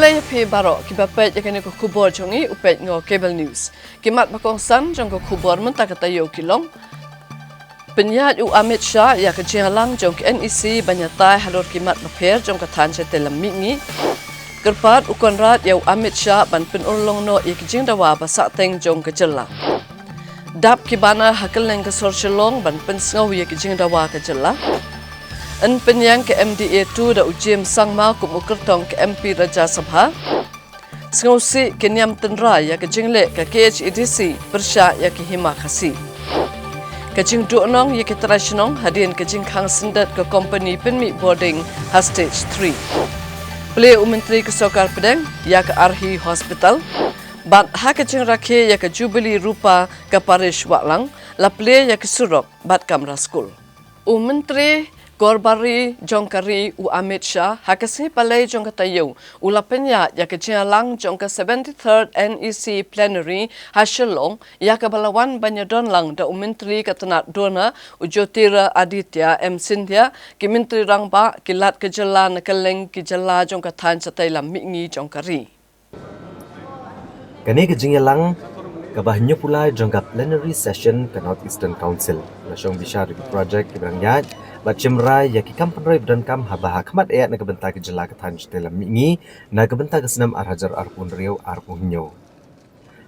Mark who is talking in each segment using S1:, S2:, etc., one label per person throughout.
S1: Play pay baro kibapet yakene ko kubor jongi upet ngo cable news. Kimat bakong san jong ko kubor menta katayo kilong. Penyat u Amit Shah ya kejalang jong NEC banyatai halor kimat maper jong katan setelam mingi. Kerpat ukon rat ya Amit Shah ban penulong no ya kejing dawa basak teng jong kejela. Dap kibana hakal neng kesor shelong ban pensngau ya kejing dawa kejela. An penyang ke MDA 2 da ujem sang mau kum ukertong ke MP Raja Sabha. Sengausi ke niam tenra ya ke jingle ke KHEDC bersya ya ke hima khasi. Ke jing duonong ya ke tradisionong hadian ke jing khang sendat ke company penmi boarding hostage 3. Beliau Menteri Kesokar Pedang ya ke Arhi Hospital. Bat ha ke jing rakhe ya ke Jubilee Rupa ke Parish Waklang. La beliau ya ke Surok bat Kamra School. Menteri Gorbari jongkari u Amit Shah hakasi palai jong katayo ulapenya ya kejalang jong ke 73rd NEC plenary hasilong ya ke balawan banyadon lang da Menteri Ketenat Dona Ujotira Aditya M Sindhya ki Menteri Rangba kilat kejela nakaleng kejela jong katan satailam mingi jongkari.
S2: Kani kejingelang kabahnya pula jongka plenary session ke North Eastern Council langsung bisa di projek keberangyat Bacimrai ya ki kampen roi bedan kam habah khmat ayat na kebentar ke jela ke tanj telam mingi na kebentar ke senam arhajar arpun riau arpun nyo.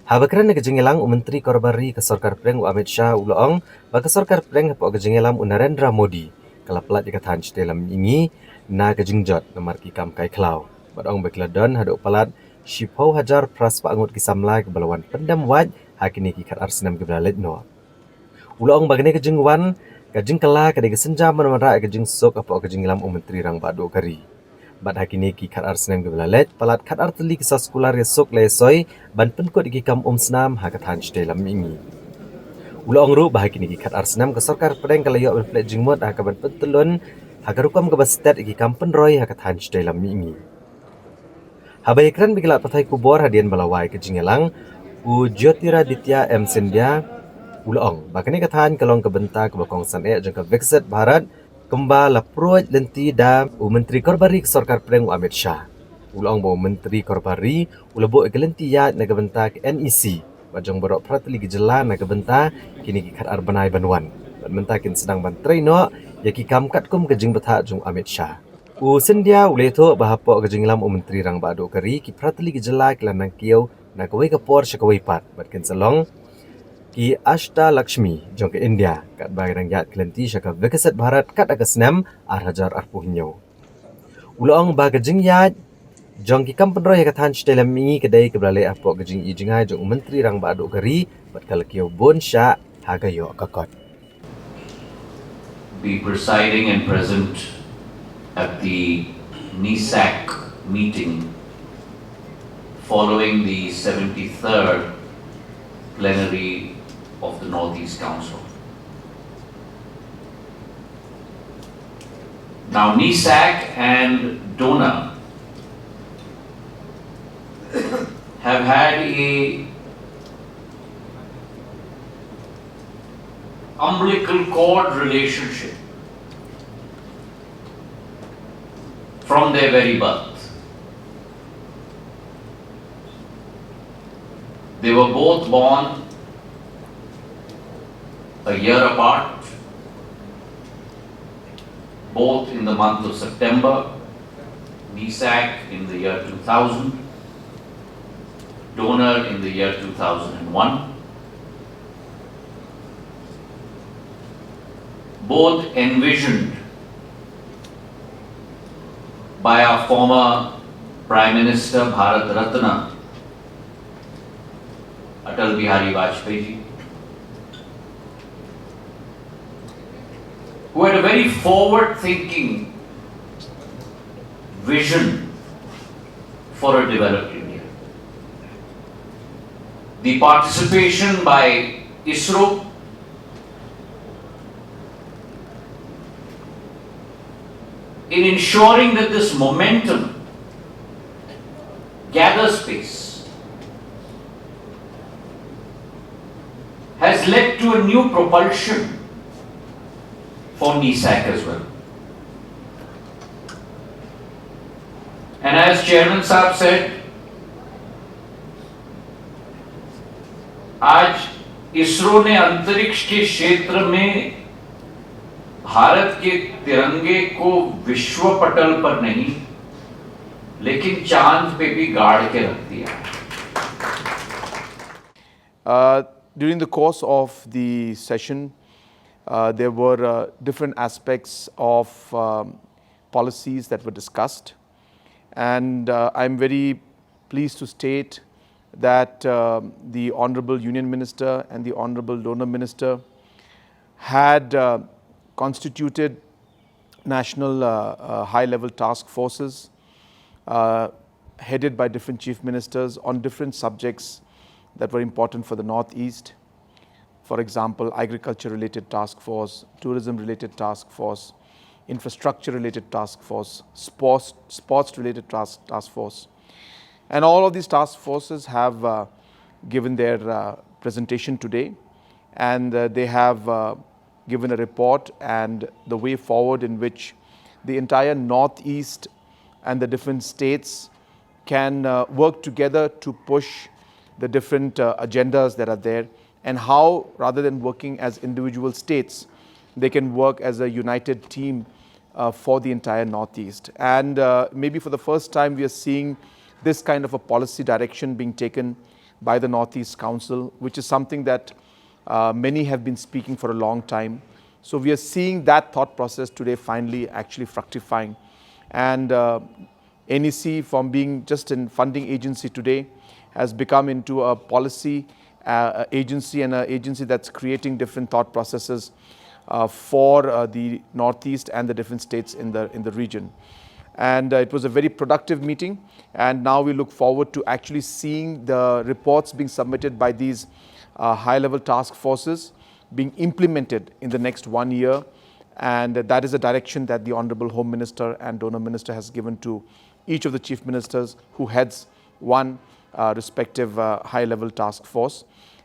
S2: Habakran na kejengelang Menteri Korbari ke Sarkar Preng Amit Shah uloong ba ke Sarkar Preng po kejengelam Narendra Modi kalaplat ya ke tanj telam mingi na kejingjot na marki kam kai klau. Badong bekladon hadok palat Shipau Hajar pras pangut kisamla ke balawan pendam waj hakini ki kat arsenam ke belalet no. Uloong bagane kejengwan kajing kala kadai kesenja menara kajing sok apa kajing lam Menteri Rang Bado Kari. Bad hakini ki kat arsenam ke belalet palat kat arteli kisah sekular ya sok lesoi ban penkot iki kam senam hakat hanj dalam ini. Uloong ru bahakini ki kat arsenam ke Sarkar Pedang kalayo ban plet jingmot hakaban pentelun hagarukam ke bastet iki kam penroy hakat hanj dalam ini. Habai ekran bikilat patai kubor hadian balawai kejingelang Ujotira Aditya M Sindhya uloong bakani katahan kalong kebentar ke bakong san jangka Viksit Bharat kemba laproj lenti da Menteri Korbari ke Sarkar Preng Amit Shah. Uloong bawa Menteri Korbari ulabo ekelenti ya na kebentar ke NEC bajong borok prateli gejela na kebentar kini ki kat arbanai banwan. Bentar kin sedang bantrai no ya ki kam kat kum kejing betha jong Amit Shah. Sindhya uleto bahapok kejing lam Menteri Rang Bado Kari ki prateli gejela kelanang kiau na kawai kapor syakawai pat batkin selong ki Ashta Lakshmi jong ke India kat bayang yat kelenti syaka Viksit Bharat kat akasnam arhajar arpuhnyo. Uloong ba kejing yat jong ki kampen roy katan dalam mingi kedai kebalai apok kejing ijingai jong Menteri Rang Bado Kari bat kalakio bon sya hagayo kakot.
S3: Be presiding and present at the NESAC meeting following the 73rd plenary of the Northeast Council. Now, NESAC and DONA have had a umbilical cord relationship from their very birth. They were both born a year apart, both in the month of September, NESAC in the year 2000, Donor in the year 2001. Both envisioned by our former Prime Minister Bharat Ratna, Atal Bihari Vajpayee ji, who had a very forward-thinking vision for a developed India. The participation by ISRO in ensuring that this momentum gathers pace has led to a new propulsion for NESAC as well. And as Chairman Saab said, आज इसरो ने अंतरिक्ष के क्षेत्र में भारत के तिरंगे को विश्व पटल पर नहीं, लेकिन चांद पे भी गाड़ के रख दिया।
S4: During the course of the session, there were different aspects of policies that were discussed, and I'm very pleased to state that the Honorable Union Minister and the Honorable Donor Minister had constituted national high-level task forces headed by different chief ministers on different subjects that were important for the Northeast. For example, agriculture-related task force, tourism-related task force, infrastructure-related task force, sports-related task force. And all of these task forces have given their presentation today, and they have given a report and the way forward in which the entire Northeast and the different states can work together to push the different agendas that are there, and how, rather than working as individual states, they can work as a united team for the entire Northeast. And maybe for the first time we are seeing this kind of a policy direction being taken by the Northeast Council, which is something that many have been speaking for a long time. So we are seeing that thought process today finally actually fructifying. And NEC, from being just a funding agency today, has become into a policy agency, and an agency that's creating different thought processes for the Northeast and the different states in the region. And it was a very productive meeting, and now we look forward to actually seeing the reports being submitted by these high-level task forces being implemented in the next 1 year, and that is the direction that the Honorable Home Minister and Donor Minister has given to each of the Chief Ministers who heads one respective high-level task force.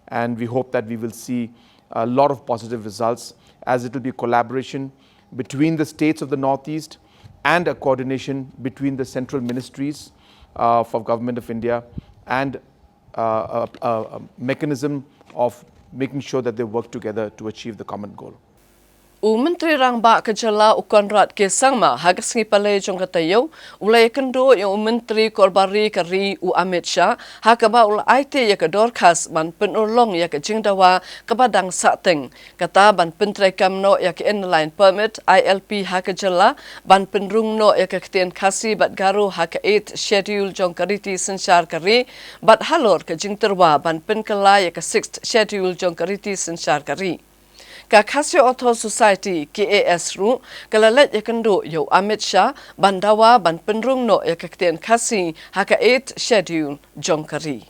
S4: And we hope that we will see a lot of positive results, as it will be collaboration between the states of the Northeast and a coordination between the central ministries for Government of India, and a mechanism of making sure that they work together to achieve the common goal.
S1: Menteri Rangba Kejala Konrad Kesangma hagasngi pale jong katayo ulay kendo yung Menteri Korbari Kari u Amit Shah hakaba ul IT ya kedorkas ban penolong ya kejingdawa kabadang sateng kata ban pentrai kamno ya ke inline permit ILP hakajala ban penrung no ya ketien kasi bat garu haka 8 schedule jong kariti sensyar kari bat halor kejingterwa ban penkala ya ke 6th schedule jong kariti sensyar kari. Kakasio Auto Society KAS ru kalalet yakendo yo Amit Shah bandawa ban penrung no yakakten kasi haka 8 schedule jongkari.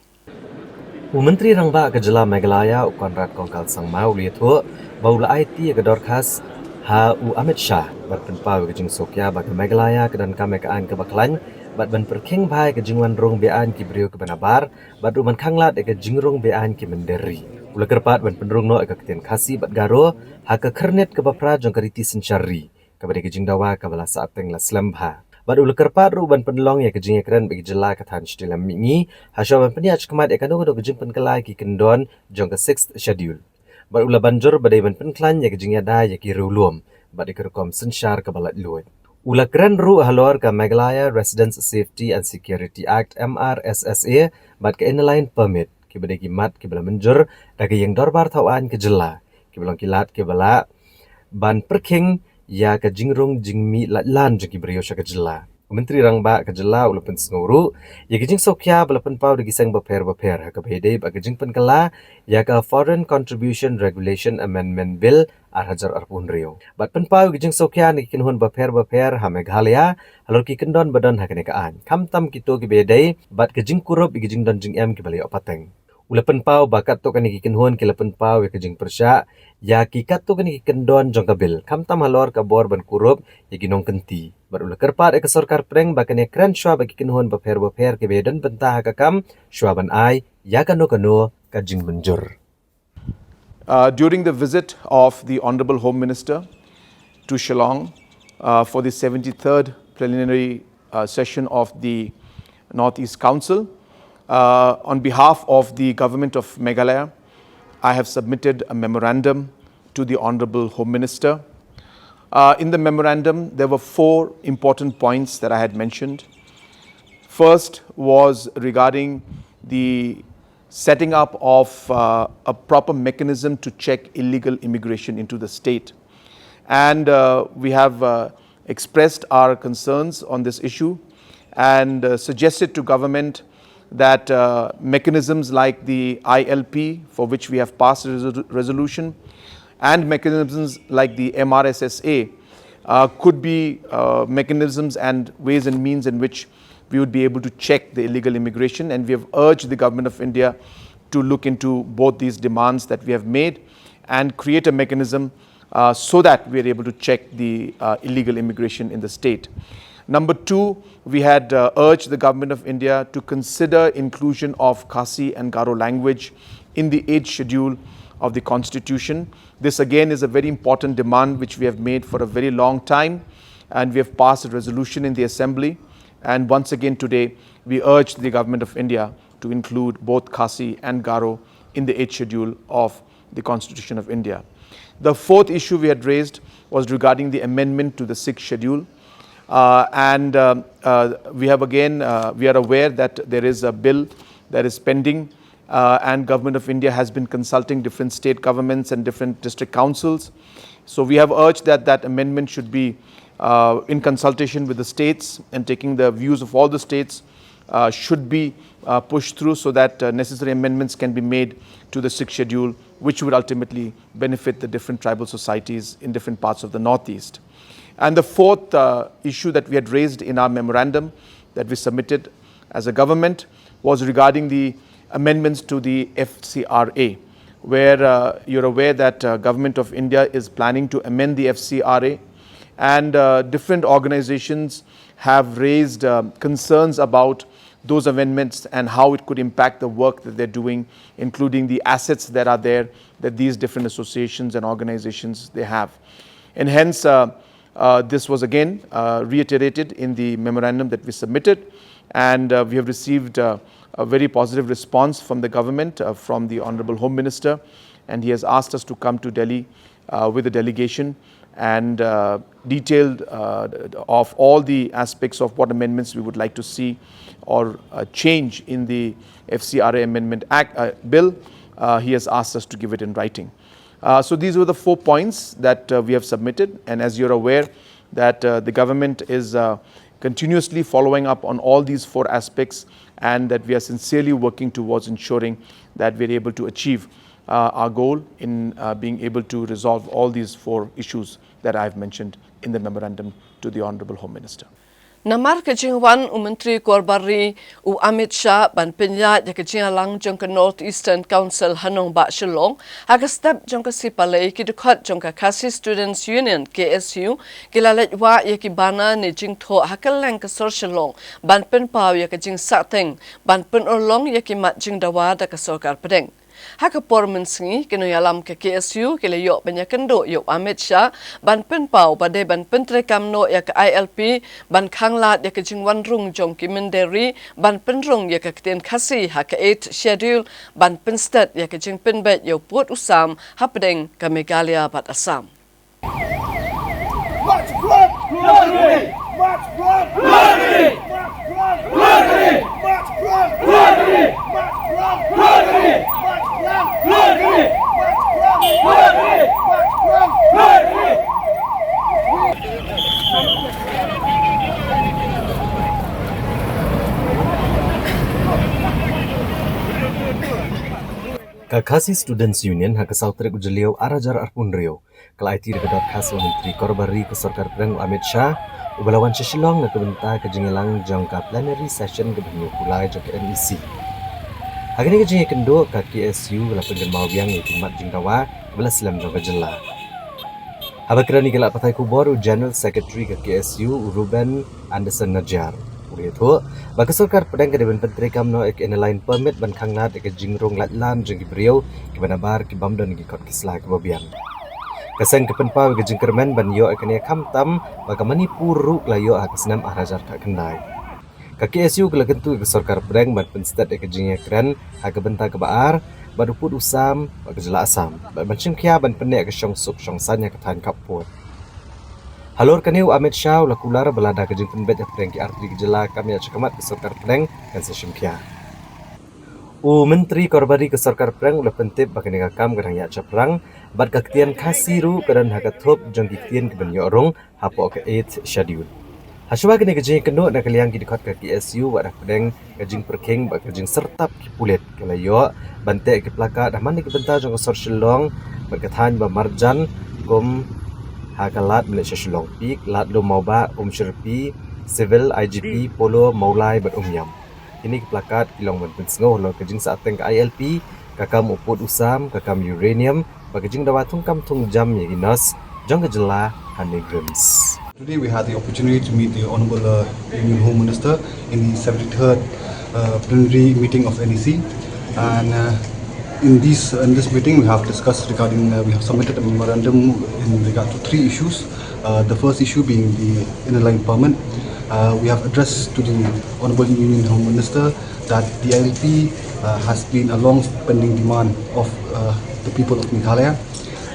S2: Menteri Rangba Kejala Meghalaya Konrad Kongkal Sangmau liatu baula IT kedorkas ha u Amit Shah bat penpau kejing Sokya bak Meghalaya kedan kamekaan kebaklan bat ban perking bhai kejingwan rong bean ki brio ke Banabar bat ruman khanglat ke jingrong bean ki Menderi. Ula kerpat ban penrung no ke ketien kasi bat garo ha ke kernet ke bapra jong kariti sensyari kepada kejing dawa ke bala saateng la slambha. Bat ula kerpat ru ban penlong ya kejing ekran bagi jela ke tan stilam mingi ha syo ban peniach kemat ya kanu kejing penkelai ki kendon jong ke 6th schedule. Bat ula banjur badai ban penklan ya kejing yada ya ki rulum bat ikerkom sensyar ke balat luat. Ula keren ru halor ke Meghalaya Residence Safety and Security Act MRSSA bat ke inline permit kibada kimat kibala menjur daga yang dorbar tawan ke jela kibalong kilat kibala ban perking ya ke jingrong jingmi latlan jeng kibrio sya ke jela. Menteri Rangba ke jela ula pen snguru ya ke jing Sokya bala pen pau dagi sang baper ha ke bede ba ke jing pen kala ya ke Foreign Contribution Regulation Amendment Bill arhajar arpun rio. Bat pen pau ke jing Sokya ni kinhun baper ha Meghalaya halor ki kendon badan ha kenekaan. Kamtam kito ke bede bat ke jing kurup ke jing don jing em ke bali opateng. Ula pen pau bakat to kan ki kinhun ke pen pau ya ke jing persya ya ki kat to kan ki kendon jong kabil. Kamtam halor ka bor ban kurup ya ginong kenti. Bat ula kerpat ke sorkar preng bakan ya kren sywa bagi kinhun baper ke beden pentah ka kam sywa ban ai ya kano ka jing menjur.
S4: During the visit of the Honorable Home Minister to Shillong for the 73rd preliminary session of the Northeast Council. On behalf of the Government of Meghalaya, I have submitted a memorandum to the Honorable Home Minister. In the memorandum, there were 4 important points that I had mentioned. First was regarding the setting up of a proper mechanism to check illegal immigration into the state. And we have expressed our concerns on this issue and suggested to government that mechanisms like the ILP, for which we have passed a resolution, and mechanisms like the MRSSA could be mechanisms and ways and means in which we would be able to check the illegal immigration. And we have urged the Government of India to look into both these demands that we have made and create a mechanism so that we are able to check the illegal immigration in the state. Number 2, we had urged the Government of India to consider inclusion of Khasi and Garo language in the 8th schedule of the Constitution. This again is a very important demand which we have made for a very long time, and we have passed a resolution in the Assembly. And once again today, we urge the Government of India to include both Khasi and Garo in the 8th schedule of the Constitution of India. The 4th issue we had raised was regarding the amendment to the 6th schedule. We are aware that there is a bill that is pending, and Government of India has been consulting different state governments and different district councils. So we have urged that that amendment should be in consultation with the states, and taking the views of all the states should be pushed through so that necessary amendments can be made to the 6th schedule, which would ultimately benefit the different tribal societies in different parts of the Northeast. And the 4th issue that we had raised in our memorandum that we submitted as a government was regarding the amendments to the FCRA, where you're aware that Government of India is planning to amend the FCRA, and different organizations have raised concerns about those amendments and how it could impact the work that they're doing, including the assets that are there that these different associations and organizations they have. And hence, this was again reiterated in the memorandum that we submitted, and we have received a very positive response from the government, from the Honorable Home Minister, and he has asked us to come to Delhi with a delegation and detailed of all the aspects of what amendments we would like to see or change in the FCRA Amendment Act bill. He has asked us to give it in writing. So these were the 4 points that we have submitted, and as you're aware that the government is continuously following up on all these 4 aspects, and that we are sincerely working towards ensuring that we're able to achieve our goal in being able to resolve all these 4 issues that I've mentioned in the memorandum to the Honorable Home Minister.
S1: Namar kajingwan Menteri Korbari u Amit Shah ban pinyat ya kajingalang jong ka Northeastern Council Hanong Ba Shillong aga step jong ka sipalay ki dukhat jong ka Khasi Students Union KSU kilalet wa ya ki bana ni jingtho hakalang ka Sor Shillong ban pen paw ya kajing sateng ban pen orlong ya ki mat jing dawa da ka Sarkar Padang. Haka performance ni kena yalam ke KSU kila yok banyak kendo yok Amit Shah ban pen pau pada ban pen terekam no ya ke ILP ban khanglat ya ke jingwan rung jong ki Menderi ban pen rung ya ke Keten Khasi ha ke 8 schedule ban pen stat ya ke jing pen bet yo put usam hapdeng ke Meghalaya bat Assam.
S5: March blood! Bloody! March blood! Bloody! March blood! Bloody! March blood! Bloody! March blood! Bloody! March blood! Bloody! March blood! Bloody! March blood! Bloody!
S2: Ka Khasi Students Union ha ka South Trek Ujeliau arajar arpun rio kala IT dekat Khasi Menteri Korbari ke Sarkar Padang Amit Shah ubalawan Shillong na kebenta ke jingilang jang ka plenary session ke benyu pulai jang ke NEC. Agni ke jingi kendo ka KSU la pengen mau biang itu mat jingkawa bela Islam jang ke jela. Abakrani kala patai kuboru General Secretary ke KSU Ruben Anderson Najar. Itu, bagi Sarkar Padang ke depan Menteri Kamno ek inline permit ban khanglat ek jingrong latlan jeng ki beriau ki banabar ki bamdon ki kot kislah ke babian. Kaseng kepenpa gejing kermen ban yo ekania kamtam bagamani puru klayo akasnam ahrajar ka kendai. Kaki SU kelakentu ke sorkar pedang ban penstat ekejing keren aga benta ke baar baduput usam bagajela asam ban cingkia ban pendek ke syong suk syong sanya ke tan kaput. Halor kaneu Ahmed Shah lakular belada kejing penbet pedang ki arti gejela kami cakamat ke sorkar pedang kan sesyumkia. Menteri Korbari ke Sarkar Perang ulah pentip bagi negakam gerang ya caprang bad kaktian kasiru kedan hakathop jong kiktian ke benyorong hapo ke 8 schedule. Haswa kene kejing keno nak liang ki dikot ke KSU wadah pedeng kejing perking bak kejing sertap ki pulet kelayo bante ke plaka dah mani ke benta jong social long berkatan ba marjan gom hakalat Malaysia Shillong Peak lat lo mauba Sherpi civil IGP polo maulai berumyam. Ini ke plakat kilong menpensengoh lo kejing saateng ke ILP kakam uput usam kakam uranium bagajing dawatung kam tung jam yaginos jong kejela hanegrams.
S6: Today we had the opportunity to meet the Honorable Union Home Minister in the 73rd plenary meeting of NEC, and in this meeting we have discussed regarding we have submitted a memorandum in regard to 3 issues. The first issue being the inner line permit. We have addressed to the Honorable Union Home Minister that the ILP has been a long-pending demand of the people of Meghalaya,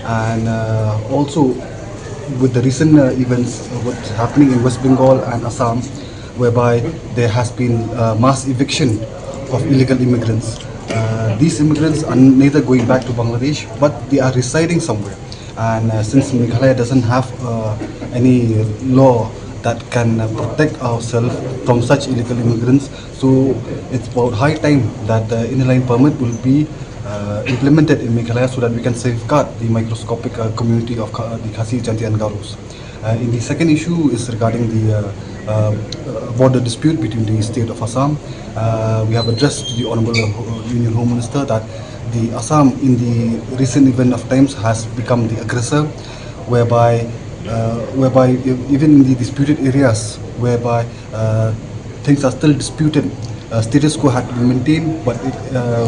S6: and also with the recent events what's happening in West Bengal and Assam, whereby there has been mass eviction of illegal immigrants. These immigrants are neither going back to Bangladesh, but they are residing somewhere. And since Meghalaya doesn't have any law that can protect ourselves from such illegal immigrants, so it's about high time that the inner line permit will be implemented in Meghalaya so that we can safeguard the microscopic community of the Khasi, Janti and Garos. In the second issue is regarding the border dispute between the state of Assam. We have addressed the Honorable Union Home Minister that the Assam in the recent event of times has become the aggressor, whereby even in the disputed areas whereby things are still disputed, status quo had to be maintained, but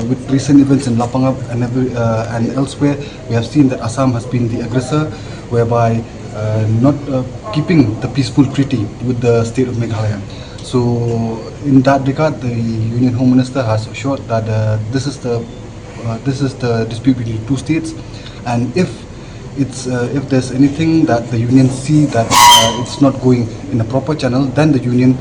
S6: with recent events in Lapangap and elsewhere, we have seen that Assam has been the aggressor, whereby not keeping the peaceful treaty with the state of Meghalaya. So in that regard, the Union Home Minister has assured that this is the dispute between 2 states, and if there's anything that the union see that it's not going in a proper channel, then the union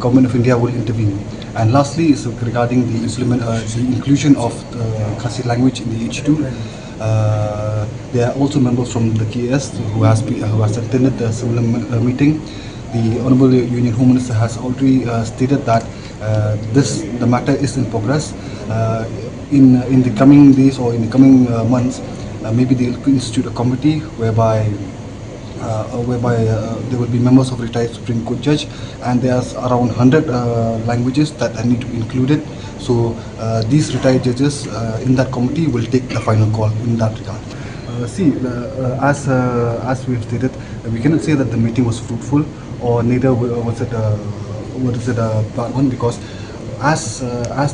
S6: government of India will intervene. And lastly is regarding the inclusion of the Khasi language in the H2. There are also members from the KS who has attended the similar meeting. The Honorable Union Home Minister has already stated that the matter is in progress. In the coming days or in the coming months, maybe they will institute a committee whereby there will be members of retired Supreme Court judge, and there's around 100 languages that need to be included. So these retired judges in that committee will take the final call in that regard. As we have stated, we cannot say that the meeting was fruitful, or neither was it a bad one, because as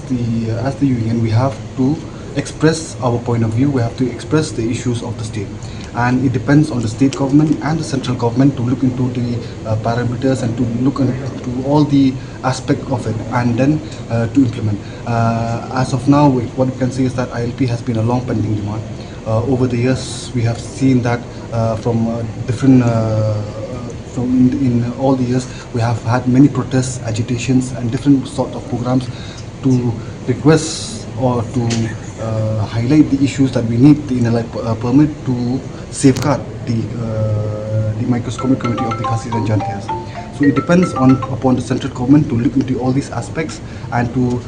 S6: the union we have to express our point of view, we have to express the issues of the state, and it depends on the state government and the central government to look into the parameters and to look into all the aspect of it, and then to implement. As of now, what we can say is that ILP has been a long pending demand. Over the years, we have seen that from different in all the years, we have had many protests, agitations, and different sort of programs to request or to highlight the issues that we need the inner line permit to safeguard the microscopic community of the Khasis and Jantias. So it depends upon the central government to look into all these aspects and to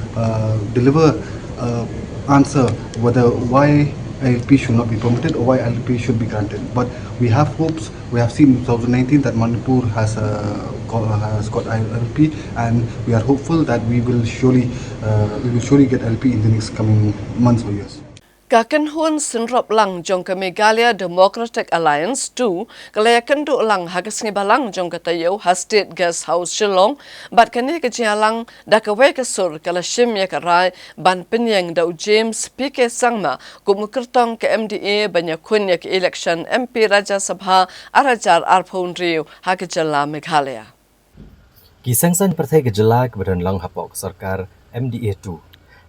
S6: deliver answer whether why ILP should not be permitted or why ILP should be granted. But we have hopes. We have seen in 2019 that Manipur has got ILP, and we are hopeful that we will surely get ILP in the next coming months or years.
S1: Kaken hun sinrop lang jong ka Meghalaya Democratic Alliance 2 kalayakan do lang hagas ngibalang jong katayo ha State Guest House Shillong bat kani kajialang dakawe kasur kala shim ya karai ban penyeng dau James PK Sangma kumukertong ke MDA banyak kun ya ke election MP Rajya Sabha arajar arpon riu ha kejala Meghalaya.
S2: Kisang san partai gejala kebadan lang hapok sarkar MDA 2.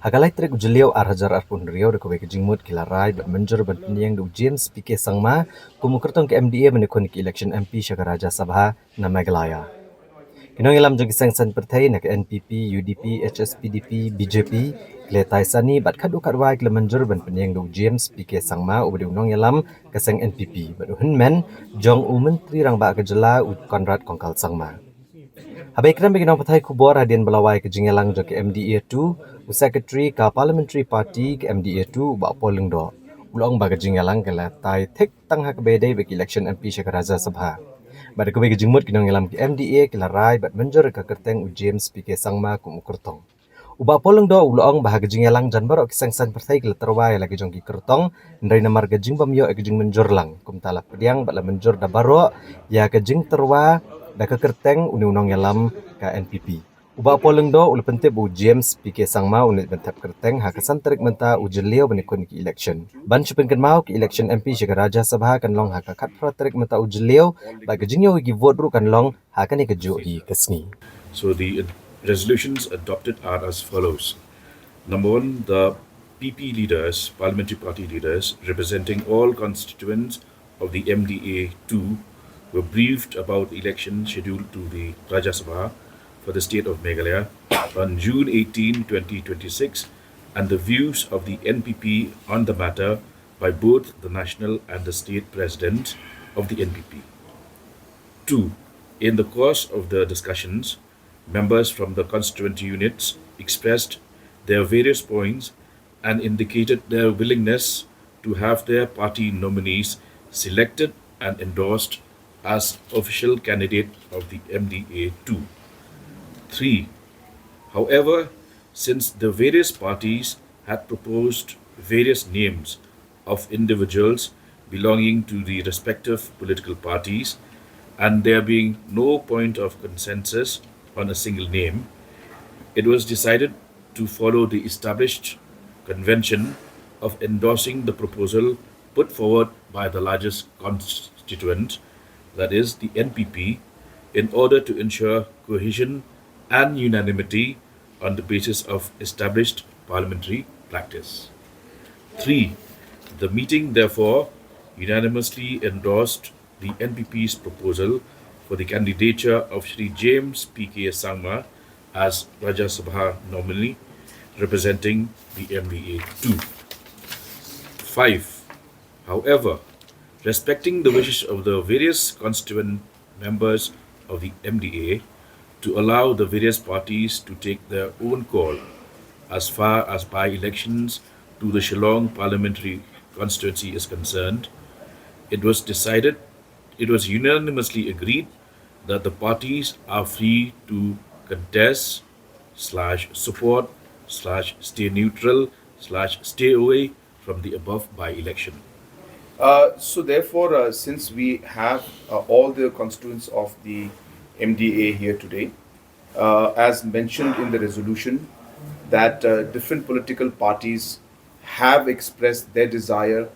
S2: Hagalai trek ujeliau arhajar arpun riau de kowe kejingmut kilarai bat menjer ban penyeng du James PK Sangma kumukertong ke MDA menekun ke election MP Syakaraja Sabha na Meghalaya. Kinong ilam jong kisang san partai nak NPP, UDP, HSPDP, BJP kletai sani bat kadu kadwai kle menjer ban penyeng du James PK Sangma ubedi unong ilam keseng NPP bat men jong u menteri rang ba kejela u Konrad Kongkal Sangma. Habai kram bagi partai kubor hadian belawai ke jingelang jok ke MDA 2 secretary ka parliamentary party ke MDA 2 ba polling do ulong ba ke jingelang ke la tai thek tang hak bedai bagi election MP Syakaraja Sabha ba ke bagi jingmut kinong ngelam ke MDA ke la rai bat menjer ka kerteng u James PK Sangma ku kertong uba polling do ulong ba ke jingelang jan barok kisang san partai ke la terwai lagi jong ki kertong ndai namar ke jing bamyo ke jing menjur lang kum tala pediang ba la menjur da barok ya ke jing terwa da ke kerteng uni-unong yalam ka NPP. Uba poleng do ul pentep bu James PK Sangma unit bentap kerteng ha kesan terik menta ujelio benikun ki election. Ban chupen kan mau ki election MP Syakaraja Sabha kan long ha ka kat pra terik menta ujelio ba ke jingyo gi vote ru kan long ha kan ke jo hi kesni.
S7: So the resolutions adopted are as follows. Number one, the PP leaders, parliamentary party leaders, representing all constituents of the MDA 2 were briefed about the election scheduled to the Rajya Sabha for the state of Meghalaya on June 18, 2026, and the views of the NPP on the matter by both the national and the state president of the NPP. 2. In the course of the discussions, members from the constituent units expressed their various points and indicated their willingness to have their party nominees selected and endorsed as official candidate of the MDA 2. 3. However, since the various parties had proposed various names of individuals belonging to the respective political parties, and there being no point of consensus on a single name, it was decided to follow the established convention of endorsing the proposal put forward by the largest constituent, that is the NPP, in order to ensure cohesion and unanimity on the basis of established parliamentary practice. 3. The meeting therefore unanimously endorsed the NPP's proposal for the candidature of Shri James PK Sangma as Rajya Sabha nominee representing the MDA 2. 5. However, respecting the wishes of the various constituent members of the MDA to allow the various parties to take their own call as far as by-elections to the Shillong parliamentary constituency is concerned, it was unanimously agreed that the parties are free to contest / support / stay neutral / stay away from the above by-election.
S4: So therefore, since we have all the constituents of the MDA here today, as mentioned in the resolution, that different political parties have expressed their desire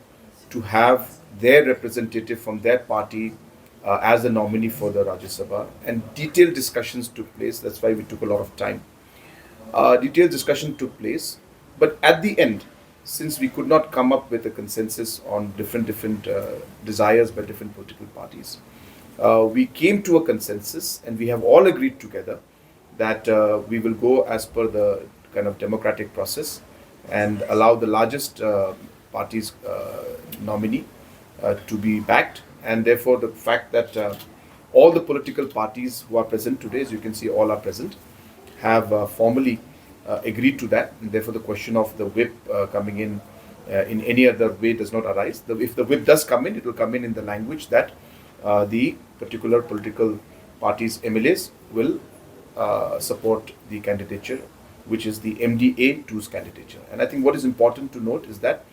S4: to have their representative from their party as a nominee for the Rajya Sabha, and detailed discussions took place. That's why we took a lot of time. Detailed discussion took place, but at the end, since we could not come up with a consensus on different desires by different political parties, we came to a consensus, and we have all agreed together that we will go as per the kind of democratic process and allow the largest party's nominee to be backed. And therefore, the fact that all the political parties who are present today, as you can see, all are present, have formally agreed to that. And therefore, the question of the whip coming in any other way does not arise. If the whip does come in, it will come in the language that the particular political party's MLAs will support the candidature, which is the MDA 2's candidature. And I think what is important to note is that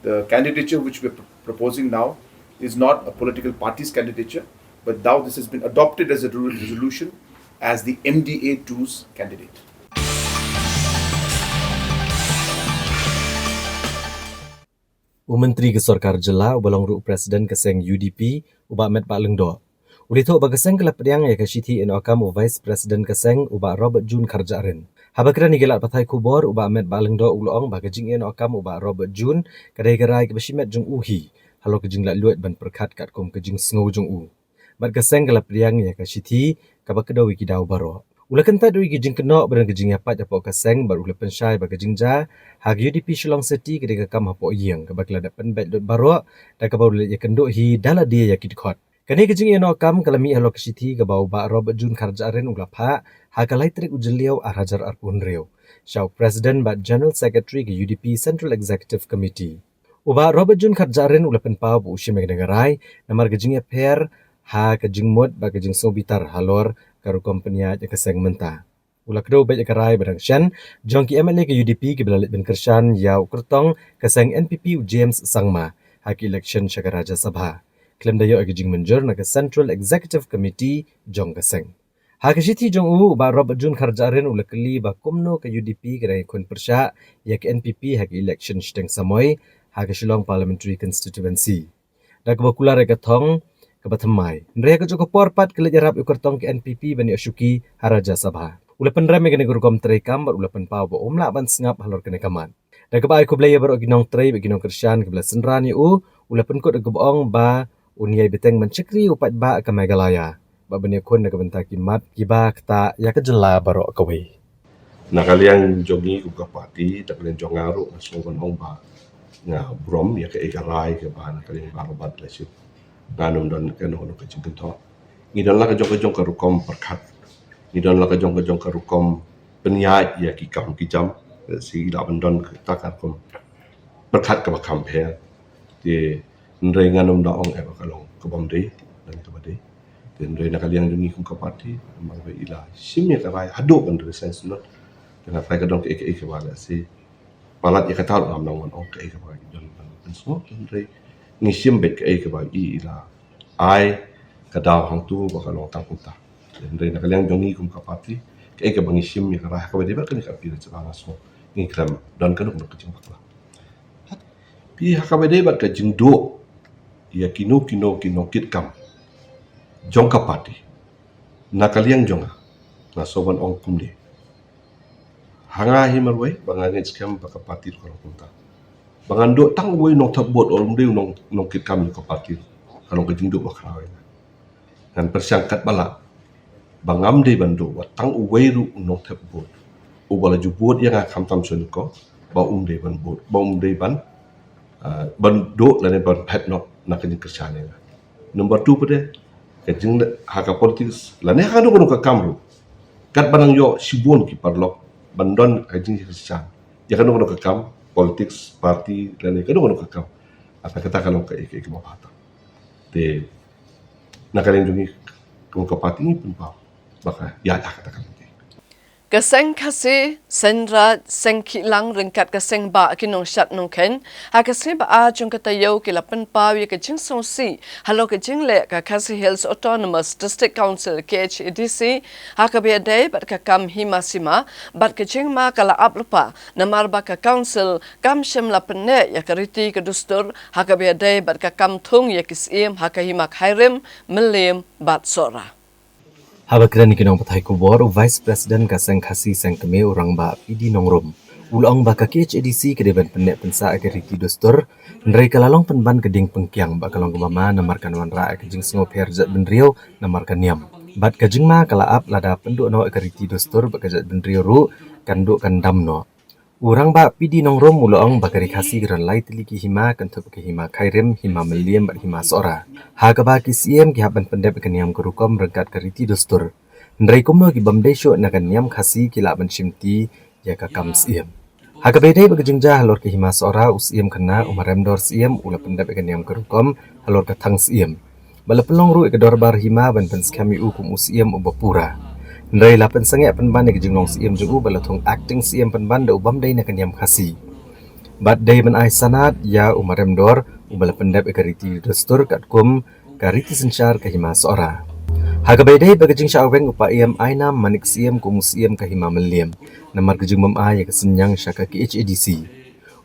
S8: The candidature which we're proposing now is not a political party's candidature, but now this has been adopted as a resolution as the MDA2's candidate.
S2: Menteri Kesorkar Jela ubalong ru Presiden Keseng UDP uba Met Pak Lengdo. Ulito uba Keseng kelap pediang ya kasiti en okam u Vice Presiden Keseng uba Robert Jun Karjaren. Habakra ni gelat patai kubor uba Met Pak Lengdo ulong ba kejing en okam uba Robert Jun kadai gerai ke besimet jung uhi. Halo kejing lat luat ban perkat kat kom kejing sengau jung u. Bat Keseng kelap pediang ya kasiti kabak kedawi kidau baro. Ula kenta dui kejing kenok beran kejing yapat apok Keseng bar ula pensyai ba kejing ja hag UDP Shillong City kedai kam apok yang kabak lada penbet dot baro da kabau le yakenduk hi dala dia yakit khot. Kani kejing eno kam kalami halo kesiti kabau ba Robert Jun Karjaren ula pha hakalai trik ujeliau arajar arpun reu. Shau President ba General Secretary ke UDP Central Executive Committee. Uba Robert Jun Karjaren ula penpau bu usia megarai namar kejing pair ha kejing mod ba kejing sobitar halor karu kompenia je Keseng menta. Ula kedau baik karai barang syan, jongki MLA ke UDP ke belalit bin Kershan yau kertong Keseng NPP James Sangma hak election Syakaraja Sabha. Klaim dayo ke jing menjur na ke Central Executive Committee jong Keseng. Hak siti jong ba Robert Jun Karjaren ula keli ba kumno ke UDP ke dai kun persya ya ke NPP hak election Shteng Samoy hak Shillong Parliamentary Constituency. Da ke bakula re thong kebatamai. Mereka juga porpat ke lejarap ukertong ke NPP bani Ashuki Haraja Sabha. Ula penram ke negara kom terekam bar ula penpau ba omla ban sengap halor ke nekaman. Da ke bai ko blaya bar ginong trei ba ginong Kershan ke bela senrani ula penkut ke boong ba uniai beteng mencekri upat ba ke Megalaya. Ba bani kun ke bentak kimat kiba kta ya ke jela baro kawe.
S9: Na kalian jongi ku parti tak kalian jongaru songon ong ba nga brom ya ke egarai ke ba na kalian barobat lesu. Ganum dan kenono ke jengkento ngidon la ke jong ke rukom perkat ngidon la ke jong ke rukom penyai ya ki kam ki jam si la bandon ke takar kom perkat ke bakam pe di ndre nganum da ong e bakalong ke bomde dan ke bade di ndre na kalian dungi ku ke parti mang be ila simya ka bai hado kan de sense not dengan fai ke dong ke bala si palat ya kata lam nong ong ke ba don ben semua ndre ngisim bet ke bagi ila ai kadau hang tu bakalong tang kunta ndai nak kalian jongi kum kapati ke bangisim ya karah ka bede kan ka pira cebala so ngi kram dan kan nak kecing bakla pi ha ka bede ba ka jingdo ya kino kit kam jong kapati na kalian jonga na soban ong kumde hanga himarwe banganit skam bakapati ko kunta bangando tang woi nong tabot olum de nong kit kam ko parti kalau ke jingdo bakrawai kan persangkat bala bangam de bando watang woi ru nong tabot u bala jubot yang akam tam sun ko ba de ban bot ba de ban bando la ne ban pet no na ke kersane number 2 pede ke jing haka politis la ne hanu ko kamru kat banang yo sibon ki parlok bandon ke jing kersan ya kan ko kam politics parti dan itu kan kekam apa kata kalau ke mau patah de nak kalian jungi ke parti ini pun pau maka ya katakan
S1: Keseng kasi senra sengkilang ringkat keseng ba kinong syat nong ken ha keseng ba a jong katayo kila penpau ya kejing songsi halo kejing le ka kasi Hills Autonomous District Council KHDC ha ka biadai bat ka kam himasima bat kejing ma kala aplupa namar ba ka council kam shemla penne ya kariti ke dustur ha ka biadai bat ka kam thung ya kisim ha ka himak hairem melim bat sora.
S2: Habakran ikinong patay kubor o Vice President Keseng Kasi Sengkeme orang ba PD Nongrom. Ulang ba ka KHDC kedeban penek pensa agariti dostor, nrai kalalong penban keding pengkiang ba kalong kumama namarkan wanra kejing sengo perjat benriau namarkan niam. Bat kajing ma kalaap lada penduk no agariti dostor ba kejat benriau ru kanduk kandam no. Urang ba PD Nongrom ulang ba kari kasi geran lai teliki hima kantup ke hima kairim hima meliem bat hima sora. Ha ka ba ki CM ki haban pendep kaniam kerukom rengkat kariti dostor. Ndrai kumno ki bamdesho na kaniam kasi kila ban shimti ya ka kam CM. Ha ka bedai ba kejingja halor ke hima sora CM kana umarem dor CM ula pendep kaniam kerukom halor ka thang CM. Bala pelong ru ikador bar hima ban pens kami ukum CM ubapura. Ndai lapan sangat penban ke jinglong CM jugu balatung acting CM penban da ubam dai na kaniam khasi. Bat day man ay sanat ya umarem dor ubala pendep egariti dastur kat kum gariti sensyar kahima seora. Hagabay day bagajing syaweng upa iem aina manik siem kumus iem kahima meliem. Namar gejing mam ay kesenyang syaka ki HADC.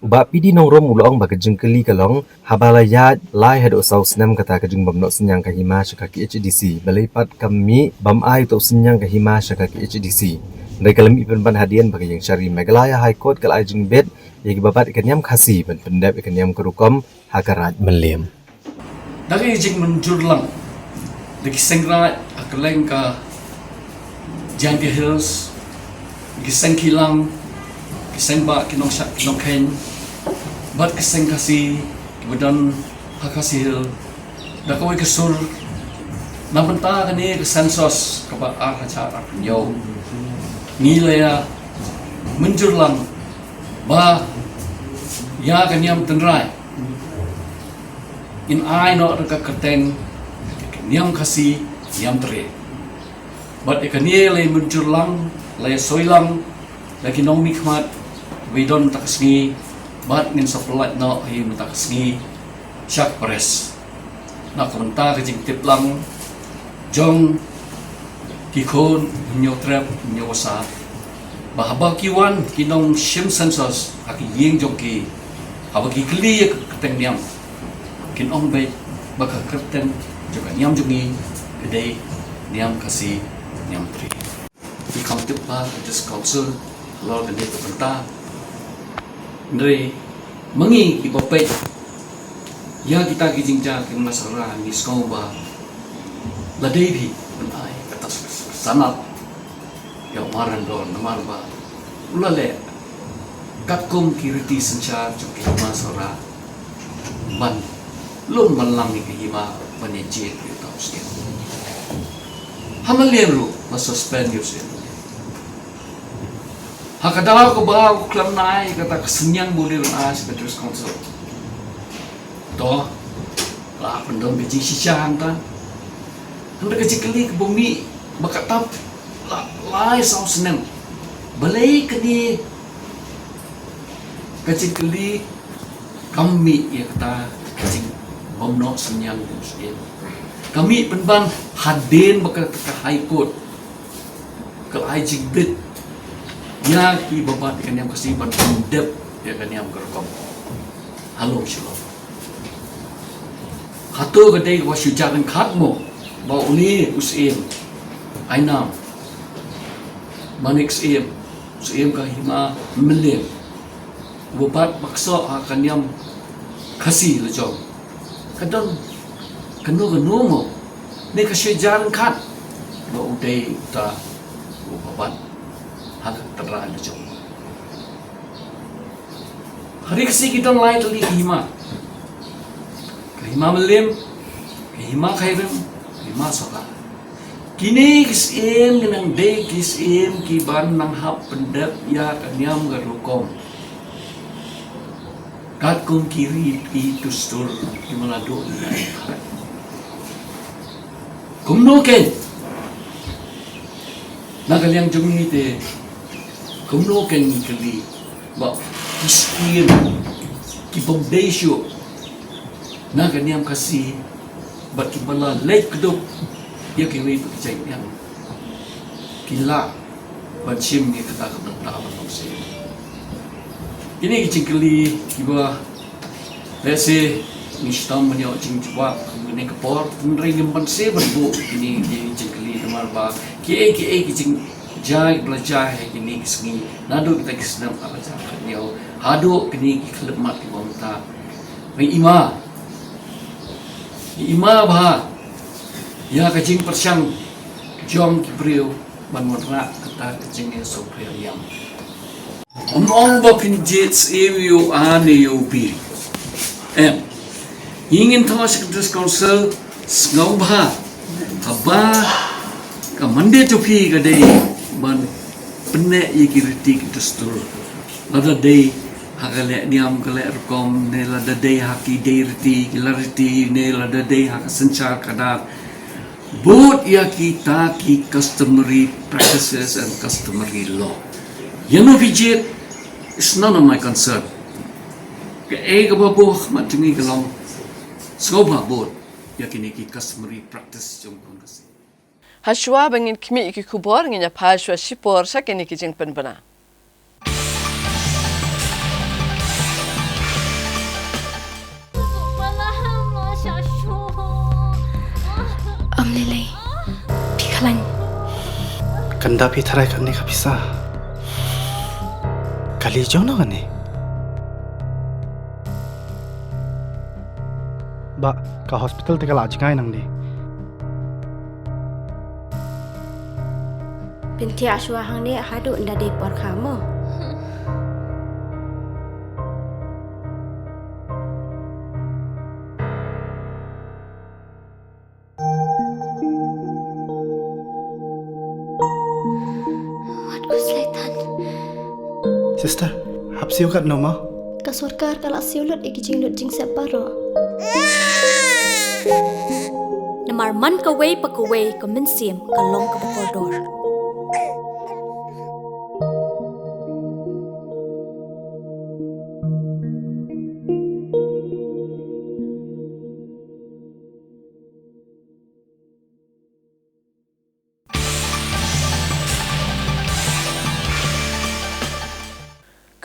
S2: Uba pidi nongrom ulong bagajing keli kalong habalayat lai hado saw senam kata kejing bam nok senyang kahima syaka ki HADC. Balipat kami bam ay to senyang kahima syaka ki HADC. Mereka lemi penban hadian bagi yang syari Meghalaya High Court kalai jing bed yang babat ikan yam khasi ben pendap ikan yam kerukom hagarat meliem.
S10: Dari jing menjurlang dari sengrat akaleng ka Jangka Hills giseng kilang giseng ba kinong ken bat giseng kasi kemudian hakasi hill dakawai kesur nabenta kani ke sensos kaba acara yo nilai menjurlang ba ya kanyam tenrai in ai no reka kerteng niam kasi niam tre but ikani lay menjurlang lay soilang lagi nong mikmat widon takasni but ngin sapelat no hi takasni syak pres na komenta kajing tiplang jong kikon nyotrep nyosa bahaba kiwan kinong shim sensos aki yeng jongki habaki kli keteng niam kin ong bay baka keteng juga niam jongi gede niam kasi niam tri di kamtip pa just council lor gede penta ndre mengi ibapet ya kita kijingja kin masara ni skoba la devi benai kata sanat ya maran don namar ba ulale katkum kiriti senchar joki masara ban lum malang ni hima paneje kita usia hamaliem ru masuspend usia hakadaw ko ba ko klam nai kata kesenyang boleh as Petrus Council to la pendom biji sisang ta hendak kecikli ke bumi bakatap lai saw seneng balai kini kecikli kami ya kata kecik bomno senyang muslim kami penban hadin bakal ke high court ke high bid ya ki babat kan yang kesiban pendep ya kan yang kerekam halo shalom hatu gede wasyujaran khatmo ba uni usim ainam manik sim kahima melim bubat makso akan yang kasih lejong kadang kenu mo ne kasih jalan kat ba udai ta bubat hak terang lejong hari kasih kita lain tali kahima melim kahima kairim kahima soka kini kisim dengan day kisim kiban nang hap pendep ya kanyam garukom kat kum kiri itu stur gimana do kum no ken nagal yang jumi te kum no ken kali ba kisim kibom desyo nagal yang kasih bat kibala late keduk ya kini itu kecil yang kila bancim ni kata kebentar manusia ini kecil kali kiba let's say nistam menyok cing coba kemudian kepor menerima banse berbu ini kecil kali nomor ba ki kecil jai belajar ini kesini nado kita kesenam apa cara nyau hado kini kelemat di bawah ima bah ya kecing persyang jom kibriu banwarna kata kecingnya sobriel yang Om bakin jets emu ane yobi ingin tahu Secretary Council ngau bah haba ka mande topi ka day ban penne yikiriti kistur ada day hakale niam kale rekom ne la day haki deirti kilariti ne la day hak senchar kada both ya kita ki customary practices and customary law. You know, Vijay, it's none of my concern. ke babuh mat jengi kelong skoba bot yakini ki customary practice jong kong kasi
S1: Hashwa bangin kimi iki kubor nginya phashwa shipor sakini ki jing penbana.
S11: Lily, Pikalan.
S12: Kanda pi tharai kan ni ka bisa. Kali jona kan ni. Ba ka hospital te kala ajkai nang ni.
S11: Binti Ashwa hang ni hadu nda de por kamu.
S12: Sister, hap siu kat noma?
S11: Ka sarkar kala siulut iki jing separo. Namar man ka way pa ka way ka minsiam ka long ka koridor.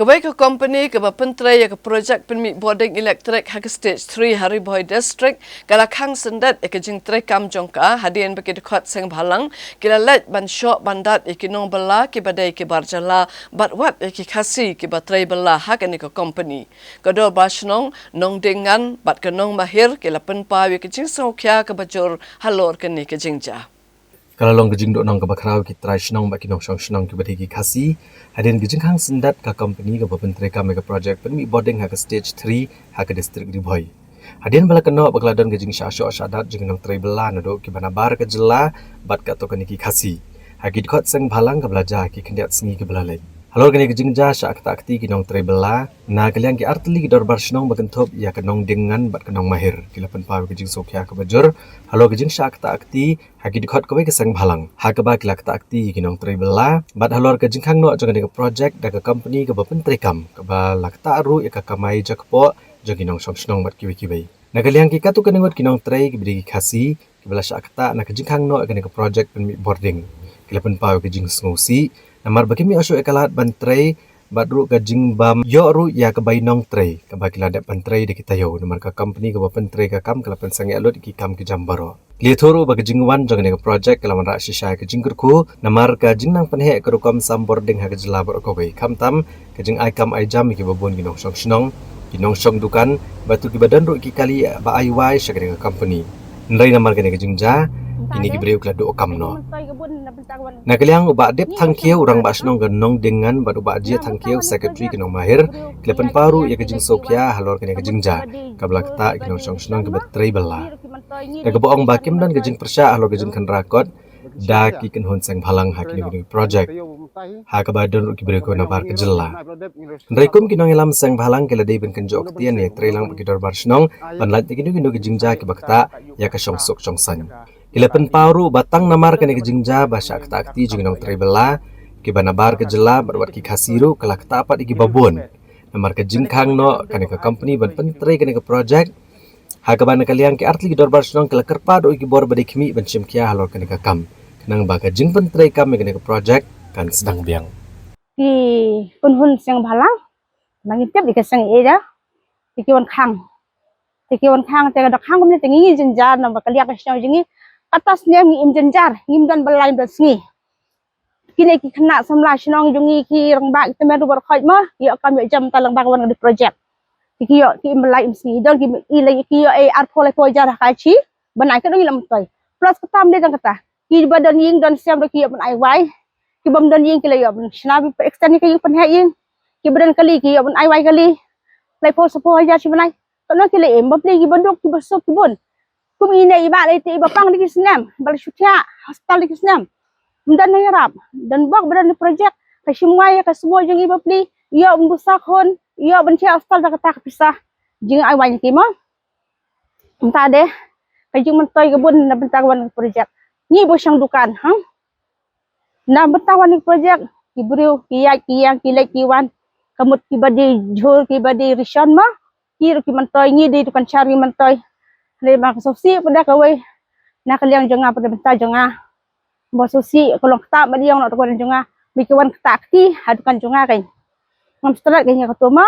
S1: Kebaik ke company ke bapentrai ya ke projek penmi boarding elektrik hak stage 3 Hari Boy District kala khang sendat ke jing tre kam jongka hadian bagi dekat seng balang kila let ban shop bandat ikinong bela ke badai ke barjala batwat ke khasi ke batrai bela hak ni ke company kador basnong nong dengan bat kenong mahir kila penpa ke jing sokya ke bajur halor ke ni ke jingja.
S2: Kalau long gejing dok nong ke bakrau ki trai shnong baki nong shong shnong ki badi ki khasi hadin gejing hang sendat ka company ka bapentrai ka mega project penmi boarding ha ke stage 3 ha ke district Ribhoi hadin bala keno bakladon gejing syasyo syadat jing nong trai bela nodok ki banabar ke jela bat ka to ki khasi hagid khot seng bhalang ka belaja ki kendiat sengi ki belalai halor gani gejing ja syak ta akti ki nong trai bela na kalian ki artli ki dorbar shnong bagentop ya ke nong dengan bat ke nong mahir ki lapan pa gejing sokya ke bajur halor gejing syak ta akti hagi dikhot kowe ke sang bhalang ha ka ba kilak ta akti kinong trai bela bat halor ke jingkhang no jong ke project da ke company ke bapen trekam ke ba lakta ru ya ka kamai jakpo jong kinong song bat kiwi kiwi nagaliang ki katu kenengot kinong trai ke bidi khasi ke bela syakta na ke jingkhang no ke project pen boarding kilapan pa ke jing ngosi namar bakimi osho ekalat ban trai badru ka jing bam yo ru ya ka bainong tray ka ba kila dat pantray de kita yo namar ka company ka bapan tray ka kam kala pen sange alot ki kam ki jambaro kli thoru ba ka jing wan jang ne ka project kala man ra shisha ka jing ku namar ka jing nang penhe ka kam sam boarding ha ka jela bar ko bai kam tam ka jing ai kam ai jam ki babon ki nong song shnong ki nong song dukan batu ki badan ru ki kali ba ai wai sha ka company nrai namar ka ne ka jing ja ini ki breu kala do kam no na kaliang uba dep thangkieu urang basnong ganong dengan bad uba jia thangkieu secretary kinong mahir klepen paru ya kejing sokya halor kene kejing ja kabla kata kinong song snong ke betrai bela na geboong bakim dan kejing persya halor kejing kan rakot da ki ken hon sang bhalang ha kini project ha ka badon ki breu ko na bar kejela nreikum kinong elam sang bhalang kela dei ben kenjo ktian ne trailang ki dor barsnong ban lat kini kejing ja ki bakta ya ka song sok song san Kilapan paru batang namar kene ke jingja basya kata akti jingnong trebela ki banabar ke jela berwat ki khasiru kala kata apat iki babon namar ke jingkhang no kene ke company ban pentre kene ke project ha ka ban kaliang ki artli dorbar snong kala kerpa do iki bor bade khimi ban chimkia halor kene ke kam kenang ba ka jing pentre kam kene ke project kan sedang biang
S13: ki punhun sang bhalang mangitep di kesang eja tikiwan khang te ka khang kumne tingi jinjar na bakaliak snong jingi atasnya ngim jenjar ngim dan belai dan sengi kini ki kena samla shnong jungi ki rangba kita meru berkhoj mah yo kami jam talang bangwan di project ki yo ki belai sengi don ki ilai ki yo ar pole pojar kachi banai ka dong lam toy plus ketam dia jang kata ki badan ying don siam do ki yo ban ai wai ki bam don ying ki le yo ban shnabi extend ki yo pan ha ying ki badan kali ki yo ban ai wai kali lai po sopo aja si banai kono ki le em bapli ki bandok ki besok ki bon kum ine iba le ti bapang di kisnam bal syutia hospital di kisnam dan ngarap dan bak badan project ka semua ya ka semua jeng iba pli yo mbusakon yo benci hospital da kata pisah jeng ai wan ki mo entah deh ka jeng mentoy kebun na bentawan project ni bo sang dukan ha na bentawan project ki brio ki ya ki yang ki le ki wan kamut ki badi jhur ki badi rishon ma ki mantoy ngi di tu kan cari mantoy le mak sosi pada kawai nak liang jonga pada bentar jonga bo sosi kalau tak badiang nak tu jonga bikiwan takti hadukan jonga kai ngam strat kai ka toma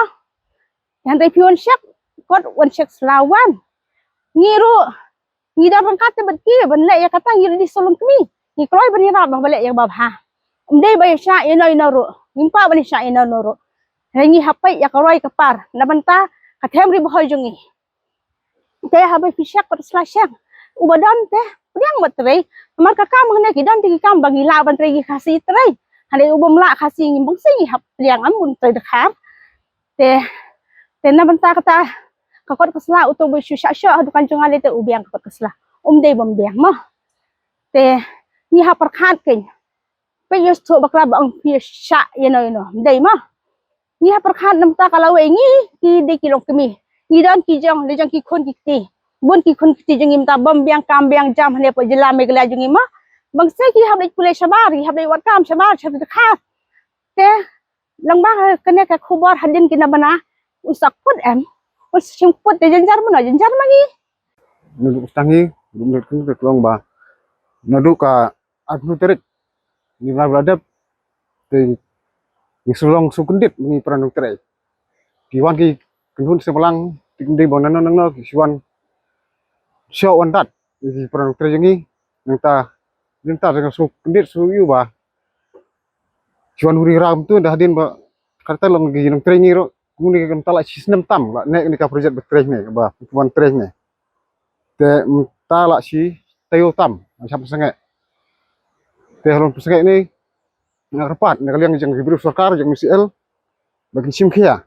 S13: yang tai pion syak kot wan syak selawan ngiru ngida pangkat betki ban le ya kata ngiru di solong kami ni kloi bani rab bang balik ya babha umdei bay sya ino ro ngimpa bani sya ino ro rengi hapai ya kaloi kapar na banta kathem ri boy jongi teh habai fisyak pat slasyang ubadan teh priang matrai mar kakam hne kidan ti kam bagi la ban tri khasi trai hane ubam la khasi ngimbang singi hap priang amun trai dekhar teh na banta kata kakot kesla uto bo syusya sya dukan jonga le te ubiang kakot kesla dei bombiang mah teh ni hapar khat ken pe yus to bakla bang pi sya ino dei mah ni hapar khat nam ta kalau ngi ki de kilong kemi ni dan ki jong le jong ki khon ki ti bun ki khon ki ti jong im ta bam biang kam biang jam hne po jela me gla jong im bang se ki hab le pule sabar ki hab le wat kam sabar chha de kha te lang ba kene ka khubor hadin ki na bana usak put em us sim put de janjar mangi
S6: Nuduk stangi nuduk ke keluang ba nuduk ka anu terik ni beladap te ni sulong sukundit ni peran terik kiwan ki kunhun sebelang tingdi bonan nang no kiwan syo wandat ki peran terik ngi nang ta dengan sukundit suyu ba kiwan huri ram tu dah hadin ba kata long gi nang terik ngi ro kuni kan tala sistem tam la nek ni ka projek betrek ni ba kiwan terik ni te ta la si tayo tam siapa sangat te halon pesengek ni nak rapat nak liang jang hibru sarkar jang MCL bagi sim khia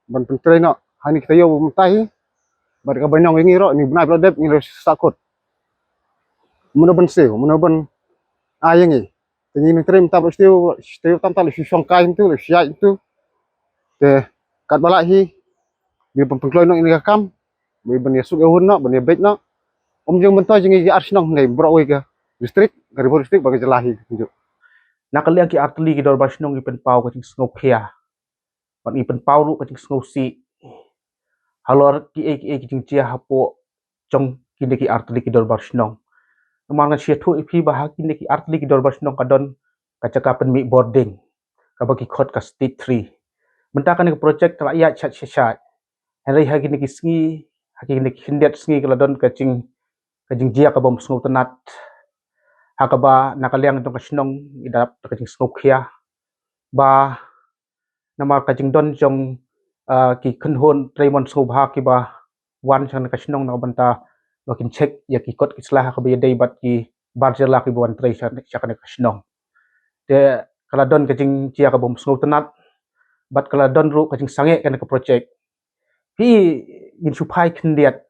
S6: ban pentre no hani kita yo mentai bar ka banong ngi ro ni bnai bladep ni sakut muna ban seu muna ban ayang ni ni ni trem ta steu tam ta le song kai tu le sia itu te kat balak hi bi pengkloi no ini kam bi ban yasuk ehun no ban yabek no jang mentai jang gi arsenal ngai bro we ka distrik dari distrik bagi jelahi tunjuk
S14: nakaliang ki artli ki dor basnong ipen pau ka ting sngo khia pan ipen pau ru ka ting sngo si halor ki ting chia hapo chong ki ne ki artli ki dor basnong mang sia thu ipi bah ki ne ki artli ki dor basnong kadon ka cakapen mi boarding ka bagi khot ka state 3 menta kan ke project rakyat chat hari hagi ne ki sngi hagi ne ki hindet sngi kaladon ka ting jia ka bom sngo tenat hakaba nakaliang tong kasnong idap kajing snokya ba namar kajing don jong ki khunhon traimon sobha ki ba wan chan kasnong na banta bakin check ya ki kot kislah ka be dei bat ki barjela ki bon trai chan chakane kasnong te kala don kajing chia ka bom snow tenat bat kala don ru kajing sange kan ka project pi in supai khndiat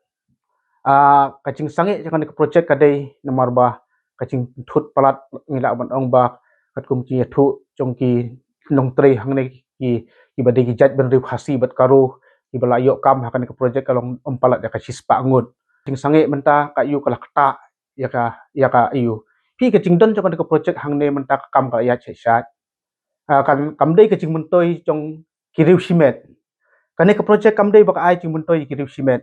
S14: kajing sange kan ka project kadai namar ba kacing thut palat ngila ban ong ba kat kum chi thu chong ki nong tre hang ne ki bade ki jat ben ri khasi bat karo ki bala yo kam hakan ka project kalong palat ya ka sispa ngut ting sange menta ka yu kala kta ya ka yu pi kacing don chong ka project hang ne menta ka kam ka ya che shat kan kam dei kacing mentoi chong ki riu simet kan ne ka project kam dei ba ai ching mentoi ki riu simet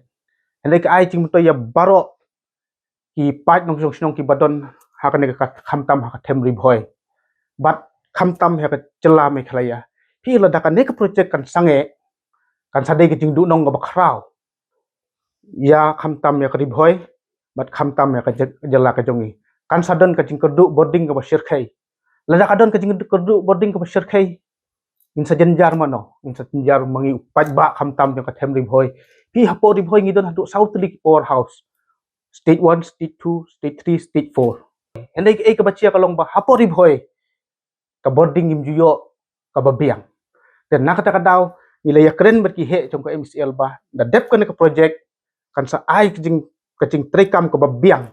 S14: hande ka ai ching mentoi ya baro ki pat nong snong ki badon hakan ka khamtam ha them ri bhoi bat khamtam ha ka chela me khlaya pi la da kan ne ka project kan sange kan sadai ke jing du nong ga bakrau ya khamtam ya ka ri bhoi bat khamtam ya ka jela ka jongi kan sadon ka jing kerdu boarding ka basir khai la da kadon ka jing kerdu boarding ka basir khai in sa jenjar mano in sa jenjar mangi pat ba khamtam ya ka them ri bhoi pi hapo ri bhoi ngidon hatu south league powerhouse state 1 state 2 state 3 state 4 hendai ke bachia kalong ba hapori bhoi ka boarding im juyo ka babiang dan nakata kadaw nila ya kren berki he chong ka MCL ba da dep kan ka project kan sa ai kajing trekam ka babiang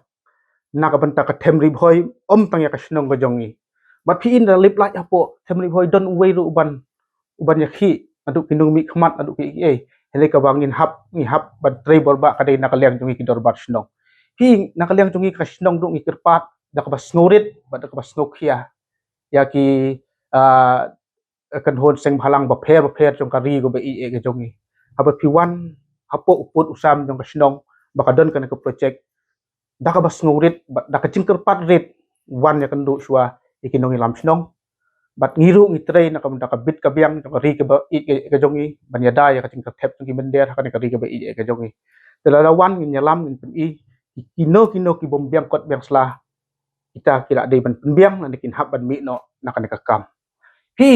S14: na ka banta ka themri bhoi tang ya ka snong ka jongi ba phi in da lip like hapo themri bhoi don way ru uban ya khi adu kinung mi khmat adu ki hele ka bangin hap ni hap ba tre borba kadai nakaliang jongi ki dorbat snong hi nakaliang jongi ka snong ru ngi kirpat da ka bas ngorit ba da ka bas ngokhia ya ki kan hon seng bhalang ba pher chong ka ri go ba ke jongi aba pi wan hapo uput usam jong kasnong bakadon kan ke project dak bas ngurit dak cingker pat rit wan ya kendu shwa ikinong ilam snong bat ngiru ngitrei nak dak bit kabiang jong ri ke ba i ke jongi banyada ya kacingker tep jong bender kan ke ri ke ba i ke jongi telala wan ngin nyalam ngin pen i kino ki bombiang kot biang slah kita kira dei ban penbiang nan dikin hab ban mi no nak ka kam hi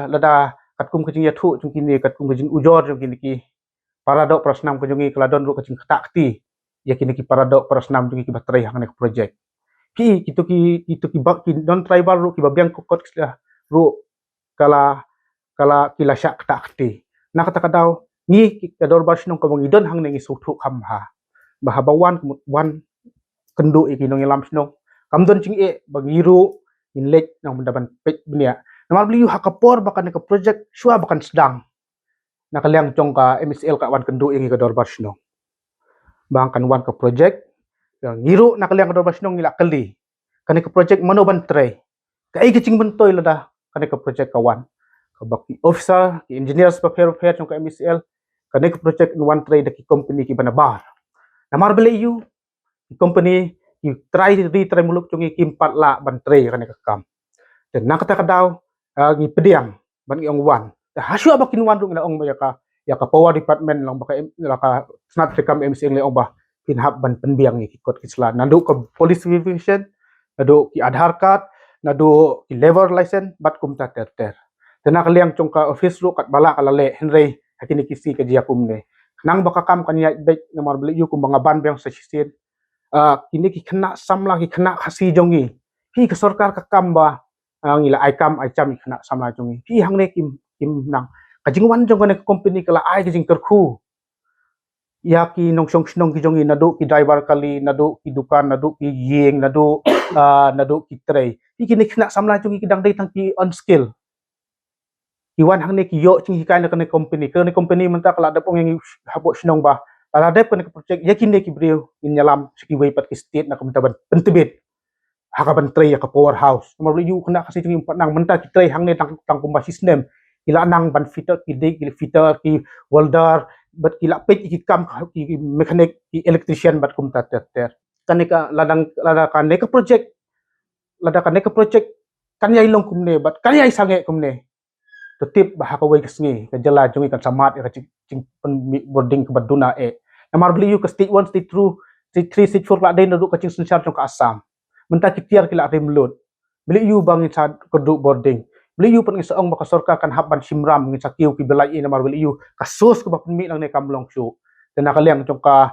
S14: lada katkum kajing yathu jong kini katkum kajing ujor jong kini ki paradok prasnam kajungi keladon ru kajing ketakti ya kini ki paradok prasnam jong ki batrai hang nek project ki ki bak ki non tribal ru ki babiang kokot kislah ru kala kila syak ketakti nak kata kadau ni ki kador basnong ka bangidon hang nengi sutu kamha bahabawan wan kendu ikinong ilam snong kamdon cing bagiru inlek nang mendaban pek benia namar beli hakapor bakan ke project shua bakan sedang nakaliang cong ka MSL ka wan kendu ingi ka dorbas no bangkan wan ke project yang ngiru nakaliang ka dorbas no ngila kali kan ke project mano ban tray ka ai kicing bentoy lada kan ke project ka wan ka baki officer ki engineers pa fair cong ka MSL kan ke project wan tray daki company ki banabar namar beli company you try muluk cungi kimpat la ban tray kan ke kam dan nak kata kadau ngi pediang ban ngi ong wan hasu abakin wan rung na ong ya ka power department lang baka snap rekam MCL le ong ba pinhab ban penbiang ngi kot kisla nandu ka police verification nadu ki Aadhaar card nadu ki lever license bat kumta ter dan nak liang cong ka office ru kat bala kala le henry hakini kisi ka jia kumne nang baka kam kan ya baik namar beli yu kum banga ban bang sa sisin kini ki kena samla ki kena khasi jongi hi ke sarkar ka kamba ngila ai kam ai cham kena samla jongi hi hang ne kim nang kajing wan jong ne company kala ai kajing kerku ya ki nong song snong ki jongi nadu ki driver kali nadu ki dukan nadu ki yeng nadu nadu ki tray hi kini kena samla jongi ki dang dai tang ki on skill iwan hang ne ki yo ching hi kai na ne company menta kala dapong yang habok snong ba ala dep kan project yakin ne ki brio in nyalam siki way pat ki state na kumtaban pentebet hakaban tray ya ka powerhouse nomor yu kena kasi ting empat nang menta ki tray hang ne tang kumba system ila nang ban fitter ki de ki fitter ki welder bat ki lapet ki kam ki mechanic ki electrician bat kumta ter kan ka ladang kan ne ka project kan yai long kumne bat kan yai sange kumne tetip bahaka way kesngi ka jala jungi kan samat ya cing boarding ke baduna namar beli yu ke stage 1 stage 2 stage 3 stage 4 la dai nadu ka cing sensar jong ka asam menta kitiar kila rimlut beli yu bangin sa kedu boarding beli yu pen ngisaong baka sorka kan haban simram ngin sakiu ki belai namar beli yu kasus ke bapen mi lang ne kamlong shu dan nakaliang jong ka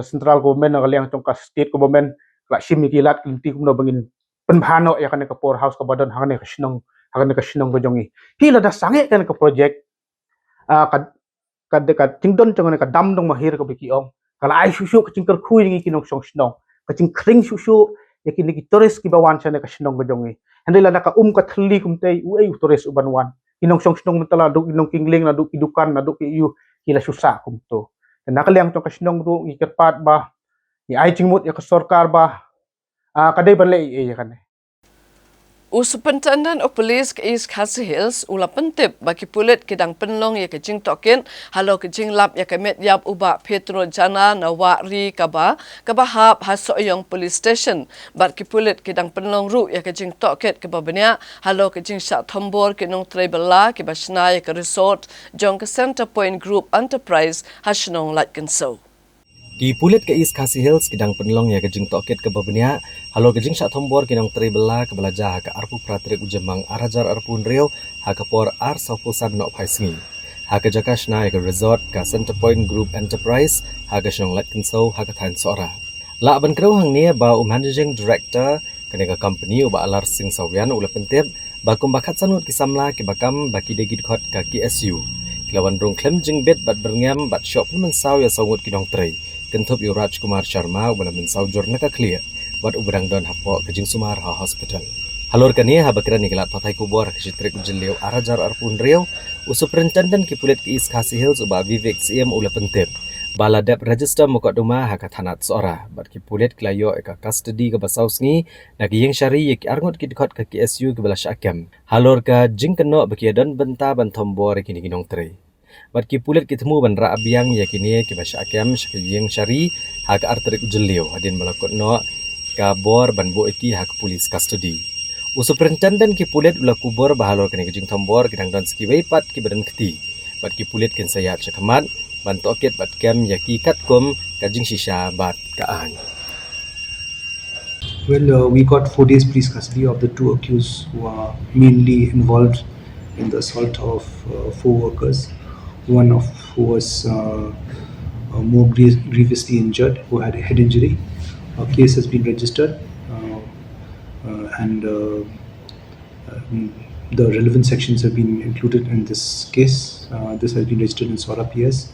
S14: central government nakaliang jong ka state government la sim kilat kinti kumno bangin penbhano ya kan ke powerhouse ka badan hangane ka sinong bajongi hila da sange kan ke project kad tingdon jong ka dam dong mahir ka bikiong kala ai susu ka cingker kui ngi kinong song snong ka cing kring susu yakin ki toris ki bawan chane ka snong bajongi handela da ka ka thli kumtei toris uban wan kinong song snong mentala du kinong kingling na du ki dukan na du ki yu kila susa kumto dan nakaliang tong ka snong ru ngi kerpat ba ni ai cingmut ya ka sarkar ba kadai ban le ya kan
S1: Superintendent of Police ke East Khasi Hills ula pentip bagi pulit kidang penlong ya kejing tokin halo kejing lap ya kemet yap uba Petro Jana na wari kaba hab haso yang police station bat ki pulit kidang penlong ru ya kejing toket ke babnya halo kejing syak thombor ke nong tribala ke basna ya ke resort jong ke Center Point Group Enterprise hasnong lat kenso
S2: Ki pulit ke East Khasi Hills kidang penlong ya kejing toket ke babnya halo kejing syak thombor kinong tribala ke belaja ke arpu pratrik ujemang arajar arpun rio ha kapor ar saupusan no phaisngi ha ke jakashna ya ke resort ka Center Point Group Enterprise ha ke snong lat kenso ha ke than sora la ban krau hang ne ba managing director kene ka company uba alar sing sawian ula pentep ba kum bakat sanut kisamla ke bakam baki degit khot ka KSU kilawan rong klem jing bet bat berngam bat shop men saw ya sangut kinong trei kentup yu Rajkumar Sharma ubana men saw jor naka clear wat ubrang don hapo kejing sumar ha hospital halor kani ha bakra nigelat pathai kubor kishitrik ujileu arajar arpun rio superintendent ki pulit ki East Khasi Hills uba Vivek CM ula pentep bala dep register mukaduma ha kathanat sora bat ki pulit klayo eka custody ka basausngi nagi yang syari ki arngot ki dikot ka KSU ke bala syakam halor ka jing keno baki don benta ban thombor kini kinong trei bat ki pulet ki temu ban ra abiang ya kini ki basha akem syakiyeng syari hak arterik ujelio adin malakot no ka bor ban bo iki hak police custody. Superintendent ki pulet ula kubor bahalor kini kejing tombor kidang don ski weipat ki badan keti. Bat ki pulet ken sayat syakamat ban toket bat kem ya ki katkom kajing shisha bat kaan.
S6: Well, we got 4 days police custody of the 2 accused who are mainly involved in the assault of 4 workers. One of who was more grievously injured, who had a head injury. A case has been registered and the relevant sections have been included in this case. This has been registered in SORA PS.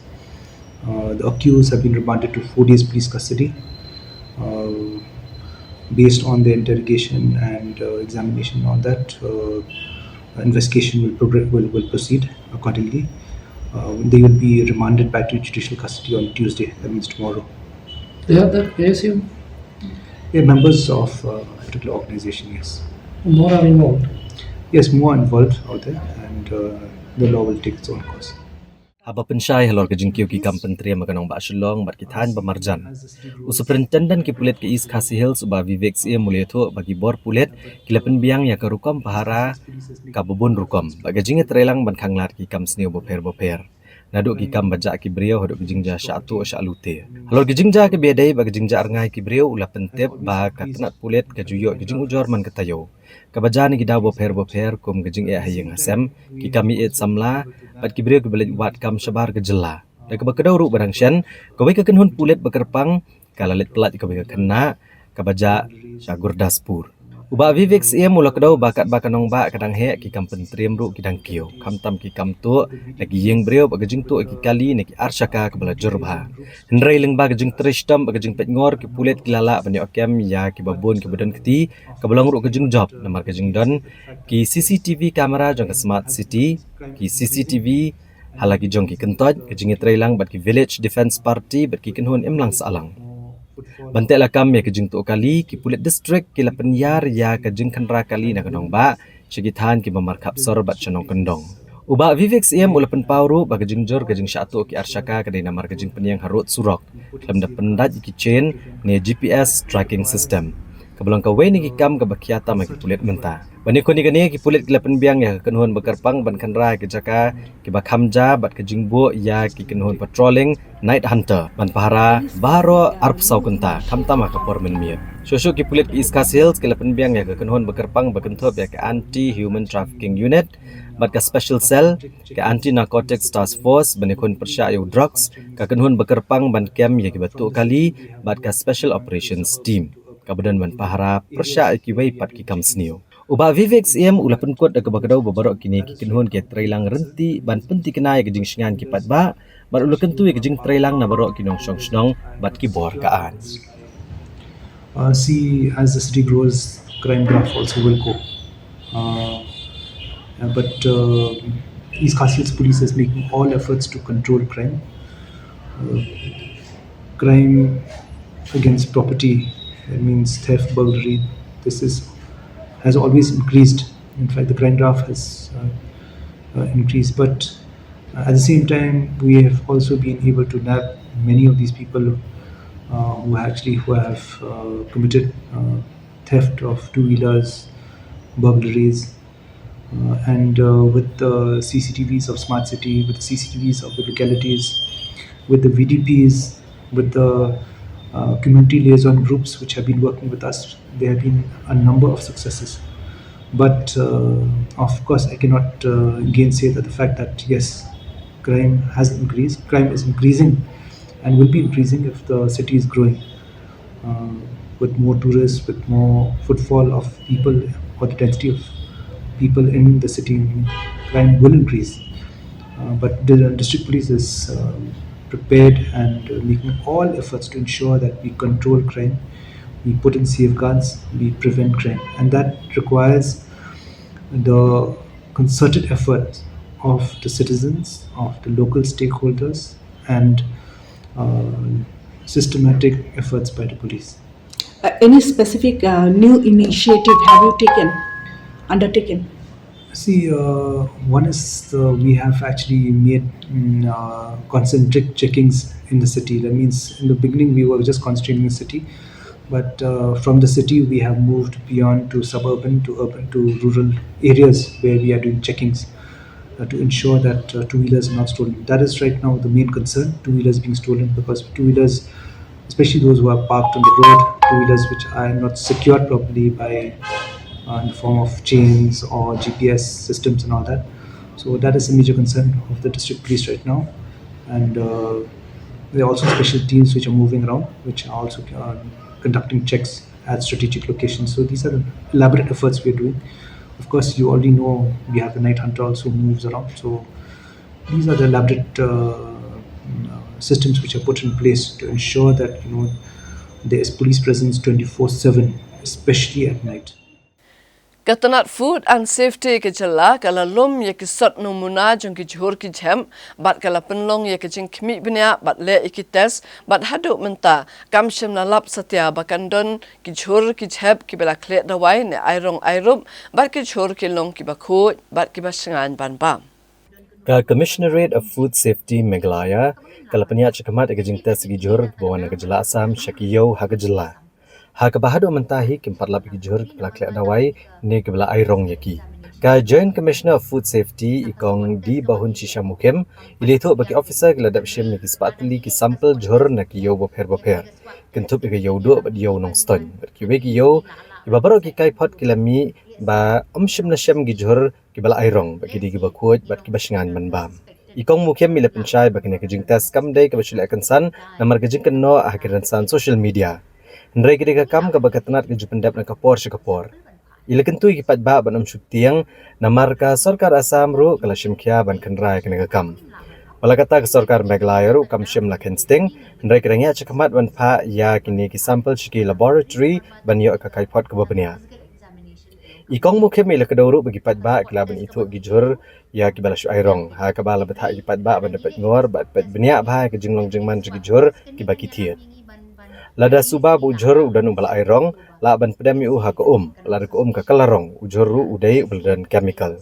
S6: The accused have been remanded to 4 days police custody. Based on the interrogation and examination on that, investigation will proceed accordingly. They will be remanded back to judicial custody on Tuesday, that means tomorrow.
S10: They have that ASU?
S6: Yeah, members of a particular organization, yes.
S10: More are involved?
S6: Yes, more involved out there, and the law will take its own course.
S2: Aba pensyai halor kejingkiu ki kampentri makanong ba sulong bat kitan bamarjan. Superintendent ki pulet ki East Khasi Hills uba Vivek sia mulia tu bagi bor pulet kilapen biang ya kerukom pahara kabubun rukom. Bagajing trelang ban khanglar ki kam sneu boper. Naduk ki kam bajak ki brio hodok kejingja syatu syalute. Halor kejingja ki bedai bagajingja arngai ki brio ula pentep ba katnat pulet kejuyok kejing ujor man ketayo. Kabajani ki daw boper kum kejing hayeng asem ki kami et samla bat ki brio ki belet wat kam syabar kejela. Da kedaw ru barang syen kowe ke kenhun pulet bekerpang kalalet pelat kowe ke kena kabaja syagur daspur. Uba Vivek sia mula kedaw bakat bakanong ba kadang hek ki kampentrim ru kidang kio. Kamtam ki kamtu lagi yeng brio bagajing tu ki kali neki arsyaka kebala jurba. Hendrai leng ba gajing trishtam bagajing petngor ki pulet kilala bani okem ya ki babun ki badan keti kebelang ru gajing job namar gajing don ki CCTV kamera jong ke smart city ki CCTV halagi jong ki kentoj gajing trailang bat ki village defense party bat ki kenhun emlang salang. Bantai lakam ya kejing tu kali ki pulit district ki lapen yar ya kejing kanra kali na kanong ba syagithan ki mamarkap sorbat chanong kendong. Uba Vivek sia ulapen pauru ba kejing jor kejing syatu ki arsyaka kadai namar kejing peniang harut surok. Kelam da pendat ki chain ni GPS tracking system. Kebelang kawe ni ki kam kebakiata ma ki pulit menta. Bani koni gani ki pulit ki lapen biang ya kenhun bekerpang ban kanra ki jaka ki bakhamja bat kejing bu ya ki kenhun patrolling night hunter ban pahara baro arp sau kenta kamta ma kapor men mia. Shosho ki pulit ki East Khasi Hills ki lapen biang ya kenhun bekerpang bakentop ya ki anti human trafficking unit bat ka special cell ka anti narcotics task force bani kon persya yu drugs ka kenhun bekerpang ban kem ya ki batu kali bat ka special operations team. Kabadan ban pahara persya ki wei pat ki kam snio. Uba Vivek sia ula penkot da kebakadaw babarok kini ki kenhun ke trailang renti ban penti kenai kejing singan ki pat ba bar ula kentu kejing trailang na barok kinong snong bat ki bor kaan.
S6: See, as the city grows, crime graph also will go. But East Khasi Hills Police is making all efforts to control crime. Crime against property, that means theft, burglary. This has always increased. In fact, the crime graph has increased. But at the same time, we have also been able to nab many of these people who have committed theft of two-wheelers, burglaries, and with the CCTVs of Smart City, with the CCTVs of the localities, with the VDPs, with the community liaison groups which have been working with us, there have been a number of successes. But of course, I cannot gainsay that the fact that yes, crime has increased. Crime is increasing and will be increasing if the city is growing with more tourists, with more footfall of people or the density of people in the city. Crime will increase. But the district police is prepared and making all efforts to ensure that we control crime, we put in safeguards, we prevent crime, and that requires the concerted effort of the citizens, of the local stakeholders, and systematic efforts by the police.
S15: Any specific new initiative have you undertaken? See, one is we have actually made concentric checkings in the city. That means in the beginning we were just concentrating in the city, but from the city we have moved beyond to suburban, to urban, to rural areas where we are doing checkings to ensure that two-wheelers are not stolen. That is right now the main concern: two-wheelers being stolen, because two-wheelers, especially those who are parked on the road, two-wheelers which are not secured properly by in the form of chains or GPS systems and all that. So that is a major concern of the district police right now, and there are also special teams which are moving around, which are also conducting checks at strategic locations. So these are the elaborate efforts we are doing. Of course, you already know we have the night hunter also moves around. So these are the elaborate systems which are put in place to ensure that there is police presence 24/7, especially at night.
S1: Katanat food and safety ke jala kala lom ye ki sot no muna jong ki jhur ki jhem bat kala penlong ye ki jing khmi bnya bat le ikites bat hadu menta kam shem na lap satya bakandon ki jhur ki jheb ki bela khle dawai ne airong airup bat ki jhur ki long ki bakhu bat ki basangan ban bam.
S2: Ka Commissionerate of Food Safety Meghalaya kala penya chakamat ke jing tes gi jhur bawana ke jala Assam shakiyo ha ke jala. Ha kabahado mentahi kim parlap ki jhur kala khle dawai ne ke bela airong yaki. Ka Joint Commissioner of Food Safety ikong di bahun shisha mukem ilitho bagi officer kala dap shim ki spatli ki sampel jhur na ki yo boper. Kentup ke yo do ba yo nong ston. Ki we ki yo ibabaro ki kai pot kilami ba shim na shim gi jhur ki bela airong bagi di ki bakuat bat ki basingan manbam. Ikong mukem mila penchai bagi ne ke jing tes kam dai ke basula kansan namar ke jing kenno akhiran san social media. Ndrai kiri kam ka bakatanat ke jupendap na kapor sekapor. Ila kentu ki patba ban syutiang namar ka sarkar Assam ru kala shimkhia ban khandrai ke kam. Wala kata ke sarkar Meghalaya ru kam shim la kensting ndrai kiranya chakamat ban pha ya kini ki sample shiki laboratory ban yo ka kaipot ke babania. Ikong mukhe mila keduru bagi patba kala ban itu gijur ya ki balashu airong ha ka bala batha ki patba ban dapat ngor bat pat benia bha ke jinglong jingman gijur ki baki thiet. Lada suba bu jhur udan ubal airong la ban pedami u ha ko lada ko ka kalarong ujuru udai udan chemical.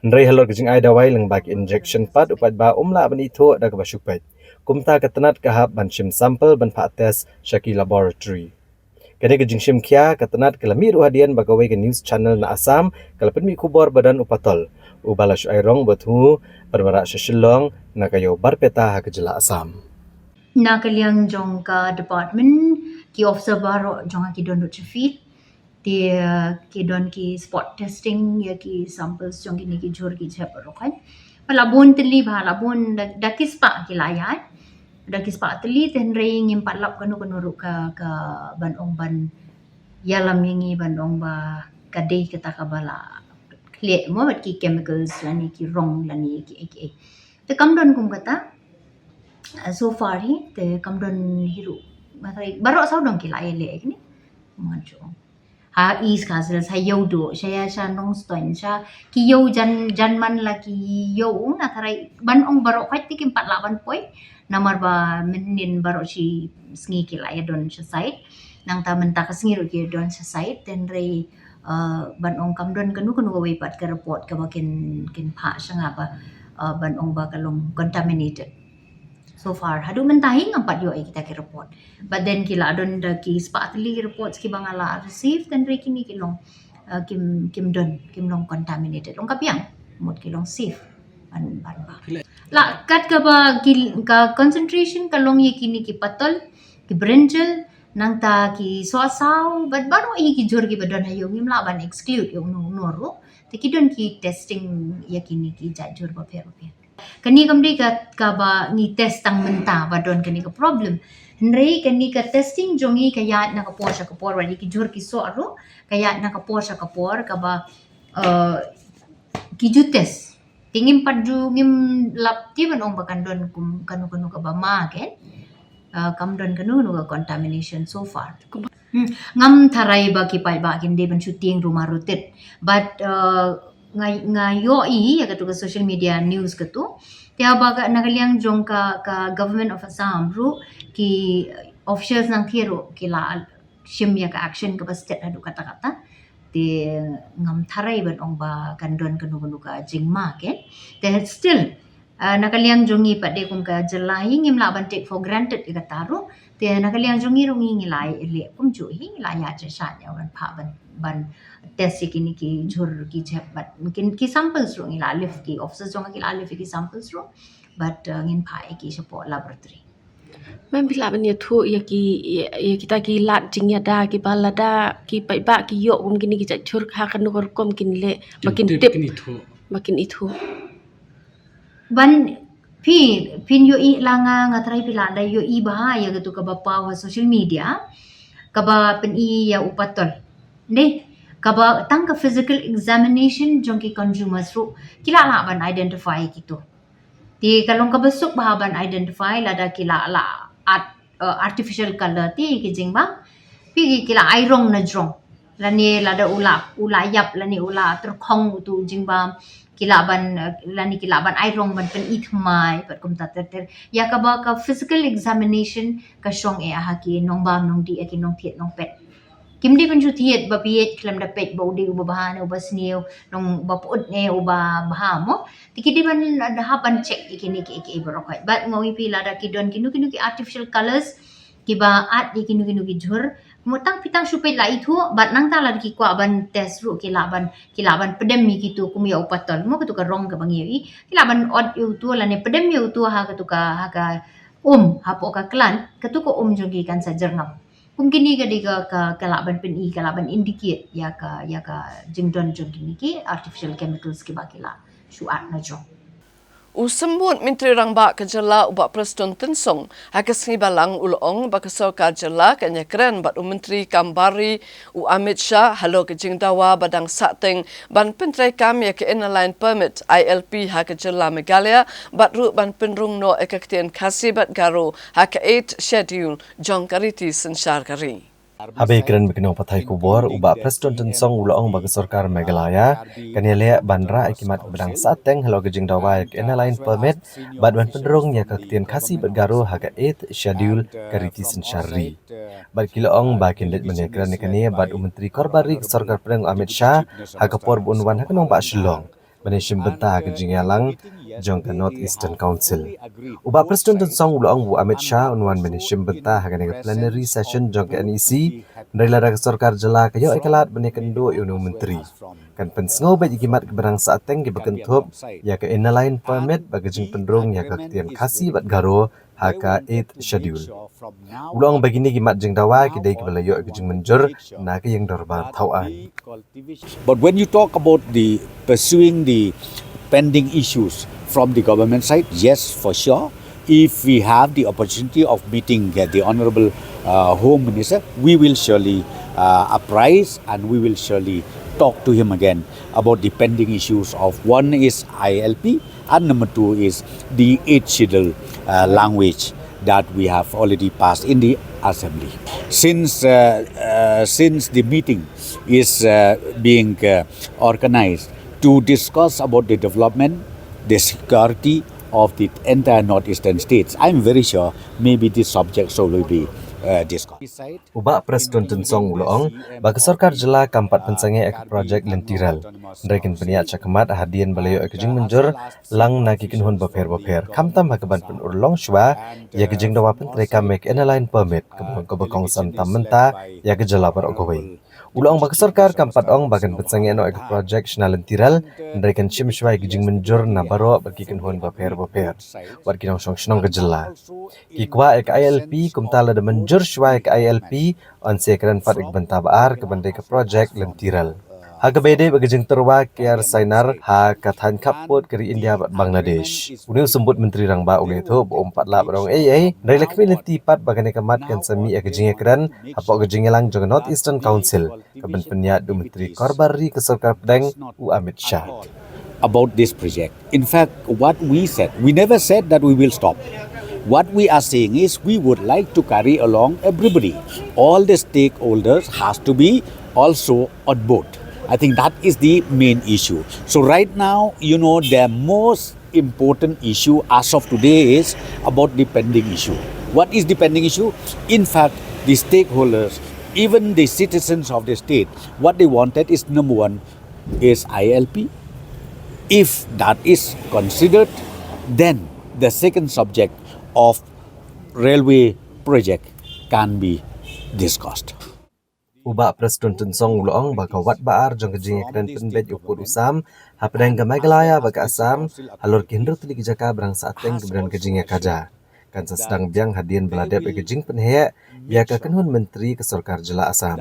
S2: Ndrai halor gijing ai dawai leng baki injection pat upat ba la ban itu da ka basupet. Kumta katanat ka hab ban shim sample ban pha test shaki laboratory. Kene gijing shim kya katanat kalami ru hadian bagawai ke news channel na Assam kalapan mi kubor badan upatol ubalash airong bathu permara shillong na kayo barpeta ha kejela Assam.
S16: Na kaliang jong ka department ki officer baro jong ki don traffic ti ki don ki spot testing ya ki samples jong ki ki jor ki jhap ro kan labun tli bha labun dakis pa ki layat dakis pa tli ten ring im palap kanu ru ka ban ong ban yalam yingi ban ong ba kadai kata ka bala kle mo ki chemicals lani ki rong lani ki te kam don kum kata so far hi te kamdon hiru matai barok sau dong kila ele ni majo ha is kasel sa yodo saya nong stoin sa ki yo janman la ki yo na tarai ban ong barok khai tikim 48 poi namar ba menin barok si sngi kila don sa site nang ta menta ka sngi ro ki don sa site ten rei ban ong kamdon kanu wei pat ka report ka ba kin pha sanga ba ban ong ba kalong contaminated. So far, hadu mentahi ngampat yo kita ki report. But then kila adon da ki spatli reports ki bangala receive dan re kini kilong kim long contaminated. Long kapiang mot kilong safe ban ba. La kat ka ba ka concentration kalong ye kini ki patol ki brinjal nang ta ki saw but baro i ki jor ki badon hayo ngim la ban exclude yo no ro. Te ki don ki testing ye kini ki jajur ba pero. Kani kamdi ka ba ni test ang menta ba don kani ka problem nrei kani ka testing jongi kaya na ka por wali ki jur ki so aro kaya na ka por ka ba ki ju test tingin padu ngim lap ti ban ong bakan don kum kanu ka ba ma ken kam don kanu no ka contamination so far ngam tharai ba ki pai ba kin de ban shooting rumah rotet but ngayo ya katu ka social media news katu tiya baga nakaliang jong ka government of Assam ru ki officials nang kiro kila shim ya ka action ka state adu kata ti ngam tharai ban ong ba kandon kanu ka jingma ke te still nakaliang jongi pade kum ka jelai ngim la ban take for granted ka taru te nakaliang jongi rungi ngilai ele kum ju hi la ya cha sha ya ban pha ban test kini ki jhur ki chep but mungkin ki samples ro ngila lift ki officers jonga ki la lift ki samples ro but ngin pha ki support laboratory
S17: Mem bila banya thu ya kita ki lat jing ya da ki balada ki pai ba ki yo mungkin ki chur kha kan kor kom kin le makin tip makin itu
S16: ban pin yo i langa ngatrai pilanda yo i bahaya gitu ka bapa wa social media ka ba pen i ya upatol ne ka ba tang ka physical examination jong ki consumers ru kila la ban identify gitu ti kalong ka besuk bahaban identify lada kila la artificial color ti ki jing ba pi kila airong na jong lani lada ula yap lani ula terkhong tu jing ba kilaban lani kilaban airong ban pen ithmai pat kum ta ter ya ka ba ka physical examination ka shong e ha ki nong ba nong di ki nong thiet nong pet kimdi pen ju thiet ba piet klam da pet ba udi ba bahan ba sniu nong ba put ne ba bahamo tikidi ban da ha ban check ikini ki barokai but ngongi pila da kidon kinu ki artificial colors ki ba at kinu ki jhur mutang pitang supay la itu bat nang tala ki kwa ban test ru ki laban pedem mi gitu kumya upatol mo ketu ka rong ka bangi kilaban od yu tu la ne pedem yu tu ha ketu ka hapo ka klan ketu ko jogi kan sa jerngam kini ka diga ka laban pen i ka laban indicate ya ka jingdon jogi ki artificial chemicals ki bakila suat na jong
S1: Usambut Menteri Rangba Kejala ubak Preston Tensong hakas balang ulong bakasau Kejala kanya keren bat Menteri Kambari Amit Shah halo kejing dawa badang sateng ban pentrai kam ya ke inline permit ILP ha Kejala Meghalaya bat ru ban penrung no ekaktian kasibat garo ha ke 8 schedule jong kariti sensyar kari
S2: Habe keren bekino pathai kubor ubak Preston Tensong ulong bagi Sarkar Meghalaya kanyale bandra akimat bedang sateng halo gejing dawa ke airline permit badwan penderung ya kaktian kasi bergaro haga 8 schedule kariti sensyari bad kilong bakin let menekran kania bad Menteri Korbari Sarkar Preng Amit Shah haga por bunwan haga nong ba Shillong Banishim benta gejing yalang jong ke North Eastern Council. Ubak Preston Tensong ulong bu Amit Shah unwan banishim benta haga nega plenary session jong ke NEC Nrela Sarkar Jala kayo ikalat benikendo unu menteri. Kan pensngau bet ikimat keberang saateng ki bekentup ya ke inline permit bagajing pendrung ya ke ketian kasi bat garo haka 8 schedule. Ulong begini kimat jeng dawa kidai kebalayo gejing menjur na ke yang dorbar tauan.
S18: But when you talk about the pursuing the pending issues from the government side, yes, for sure. If we have the opportunity of meeting the Honorable Home Minister, we will surely apprise and we will surely talk to him again about the pending issues of one is ILP and number two is the 8th schedule language that we have already passed in the Assembly. Since the meeting is being organized to discuss about the development, the security of the entire northeastern states, I'm very sure maybe this subject will be discussed.
S2: Ubak Preston Tensong ulong bagi Sarkar Jala kampat pensange ek projek lentiral. Nrekin peniat cakamat hadian balayo ek jing menjur lang nakikin hun baper kamtam hakaban pen urlong shwa ya kejing dawa pen treka make airline permit kebekong santam menta ya kejala barokowai. Ulong bagi Sarkar kampat ong bagan pensange no ek projek shna lentiral nrekin shim shwa kejing menjur na baro bakikin hun baper wat kinong shong shnong kejala. Kikwa ek ILP kumtala de menjur shwa ek ILP on sekran fat ek bentabar ke bandai ke projek lentiral. Haga bede bagajeng terwa kiar sainar ha kathan kaput keri India bat Bangladesh. Uni sembut Menteri Rangba ule itu beompat la barong dari lekmi lenti pat bagane kamat kan sami agajeng ekran apa agajeng lang jong North Eastern Council kaben peniat du Menteri Korbari ke Sarkar Pdeng u Amit Shah.
S18: About this project. In fact, what we said, we never said that we will stop. What we are saying is we would like to carry along everybody. All the stakeholders has to be also on board. I think that is the main issue. So right now, the most important issue as of today is about the pending issue. What is the pending issue? In fact, the stakeholders even the citizens of the state, what they wanted is number one is ILP. If that is considered, then the second subject of railway project can be discussed.
S2: Uba Preston Tunsong Ulong baka wat baar jong kejing ekran penbet yukut usam hapdang Megalaya baka asam halor kinder tuli kijaka berang saateng keberan kejing kaja kan sedang biang hadian beladap kejing penhek ya kakenhun menteri kesorkar jela asam.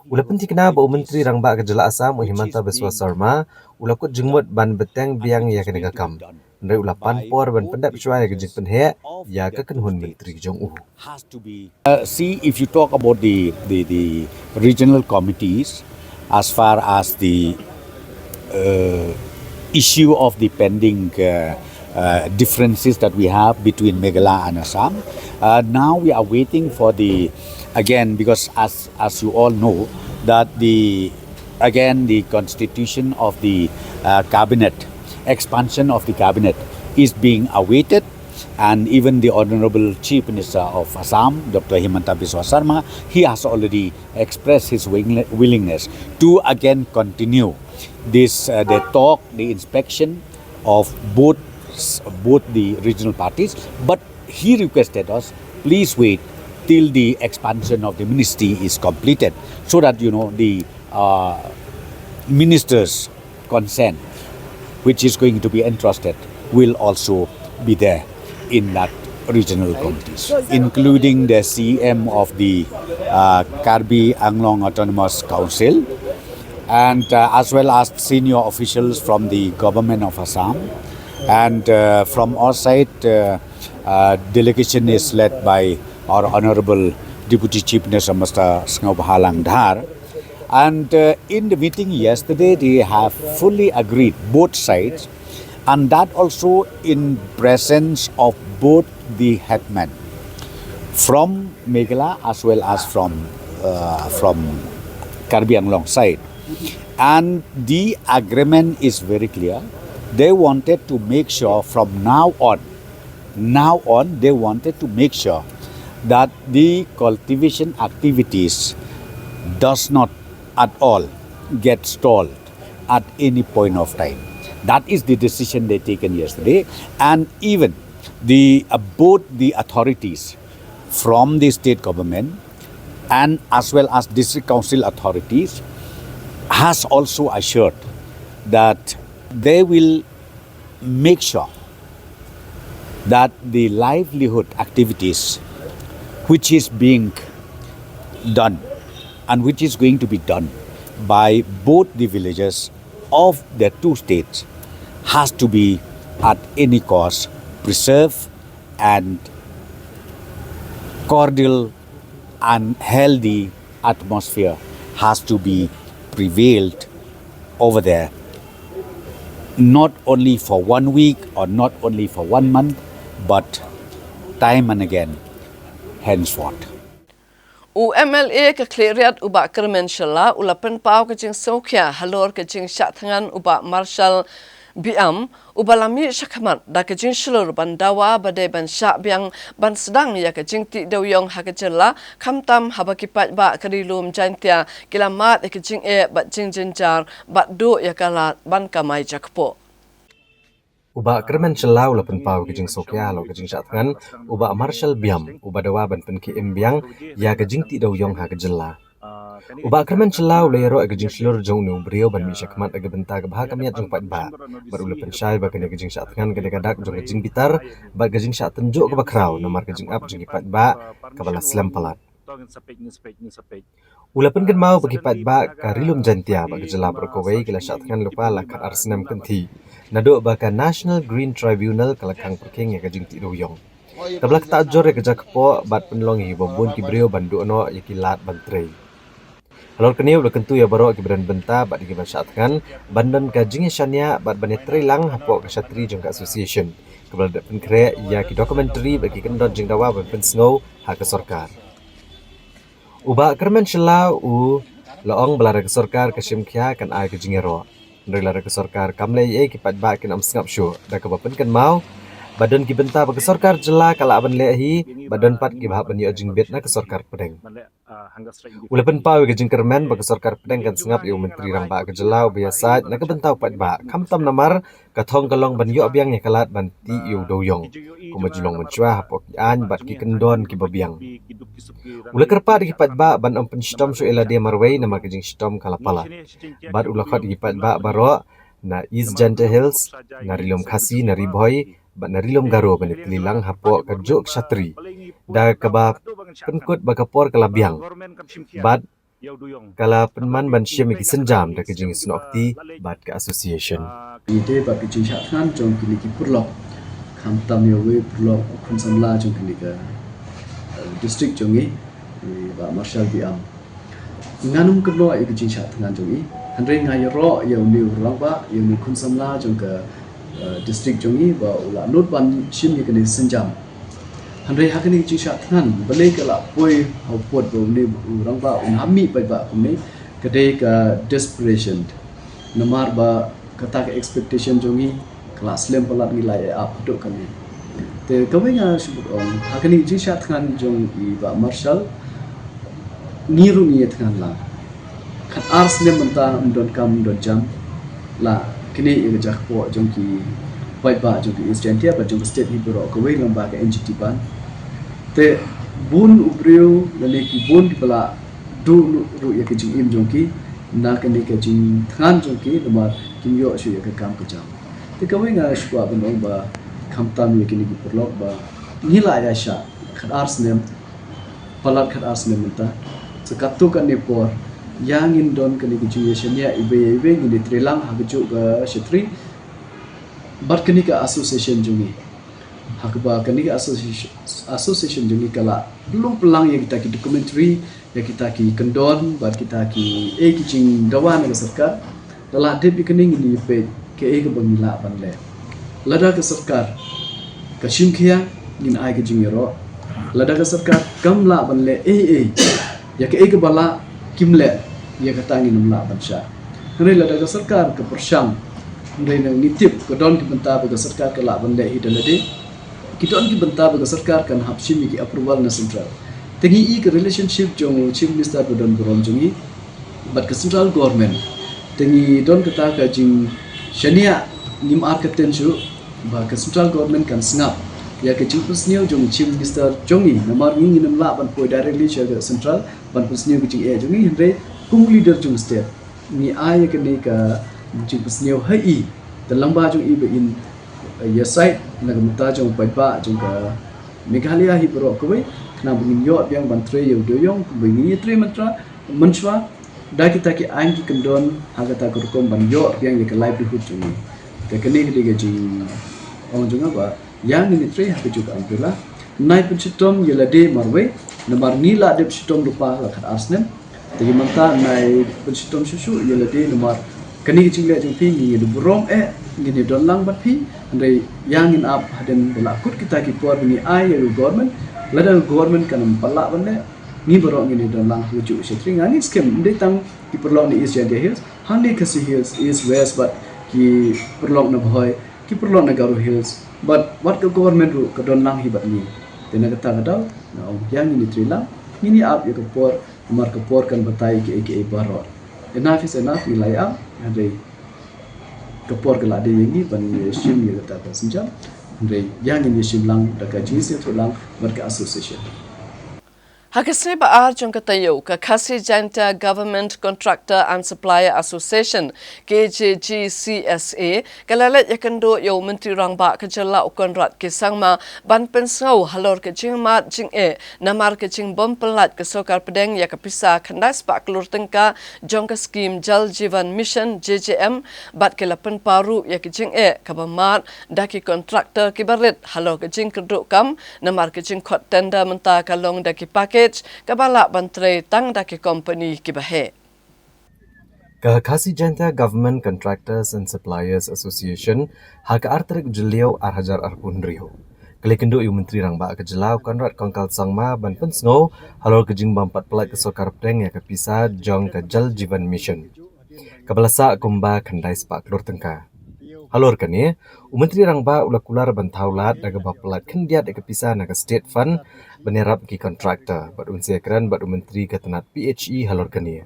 S2: Ula penti kena bau menteri rangba ke jela asam Himanta Biswa Sarma ula kut jengmut ban beteng biang ya kena gakam. Ndai ula panpor ban pendap syuai kejing penhek ya kakenhun menteri jong
S18: See, if you talk about the regional committees, as far as the issue of the pending differences that we have between Meghalaya and Assam, now we are waiting for the, again, because as you all know, that the constitution of the cabinet, expansion of the cabinet is being awaited. And even the Honorable Chief Minister of Assam, Dr. Himanta Biswa Sarma, he has already expressed his willingness to again continue this the talk, the inspection of both the regional parties. But he requested us, please wait till the expansion of the ministry is completed, so that the minister's consent, which is going to be entrusted, will also be there in that regional committees, including the CM of the Karbi Anglong Autonomous Council, and as well as senior officials from the government of Assam. And from our side, delegation is led by our Honorable Deputy Chief Minister, Mr. Sngau Bahalang Dhar. And in the meeting yesterday, they have fully agreed, both sides, and that also in presence of both the headmen from Meghalaya as well as from Karbi Anglong side. And the agreement is very clear. They wanted to make sure from now on, they wanted to make sure that the cultivation activities does not at all get stalled at any point of time. That is the decision they taken yesterday, and even both the authorities from the state government and as well as district council authorities has also assured that they will make sure that the livelihood activities which is being done and which is going to be done by both the villages of the two states has to be at any cost preserved, and cordial and healthy atmosphere has to be prevailed over there, not only for 1 week or not only for 1 month, but time and again henceforth.
S1: UMLA ke kleriat uba kermen shala ulapen pau ke jing sokya halor ke jing syathangan uba marshal biam ubalami syakamat da ke jing shlur bandawa badai ban syak biang ban sedang ya ke jing ti doyong ha ke jela kamtam habakipat ba kerilum jantia kilamat ke jing bat jing jenjar bat do ya kala ban kamai jakpo.
S2: Uba kermen celau lapen pau kejing sokya lo kejing syatkan uba marshal biam uba dawa ban pen ki imbiang ya kejing ti dau yong ha kejela. Uba kermen celau lero kejing slur jong nu brio ban mi syakmat ag benta ke bahak kamiat jong pat ba. Baru lapen syai ba kene kejing syatkan kene kadak jong kejing bitar ba kejing syat tenjuk ke bakrau nomor kejing ap jong pat ba kabala slam palat. Ulapan kan mau bagi pat ba karilum jantia ba kejela berkowai kala syatkan lupa lakat arsenam kenti. Nado baka National Green Tribunal kalakang perking ya kajing ti doyong. Kabla kata jor ya kajak po bat penlong hi bombon ki brio bandu no ya kilat bantrei. Halor keniu kentu ya baro ki beran benta bat di syatkan bandan kajing syania bat banetrei lang hapo ka syatri jong association. Kabla dat penkre ya ki documentary bagi kendon jing dawa ban pensngau ha ke sorkar. Uba kermen shelau loong belara ke sorkar ke simkya kan ai ke jingero. Belara ke sorkar kamle ye ki pat ba kin am sngap shu da ka bapen kan mau Badan ki benta bagi sorkar jela kala aban lehi badan pat ki bahap banyo jing bet na ke sorkar pedeng. Ulapan pau ke jing kermen bagi sorkar pedeng kan sengap iu menteri ramba ke jela biasa na ke bentau pat ba kam tam namar kathong kalong banyo abiang nya kalat banti iu doyong. Kumajulong mencua hapok an bat ki kendon ki babiang. Ula kerpa di pat ba ban om penstom su ela dia marwei nama ke jing stom kalapala. Bat ula khat di pat ba baro na East Janta Hills na rilom khasi na riboy bat na rilom garo banit lilang hapok ke jok syatri. Da kaba penkut bakapor kalabiang. Bat kala penman ban syam ki senjam da ke jing snokti bat ke association.
S19: Ide bat ke jing syatkan jong kini ki purlok. Kam tam yo we purlok kun samla jong kini ka district jongi ba marshal biam. Nganum kedua ke jing syatkan jongi. Handre ngai ro yo ni urang ba yo ni kun samla jong ka district jongi ba ula not ban shim ni kini senjam. Handre hakani jing syatkan balik kala poi hau pot bo ni urang ba unhami pai ba kumni kedai ka desperation. Namar ba kata ke expectation jongi kelas lem pelat nilai up dok kami. Te kawai nga sebut on hakani jing syatkan jong i ba marshal ngiru ni tkan la. Kat ars lem mentang don kam don jam la kini i jak po jong ki pai ba jong ki instantia ba jong state ni bro kawai lamba ka NGT ban. Te bun ubriu lele ki bun di pala du ru ya ke jing im jong ki na kini ke jing tkan jong ki lemar kim yo shu ya ke kam ke jam. Te kawai nga shwa benong ba kam tam ya kini ki perlok ba ngila ya sha khat ars nem palat khat ars nem menta sekatu kan ne por yang in don kini ki jing ya ibe ngini trilang ha ju ga shetri bat kini ka association jungi hakba kini ka association jungi kala belum pelang ya kita ki documentary ya kita ki kendon bat kita ki ki jing dawan ga sarkar dala de bi kini ngini pe ke ke bangila banle lada ke sarkar ka shimkhia nin ai ke jingero lada ke sarkar kamla banle ya ke bala kimle ya katangi numla bansha hre lada ke sarkar ke persyang hre nang nitip ke don ki benta ke sarkar ke la banle idalade ki don ki benta ke sarkar kan hapshim ki approval na central tengi ke relationship jong chief minister don borom jongi bat ke central government tengi don kata ka jing shania nim arkaten chu ba ke central government kan sngap ya ke chief personnel jong chief minister jongi namar ngi nam la ban poi directly che ke central ban personnel ke jing jongi hre kum leader jong state ni ai ke ni ka chief personnel hai dalam ba jong ibe in ya site na mata jong pai ba jong ka Meghalaya hi pro ko na bungin yo yang ban tre yo do yong bungin tre matra manchwa da kita ki ang ki kendon hagata kurkom ban yo yang ke livelihood jungi te kene ke ji ong junga ba yang ni tre ha ju kan pula nai penchitom yelade marwe namar nila de penchitom lupa la khat asnem te manta nai penchitom susu yelade namar kene ki jingle jung pi ni du brom ni ni don lang bat pi andai yang in up haden bela kut kita ki por ni ai yo government lada government kan pala banne ni borok ni don lang huju setring ani skem de tang ki perlok ni is Janta Hills handi kasi hills is west but ki perlok na bhoy ki perlok na garu hills but what the government ru ka don lang hibat ni tena kata kata na yang ni trila ni up ya ka por mar ka por kan batai ki barot enough is enough nilai up ade ka por ka lade yang ni ban shim ya kata ka sinjam ade yang ni shim lang da ka jisi tu lang bar ka association
S1: Hakasne baar jong katayo ka Khasi Janta Government Contractor and Supplier Association KJGCSA kalalat yakando yo menteri rangba kejala ukonrat ke sangma ban pensau halor ke jingmat jing namar ke jing bom pelat ke sokar pedeng ya kapisa khandas pak kelur tengka jong ka scheme Jal Jeevan Mission JJM bat ke lapan paru ya ke jing kabamat daki kontraktor ke barit halor ke jing keduk kam namar ke jing khot tender menta kalong daki paket kabala bantre tang daki company ki bahe
S2: Ka Khasi Janta Government Contractors and Suppliers Association haka artrek jeliau arhajar arpunriho kelekendo yu menteri rangba ke jelau konrad kongkal sangma ban pensngo halor kejing bampat pelat ke sokar pdeng ya kapisa jong ke Jal Jeevan Mission kabalasa kumba khandai spak lur tengka Halor kani, Menteri Rangba ula kular bantaulat daga bapelat kendiat daga pisah naga state fund benerap ki kontraktor bat unsekran bat Menteri ketenat PHE halor kani.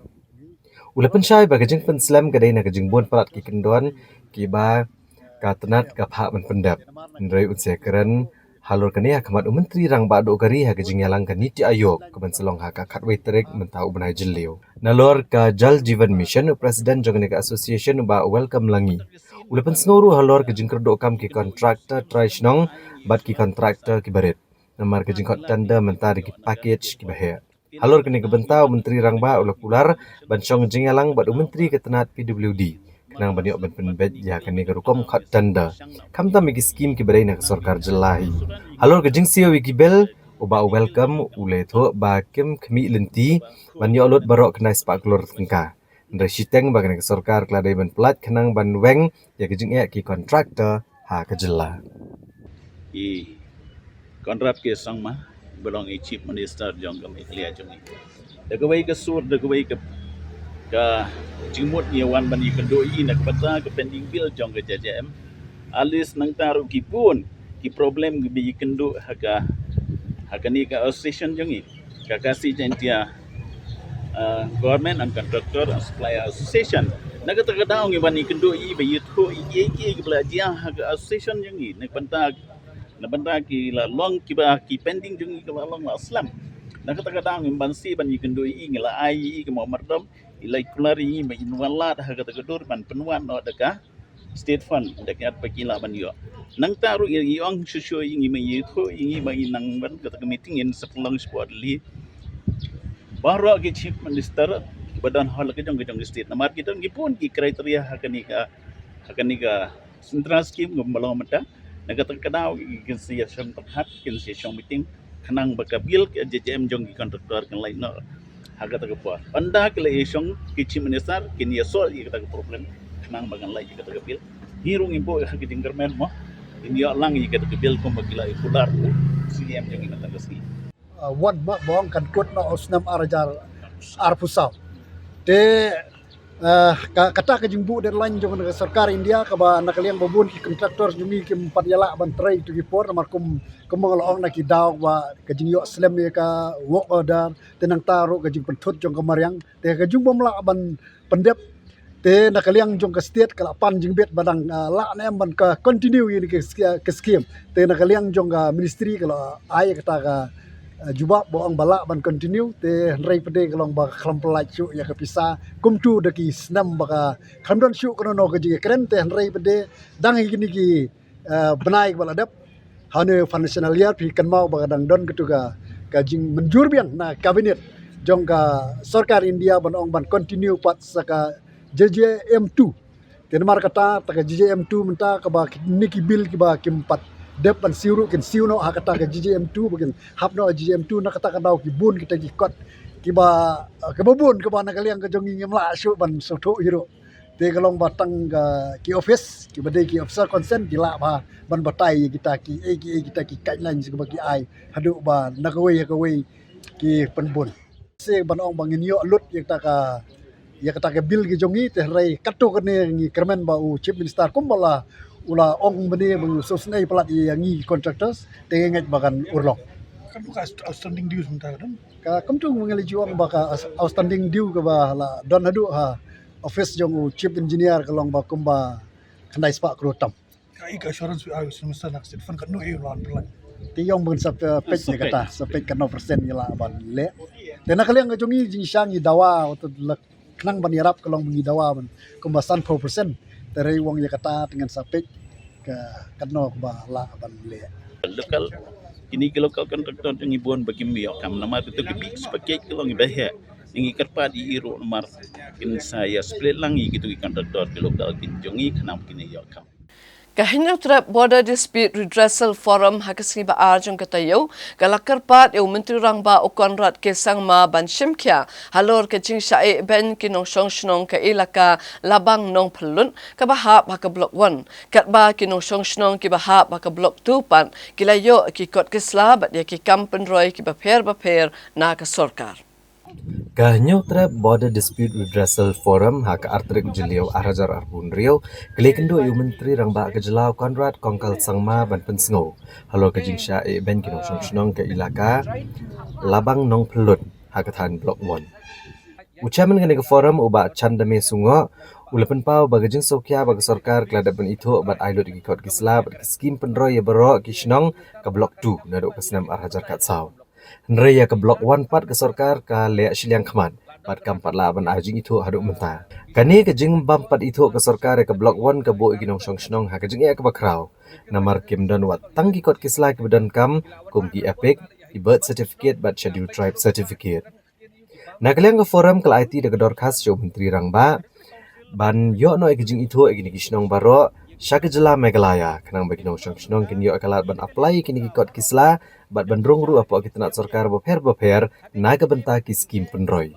S2: Ula pensyai bagajeng penslam gadai naga jengbon pelat ki kendon ki ba katenat kapha ban pendap. Ndrai unsekran halor kani hakamat Menteri Rangba do gari haga jingyalang ka niti ayok keban selong haka katwai terik mentau benai jeliu. Nalor ka Jal Jeevan Mission Presiden Jonganega Association ba welcome langi. Ula pensnoru halor ke jingker do kam ki kontraktor traishnong bat ki kontraktor ki barit. Namar ke jingkot tanda mentari ki package ki bahaya. Halor kini kebentau Menteri Rangba ula kular bansong jingyalang bat Menteri ketenat PWD. Kenang baniok ban penbet ya kini kerukom kot tanda. Kam tam ki skim ki badai nak sorkar jelahi. Halor ke jingsiyo wiki bel uba welcome ule tho ba kim kemi lenti baniok lot barok kenai spak lor tengka. Ndai siteng bagan ke sorkar keladai ban pelat kenang ban weng ya ke jing ki kontraktor ha ke jela.
S20: I kontrak ke sang ma belong i chief minister jong kam iklia jong i. Dagawai ke sur dagawai ke jimut nyawan ban i kendo i nak pata ke pending bill jong ke JJM. Alis nang taru ki pun ki problem ke bi kendo haka ni ka association jong i. Kakasi jentia government and contractor and supplier association nagatagadao ngi bani kendo i bayit ho i ki belajar haga association jeng i nabanta ki la long ki ba ki pending jeng i ka long la aslam nagatagadao ngi bansi bani kendo i ngi la ai ki mo mardom ilai kulari ba inwala haga tagadur ban penuan no daga state fund dakyat pakila ban yo nang taru i ong shusho i ngi mayit ho i ba inang ban kata meeting in sepulang sport li baru ke chief minister badan hal ke jong state namar kita ngipun ki kriteria hakanika central scheme ngombalong mata nagata kadau ki siasyon terhad ki siasyon meeting kanang bakabil ke JJM jong ki kontraktor kan lain no hagata ke po anda ke leisong ki chief minister kini sol ki kata problem kanang bagan lain kata kabil hirung impo hak dingkermen mo ini lang ki kata kabil ko magila ikular CM jong ina tagasi
S21: wan mak bong kan kut no osnam arajar arpusau te kata ke jingbu deadline jong ke sarkar India ka ba nakaliang babun ki kontraktor jumi ki empat yala ban trai tu ki por namar kum kumangolong na ki daw ba ke jingyo slam ye ka work order tenang taru ke jing pentut jong kamariang te ke jing bom la ban pendep te nakaliang jong ke state kala pan jing bet badang la na ban ka continue ye ke scheme te nakaliang jong ka ministry kala ai kata ka jubab boang balak ban continue te rai pede kalong ba khlam pelai chu ya kapisa kumtu de ki snam ba khamdon chu kono no ke kren te rai pede dang gini ki benai bala dap hane financial year pi kan mau ba dang don ketuga ka jing menjur biang na kabinet jong ka sarkar India ban ong ban continue pat saka JJM2 te mar kata ta JJM2 menta ka ba niki bill ki ba kimpat dep ban siuru kin siuno hakata ke JJM2 bagian hapno JJM2 nak kata kadau ki bun kita gikot ki ba ke babun ke ba nakaliang ke jongi ngemla syu ban soto hiro te kalong batang ki office ki bade ki officer consent dila ba ban batai kita ki guidelines ke bagi ai hadu ba nakawai ki penbun se ban ong bangin yo lut yang taka ya kata ke bill ki jongi te rai katu kene ngi kermen ba u chief minister kumbala ula ong bene bang sosnai pelat yang ngi contractors tengengat bagan urlong
S12: kan buka outstanding dues sementara kan
S21: ka kamtung mengali juang baka outstanding due ke ba la don hadu ha office jong chief engineer kalong ba kumba kandai spa krotam
S12: kai ka assurance semester nak state fund kan no e lan pelan
S21: ti yong bun sa page ne kata sa page kan 0% yala ban le tena kaliang jongi jing shangi dawa untuk kenang ban yarap kalong mengi dawa ban kumba 4% terai wong ya kata dengan sa page ke kano ba la ban le
S20: lokal ini ke lokal kontraktor yang ibuan bagi miok kam nama itu ke big pakai ke long ibahe ingi kerpa di iro nomor in saya split lang gitu ke kontraktor ke lokal kinjongi kenam kini yok kam
S1: Kahinya Trap Border Dispute Redressal Forum hakasni ba arjung katayo galakar pat eu Menteri Rangba o Konrad Kesang ma ban shimkya halor ke jing shae ben kinong shongshnong ka ilaka labang nong pelun ka bahap ha ka block 1 kat ba kinong shongshnong ki bahap ha ka block 2 pan kilayo ki kot kisla bat ya ki kampen roy ki ba per na ka sorkar
S2: Kahnyo trap Border Dispute Redressal Forum hak artrik jeliau Arajar Arbun Rio kelekendo yu menteri rangba kejelau Konrad Kongkal Sangma ban pensngo halo kejingsha ben kinong song ke ilaka Labang Nong Pelut hakatan Blok 1 ucapan kene ke forum uba chandame sungo ulapan pau bagajing sokya bag sarkar keladapan itu bat ailot ikot kisla bat skim penroy ya bero kisnong ke Blok 2 nadok kesenam Arajar Katsau Nraya ke Blok 1 pat ke sarkar ka lea Shiliang Khaman pat kampat laban ajing itu haduk mentah. Kani ke jing bam pat itu ke sarkar ke Blok 1 ke bo iginong song ha ke jing ke bakrau. Namar kim don wat tangki kot kisla ke badan kam kum ki epic i birth certificate bat scheduled tribe certificate. Nakaliang ke forum ke IT de gedor khas jo menteri rangba ban yo no ke jing itu igini kisnong baro Syakajela Meghalaya kenang bagi nong song kini yo akalat ban apply kini kot kisla bat bandrong ru apa kita nak sarkar beper naga benta ki skim penroy.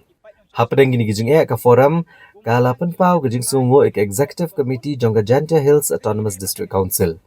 S2: Hapadeng gini gijing ke forum kala penpau gijing sungu ke executive committee jongga Jantia Hills Autonomous District Council.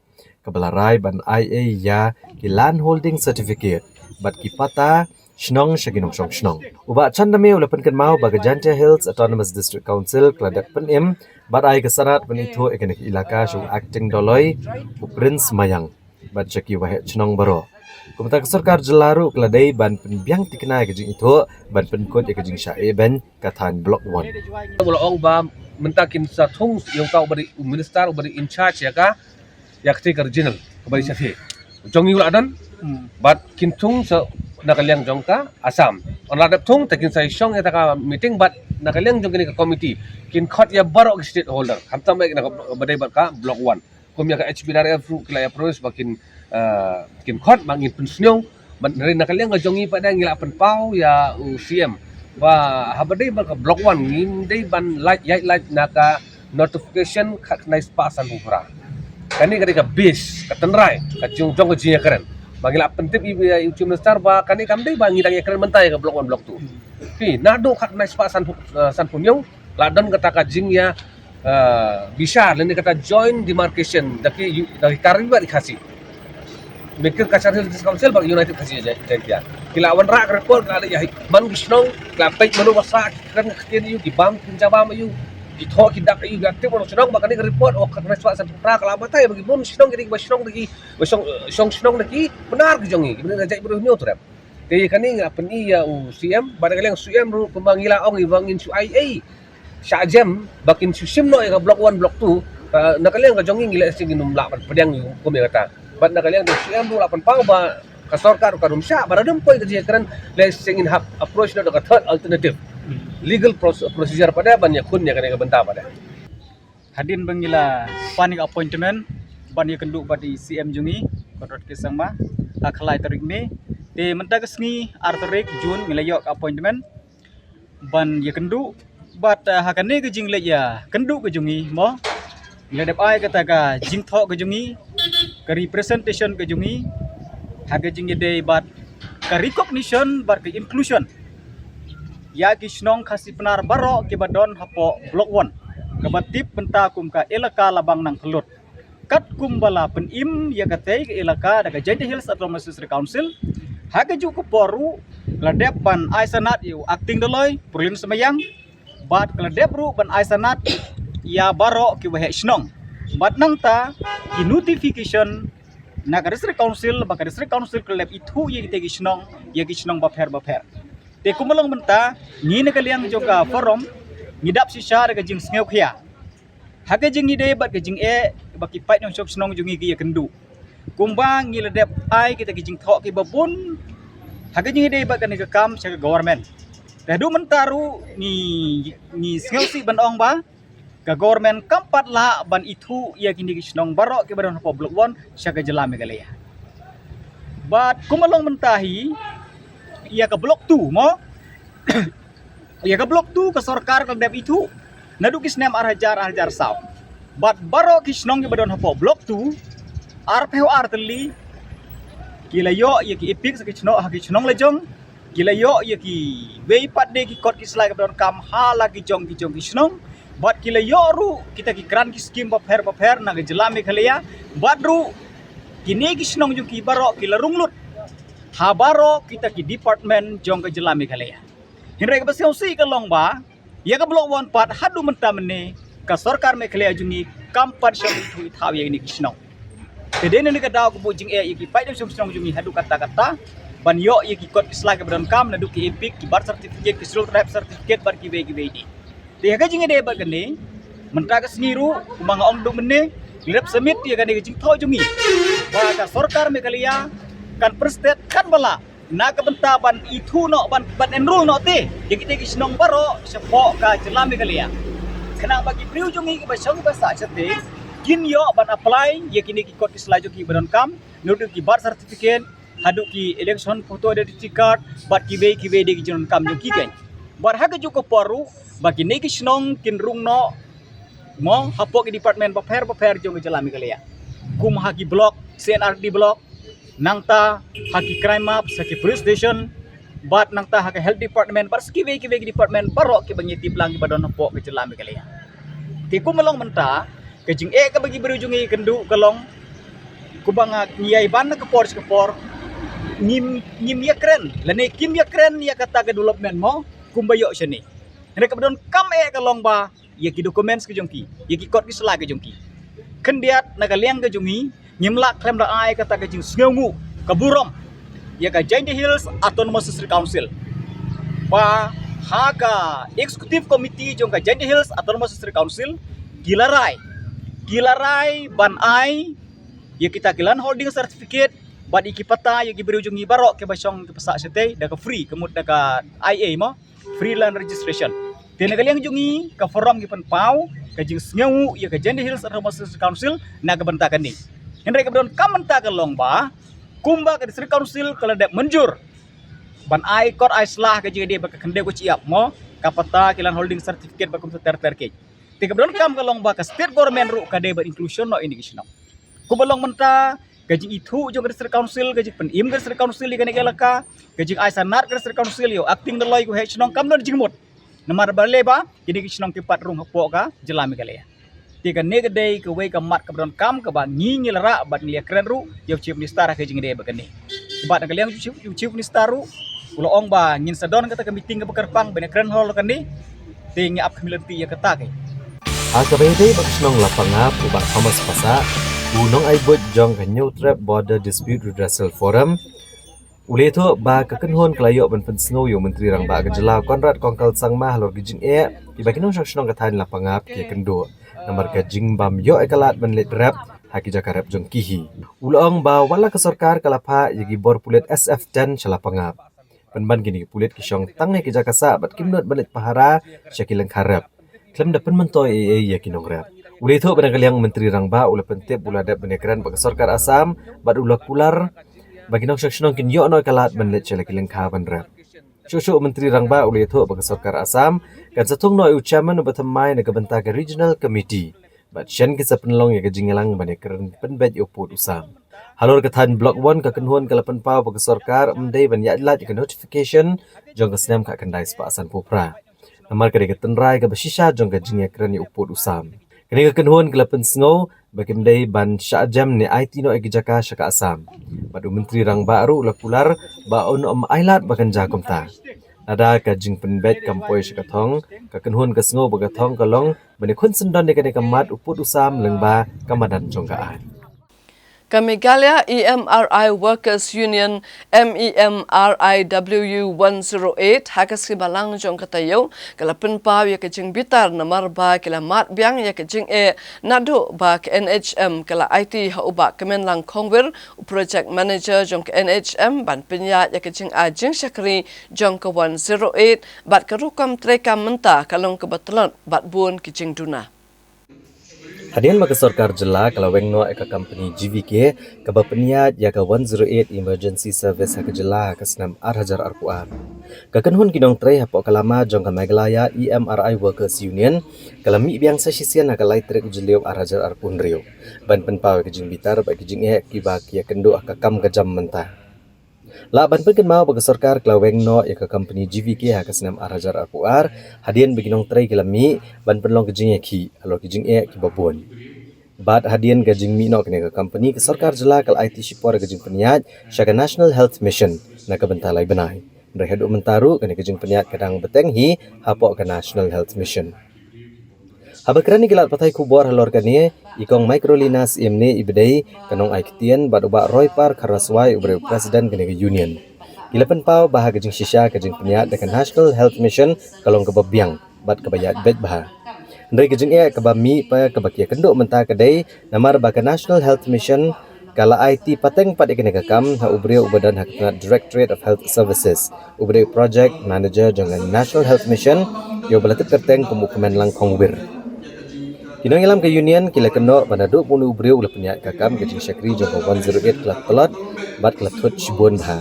S2: Kabalarai ban IA ya ki land holding certificate bat ki pata Shnong Shaginong Shong Shnong. Uba chandame ulapan kan mau baga Jantia Hills Autonomous District Council keladak penim bat ai kesarat penito ekanek ilaka shong acting doloi u Prince Mayang bat jaki wahe Shnong baro. Kumta sarkar jelaru keladai ban penbiang tikna kejing itu ban penkot kejing syae ben katan Blok 1.
S3: Mula ong ba mentakin sa thung yung kau bari minister bari in charge ya ka yakti regional bari syafi. Jongi ula adan bat kintung sa nakaliang jongka Assam. On ladap thung takin sa isyong eta ka meeting bat nakaliang jong kini ka committee kin khot ya barok stakeholder. Kamta mai na badai bat ka Blok 1. Kum ya ka HBR fru kila ya province bakin kin khot mangin pensnyong ban rin nakaliang jongi pada ngila penpau ya CM ba habadai ba ka Blok 1 ngin dai ban light naka notification khat nais pasan hufra. Kani ka base ka tenrai ka jong ka jinya keren. Bangila pentip ibu minister ba kani kamdai ba ngidang ekran mentai ke Blok 1 Blok 2. Pi nado khat nais pasan san punyong ladan kata ka jing ya bisa lain kata joint demarcation dari kariba dikasih mikir kacar Hills Council bagi United kasih jantia kila awan rak rekor kala ya man gisnong kala pek manu wasa kan kini yu dibam pinjaba mayu ditho kidak yu aktif manu senong bakani report oh kan respa san pra kala batai bagi bon senong kini basnong lagi basong senong lagi benar gejongi benar ngajak bro nyo trap kaya kani ngapen iya CM pada kali yang CM ru pemangila ong ibangin su IA Syajam bakin susim no ya Blok 1 Blok 2 nakaliang kajongi ngila sing numla pedang yu kumi kata bat nakaliang do siam do lapan pau ba ka sarkar ka rumsya baradam koi ka jekaran le sing in hak approach no ka third alternative legal procedure pada ban yakun ya kana ka benta pada
S22: hadin bangila panik appointment ban ya kenduk badi CM jungi kodot kesangma akhlai tarik me te menta kesngi artarik Jun ngilayok appointment ban ya kenduk bat hakane ke jing le ya kenduk ke jungi mo ngadap ai kata ka jing tho ke jungi ke representation ke jungi haga jing de bat ka recognition bat ke inclusion ya kisnong khasi penar baro ke badon hapo Blok 1 ke batip pentakum ka elaka Labang Nang Pelut kat kumbala penim ya katei ke elaka daga Jantia Hills Autonomous District Council haga ju ko poru ladep ban ai sanat yu acting doloi Prince Mayang bat keladep ru ban ai sanat ya baro ki wahe snong bat nang ta ki notification na ka district council ba ka district council kelep itu ye te ki snong ba pher te kumalong menta ni na kaliang joka forum ngidap si sha ka jing sngew khia haga jing ide bat ka jing e ba ki pait nyong shop snong jungi ki ya kendu kumbang ngi ladep ai kita ki jing tho ki babun haga jing ide bat ka ni ka kam sa government Dadu mentaru ni sengsi ban ong ba ka government kampat la ban itu ia kini kisnong barok ke badan Blok 1 syaga jela Meghalaya. Bat kumalong mentahi ia ke Blok 2 mo ia ke Blok 2 ke sarkar ka dep itu nadu kisnem arhajar saw. Bat barok kisnong ke badan Blok 2 arpeo arteli kilayo ia ki epik sa kisnong lejong gila yo ya ki wei pat de ki kot ki slai ka kam hala ki jong kisnong bat gila yo ru kita ki kran ki skim ba pher na jela Meghalaya bat ru kini kisnong jong ki baro ki larunglut ha baro kita ki department jong ka jela Meghalaya Hinrai ka basiaw si ka long ba ya ka blok wan pat hadu menta mene ka sarkar me khle ajungi kampat sham itu thaw ye ni kisno te den ni ka daw ko bujing ki pai dem sum jungi hadu kata ban yo ye ki kot isla ka bran kam na du ki epic ki birth certificate ki sul tribe certificate bar ki be di te ka jinge de ba gane menta ka sniru kumang ong du mene lirap semit ya ka ni jing thaw jungi ba ka sarkar me klia kan prestet kan bala na kabenta ban itu no ban enroll no te yang kita kisnong baro sepo ka jelami kalia kena bagi priu jungi ke basong basa chate kin yo ban apply ye kini ki kot islaju ki banon kam nudu ki birth certificate hadu ki election photo identity card bat ki be de ki jonon kam jo ki kan bar ha ke juko paru bagi ne kisnong kin rung no mo hapo ki department paper jong jelami kalia kum ha ki block CNRD block nangta haki crime map saki police station bat nangta haki health department bar ski department barok ki bangi tiplang ki badon po ke jelami kali ya ti ku melong menta ke jing ka bagi berujungi kendu kalong ku banga nyai ban ke por ngim ya keren lene kim ya keren ya kata ke development mo kumbayo sini ene ke badon kam kalong ba ya ki dokumen ke jongki ya ki kot ki sela ke jongki kendiat nagaliang ke jungi nyimla klem da ai kata ke jing sngeungu kaburom ya ka Jainti Hills Autonomous District Council pa haka executive committee jong ka Jainti Hills Autonomous District Council gilarai ban ai ya kita gilan holding certificate bad iki pata ya gibri ujungi barok ke basong ke pesak sete da ka free kemut da ka IA mo free land registration tena kaliang jungi ka forum gi pau ka jing sngeungu ya ka Jainti Hills Autonomous District Council na ka bentakan ni Henry kabdon kamenta ka long ba kumba ka district council kala dep menjur ban ai kot ai slah ka jige de ba kende ko ciap mo kapata kilan holding certificate ba kum ter ke te kabdon kam ka long ba ka state government ru ka de ba inclusion no indication ku balong menta gaji itu jong ka district council gaji penim ka district council di kana kelaka gaji ai sanat ka district council yo acting the loy ku he chnong kam no jingmut namar bale ba jadi chnong tipat rung hapo ka jelami kale tiga negedei ke wei ke mat ke bron kam ke ba ngi lara bat ngi keren ru yo chief minister ke jing de ba kene bat ngaliang chief minister ru ulo ong ba ngin sadon kata ke meeting ke bekerpang bene keren hol kene tingi ap kemilenti ya kata ke
S2: Akabede baksnong lapanga puba Thomas Pasa unong ai bot jong ka New Trap Border Dispute Redressal Forum ule to ba kakenhon kelayo ban pensngo yo menteri rang ba kejela Konrad Kongkal Sangma halor gijing ibakinong saksnong ka than lapangap ke kendo nomor ka jingbam yo ekalat ban let rap haki jakarap jong kihi ulong ba wala ka sarkar kalapha yagi bor pulet SF10 chalapangap penban gini pulet kisyong tangne ki jakasa bat kimnot balet pahara syakilang harap klem da penmentoy yakinong rap ule to banagaliang menteri rang ba ula pentep buladap benekran ba sarkar Asam bat ulak pular baginong saksnong kin yo no ekalat ban let chalakilang khaban rap Shushu Menteri Rangba uli itu bagi Sarkar Asam kan satung no ucaman ubatamai na kabanta ke Regional Committee bat syan kisa penlong ya kejingelang bani keren penbet uput usam halor katan Block 1 kakenhuan kalapan pau bagi Sarkar mdai ban yadlat ke notification jong kesnam ka kendai sepaasan popra namar kare ketenrai ke basisha jong kejingnya keren uput usam kene kakenhuan kalapan sngo bagi mdai ban syajam ni IT no ekijaka syaka Asam Madu Menteri Rang Baru lakular ba on ailat bakan jakom ta. Nada ka jing penbet kampoi syakatong ka kenhun ka sngo bagatong kalong bani konsen don dekane kamat uput usam lengba kamadan jongkaan.
S1: Kamigalia EMRI Workers Union MEMRIWU 108 hakas kibalang jong katayo kalapan pa ya kajing bitar namar ba kila mat biang ya kajing nado ba ke NHM kala IT hauba kemenlang kongwir project manager jong ke NHM ban penya ya kajing ajing syakri jong ke 108 bat kerukam treka menta kalong kebetulan bat bun kajing duna.
S2: Hadian maka sarkar jela kalau wengno eka company GVK ke bapeniat ya ke 108 emergency service hak jela ke senam Arhajar Arpuan. Kakenhun kinong trei hapok kalama jong ke Meghalaya EMRI Workers Union kalami biang sasisian hak laitrek ujeliu Arhajar Arpun Rio. Ban penpau ke jing bitar bagi jing kiba kia kendo akakam ke jam mentah. La ban penken mau bagi sarkar kalau wengno ya ke company GVK hak senam Arhajar Arpuar hadian beginong trei kalami ban penlong ke jing ki alor ke jing ki babon. Bat hadian ke jing mi no ke company ke sarkar jela kal IT sipor ke jing peniat syaka National Health Mission na ke bentalai benai. Mereka duk mentaru kena kejeng peniat kadang beteng hi hapok ke National Health Mission. Haba kerani gilat patai kubor halor kani ikong microlinas imne ibedai kanong aiktian bad ubak Roy Par Karaswai ubre presiden kene ke union. Gila penpau bah kejeng shisha kejeng peniat dekan National Health Mission kalong kebabiang bad kebayat bet bah. Ndai kejeng kebami pa kebakia kenduk mentah kedai namar baka National Health Mission kala IT pateng pat ikene kakam ha ubre ubadan hakna Directorate of Health Services ubre project manager jangan National Health Mission yo balatit kerteng pemukuman lang kongwir. Kinong ilam ke union kila keno pada duk punu ubriu ula penyak kakam kejing syakri jangka 108 kelat telat bat kelat hut shibun bah.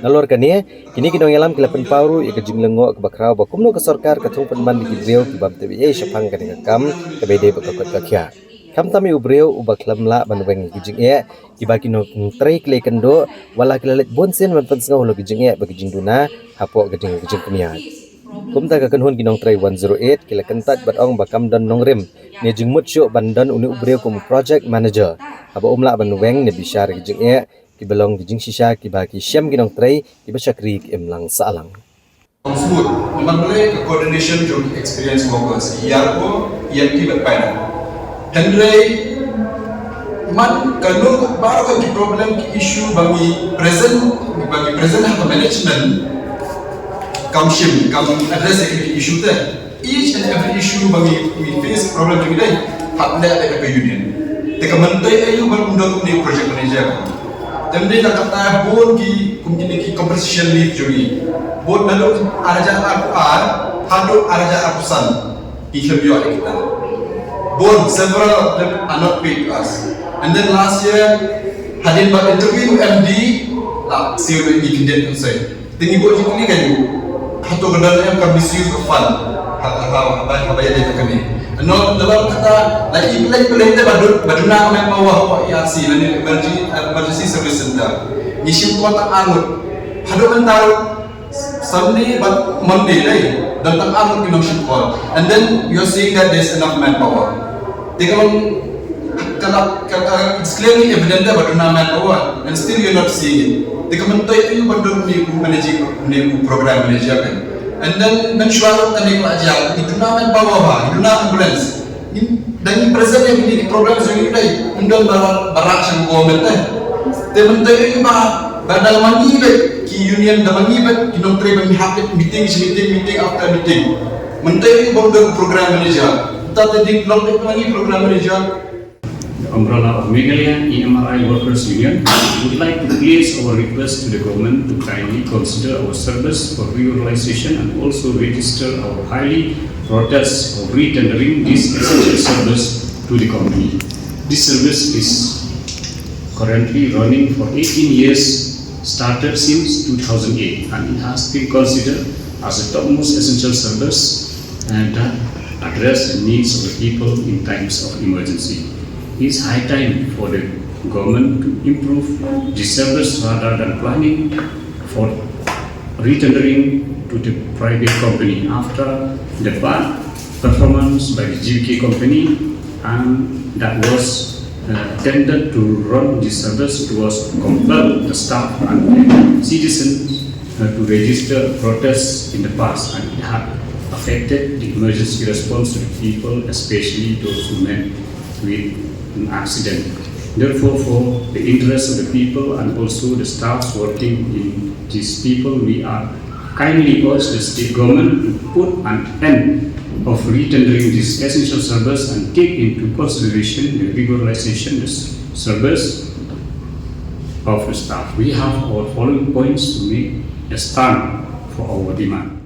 S2: Nalor kani kini kinong ilam kila penpauru ya kejing lengok kebakrau bakumno ke sorkar katung penman di kibriu kibam TBA syapang kani kakam kebede bakakot kakya. Kam tami ubriu ubak lamla banweng kejing ibaki no trei kle kendo wala kilalet bonsen man pensengau lo kejing bagi kejing duna hapo kejing peniat. Kumta ka kanhon ginong try 108 kila kentat batong bakam dan nongrim ni jingmut syuk bandan uni ubreu kum project manager aba umla banweng ni bishar gijing ki belong gijing shisha ki baki syam ginong try ki basyakri ki emlang saalang
S5: smooth memang boleh ke coordination jog experience workers ko EMT berpada Henry man kalau baru ke problem ki issue bagi present atau management Kamshim, kami address security issue there. Each and every issue bagi we face problem today, haknya ada ke union. Teka mentai ayu berundang ni project manager. Temde nak kata board ki mungkin ki compensation leave jogi. Board lalu araja aku hadu araja aku san. Ihlebiyo kita. Board several of them are not paid to us. And then last year hadin buat interview MD lah siapa ikindet usai. Tinggi board ni kan Hato kendalanya bukan misuse of fund. Apa yang dia kena. No, dalam kata lagi pelai dia baduna main bawah ERC dan emergency service center. Isim tuan tak angut. Hado mentar Sunday but Monday lagi dan tak angut kena shipment. And then you are seeing that there's enough manpower. Dia kalau it's clearly evident that baduna manpower and still you're not seeing it. Di kementerian itu bandung ni managing program manager kan, and then mensuara tadi pelajar itu nama bawa itu nama ambulance, dan present yang ini program sendiri đây, undang barak sang government kementerian itu badal mani ki union dah mani ki nonteri bermihak meeting after meeting, menteri itu bandung program manager, tadi di lagi program manager.
S7: Umbrella of Meghalaya EMRI Workers Union would like to place our request to the government to kindly consider our service for reorganization and also register our highly protest of retendering this essential service to the company. This service is currently running for 18 years, started since 2008, and it has been considered as a topmost essential service and that address the needs of the people in times of emergency. It's high time for the government to improve the service rather than planning for retendering to the private company after the bad performance by the GK company, and that was tended to run the service. It was compelled the staff and the citizens to register protests in the past, and it had affected the emergency response to the people, especially those who met with an accident. Therefore, for the interest of the people and also the staffs working in these people, we are kindly urge the state government to put an end of retendering this essential service and take into consideration the regularization of the service of the staff. We have our following points to make a stand for our demand.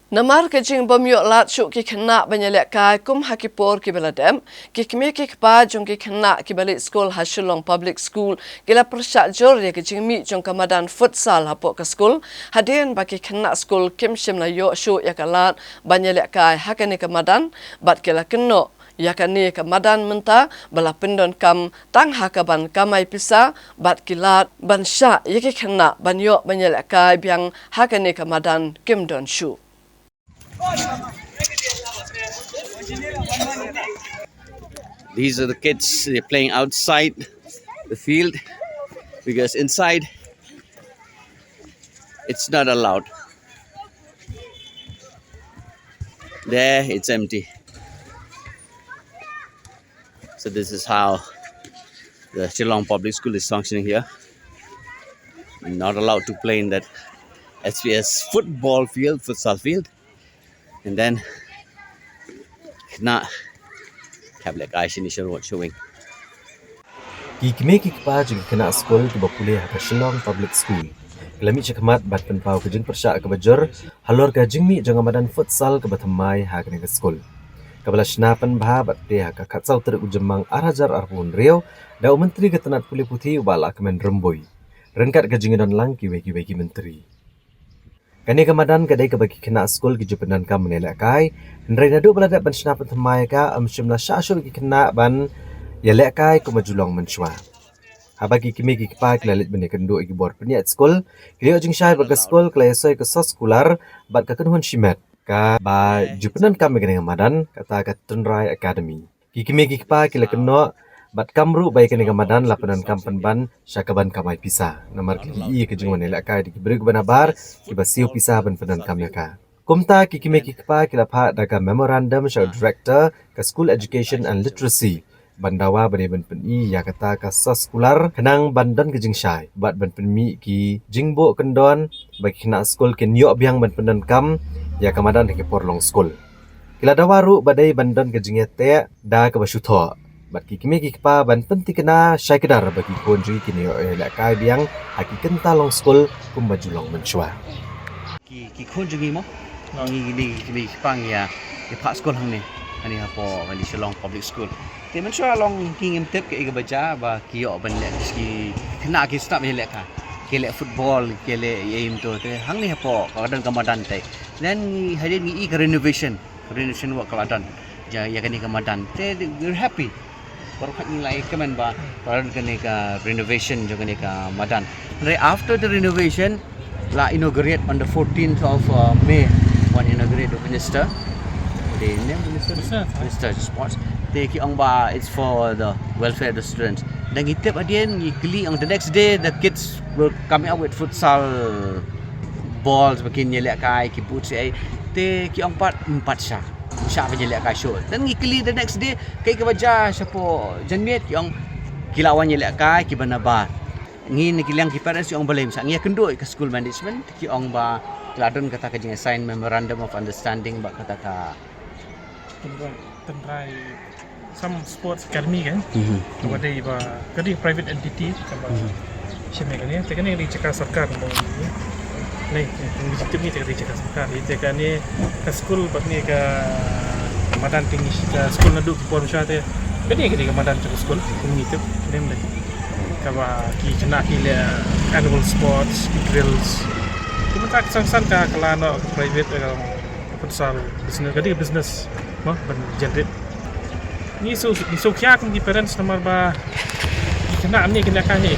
S1: Namar kejing bomyok lat syuk ki kena banyalek kai kum hakipor ki beladem ki kemi ki kpa jong ki kena ki balik school Hashulong Public School gila persyak jor ya kejing mi jong kamadan futsal hapok ke school hadin baki kena school kim shim la yok syuk ya kalat banyalek kai hakani kamadan bat kila keno yakani kamadan menta bala pendon kam tang hakaban kamai pisa bat kilat ban syak ya ki kena banyok banyalek kai biang hakani kamadan kim don syuk.
S23: These are the kids, they're playing outside the field because inside It's not allowed. There, it's empty. So this is how the Shillong Public School is functioning here. Not allowed to play in that SPS football field, futsal field. And then cannot have like ice initial showing.
S2: Kikime kikpa juga kena sekolah ke kuliah ke Shillong Public School. Kelami cekmat bat penpau kejeng persyak ke bajur, halor ke jengmi jangan badan futsal ke batamai ha kena ke sekolah. Kabala senapan bah bat dia ke katsau teruk ujemang arajar arpun Rio, da menteri ke tenat pulih putih ubala kemen remboi. Rengkat ke jengidon lang kiweki menteri. Kani kamadan kadai ke bagi kena sekolah ke jupenan ka menelak kai, hendrai nadu beladak ban senapan temai ka amsyumlah syasur ke kena ban ya lek kai ko majulong menchwa. Habagi kimi kikpa klalit bani kendo igi bor peniat skol, kini ojing syai baga skol klaisoi ke sos kular bat ka kenhun shimet ka ba jupenan kam megeng madan kata ka Tunrai Academy. Kikimi kikpa kila keno bat kamru bai kene madan lapanan kampan ban syakaban kamai pisa. Namar kili ke jengwan elak kai di kibrig banabar ki basiu pisa ban penan kamyaka. Kumta kikimi kikpa kila pa daga memorandum show director ke School Education and Literacy. Bandawa bani ban peni ya kata ka sos kular kenang bandan ke jingshai bat ban penmi ki jingbo kendon bagi kena skol ke nyok biang ban pendan kam ya kamadan ke porlong skol kila dawaru badai bandan ke jingete da ke basutho bat ki kimi ki pa ban penti kena syai kedar bagi konjui kini la kai biang haki kenta long skol kum bajulong menchwa
S23: ki konjui mo ngi kimi pang ya ke pak skol hang ni ani apo di Shillong Public School. Thì mình sẽ long kinh nghiệm tiếp cái baca và kỹ ở bên lệ cái kena cái start bên lệ cả cái lệ football cái lệ aim tu thì hang ni apa kadang kamadan tai then hari ni cái renovation work kaladan ya kan ni kamadan they we're happy baru kat nilai kemen ba kadang kan ni ka renovation juga ni ka madan right after the renovation la inaugurate on the 14th of May one inaugurate the minister the name minister sports Take ang ba it's for the welfare of the students. Dan itip adian gili on the next day the kids will come out with futsal balls begin nyelek kai ki put say te ki ang empat sya nyelek kai show. Dan gili the next day kai ke baja siapo janmiet yang kilawan nyelek kai ki banaba. Ngin kilang ki parents yang boleh misal ngia kendoi ke school management ki ang ba ladon kata ka jing sign memorandum of understanding ba kata ka
S4: Tunrai some sports academy kan kepada iba kadi private entity kaba shime kan ya tekan ni dicekal sarkar mo ni legitim ni dicekal sarkar tekan ni ke school bak ni ke madan tinggi ke school nadu por syate kadi ke madan ke school community dem deh kaba ki kena ki le annual sports drills kita tak sangsan ka kelana private futsal business kadi business mah ban generate ni so kya kung di parents namar ba kena ni kena kan ni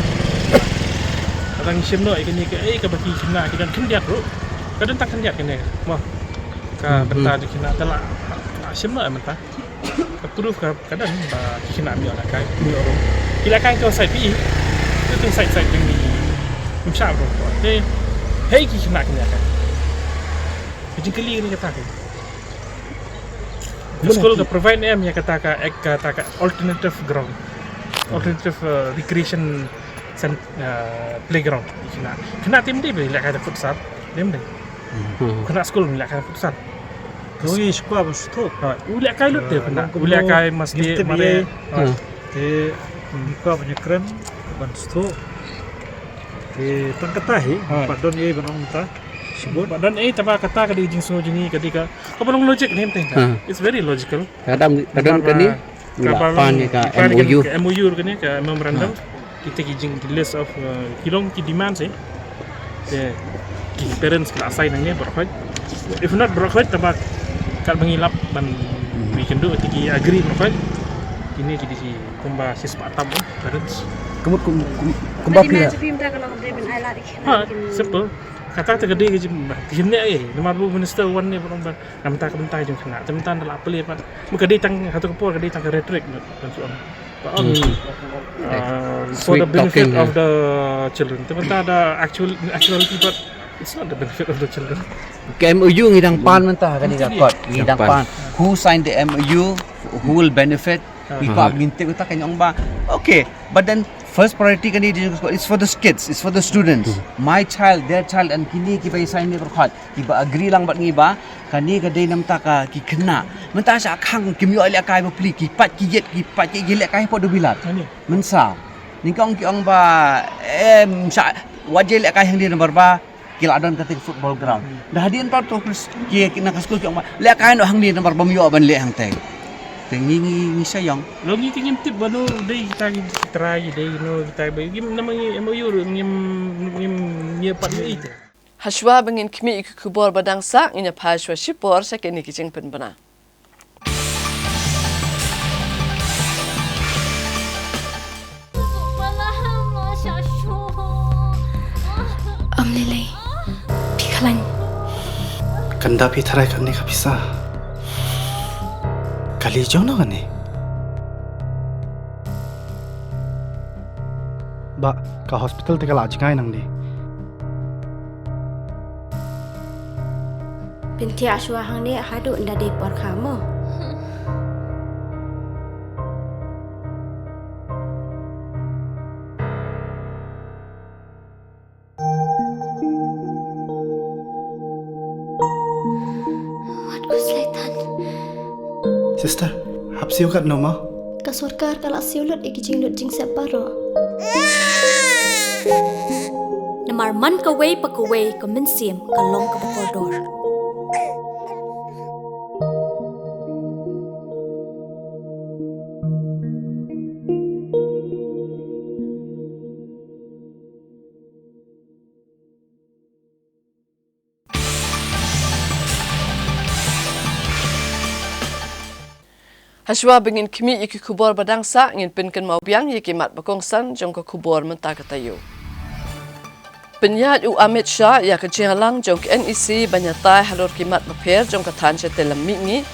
S4: orang sim no ikani ke baki kena kita kan dia bro kadang tak kan dia kena mah ka benta di kena tala sim no menta ka proof ka kadang ba kena mi ala kai mi orang kila kan ko sai pi tu sai ding ni msha bro te hey ki kena kan kali ni kata kan School ka provide em ya kata ka alternative ground, alternative recreation playground. Kena tim dia bila kata futsal, dem deh. Kena school bila kata futsal.
S12: Kau ini sekolah bersatu.
S4: Uliak kai lut deh kena. Uliak kai masjid mare.
S12: Te buka punya keren bersatu. Te tangkatahi, padon ye benang muta.
S4: Dan taba kata ka di jing so jingi ketika apa long logic ni teh it's very logical
S23: kadang kani lapan ka
S4: MOU kani ka memorandum kita jing the list of kilong ki demand sih ki parents kena assign nanya berkhot if not berkhot taba kal mengilap ban we can do ki agree berkhot ini ki kumba sispatam parents
S23: kumba pila
S4: simple kata tergede ke gini nomor minister wan ni belum nam tak bentai jeng kena teman dalam apa le pak mukadi tang satu kepol kadi tang rhetoric dan soal for the benefit of the children teman ada actuality but It's not the benefit of the children.
S23: Ke MOU ngidang pan mentah kan ni dapat ngidang pan. Who signed the MOU? Who will benefit? Ipa ngintip kita kanyang ba. Okay, but then first priority kan ni is for the kids, it's for the students. My child, their child, and kini kita sign ni berkat. Kita agree lang bat ngiba. Kani kadai nam taka ki kena. Mentah sa khang kimyo ali akai ba pli ki pat ki gele kai po do bilat. Mensa. Ningkong ki ong ba sa wajel akai hang di nomor ba kila adon kating football ground. Dah hadian pa to ki nak school ki ong ba le akai no hang di nomor ba myo ban le hang teng. Tengi sayang.
S4: Lo ni tingin tip bano dai kita try dai no kita ba gim namang MOU ngim pat ni ite.
S1: Hashwa bangin kimi ikubor badang sa inya phashwa shipor sa keni kijing penbana.
S8: Amlilay, pikalan.
S14: Kanda pi tharai kani ka bisa. Kali jona kani. Ba ka hospital te kala ajkai nang di.
S8: Binti Ashwa hang ni hadu nda de por kamu. What was laitan?
S14: Sister, hap siu kat no ma?
S8: Ka sarkar kala siulut ikijing lut jing separo. Namar man ka way pa ka way ka minsim ka long ka koridor.
S1: Hashwa bangin kimi ikubor badang sa ngin pinkan maubiang yikimat bakongsan jong ka kubor mentakatayo. Penyat Amit Shah ya kejalang jong NEC banyatai halor kimat maper jong ka than telam mingi.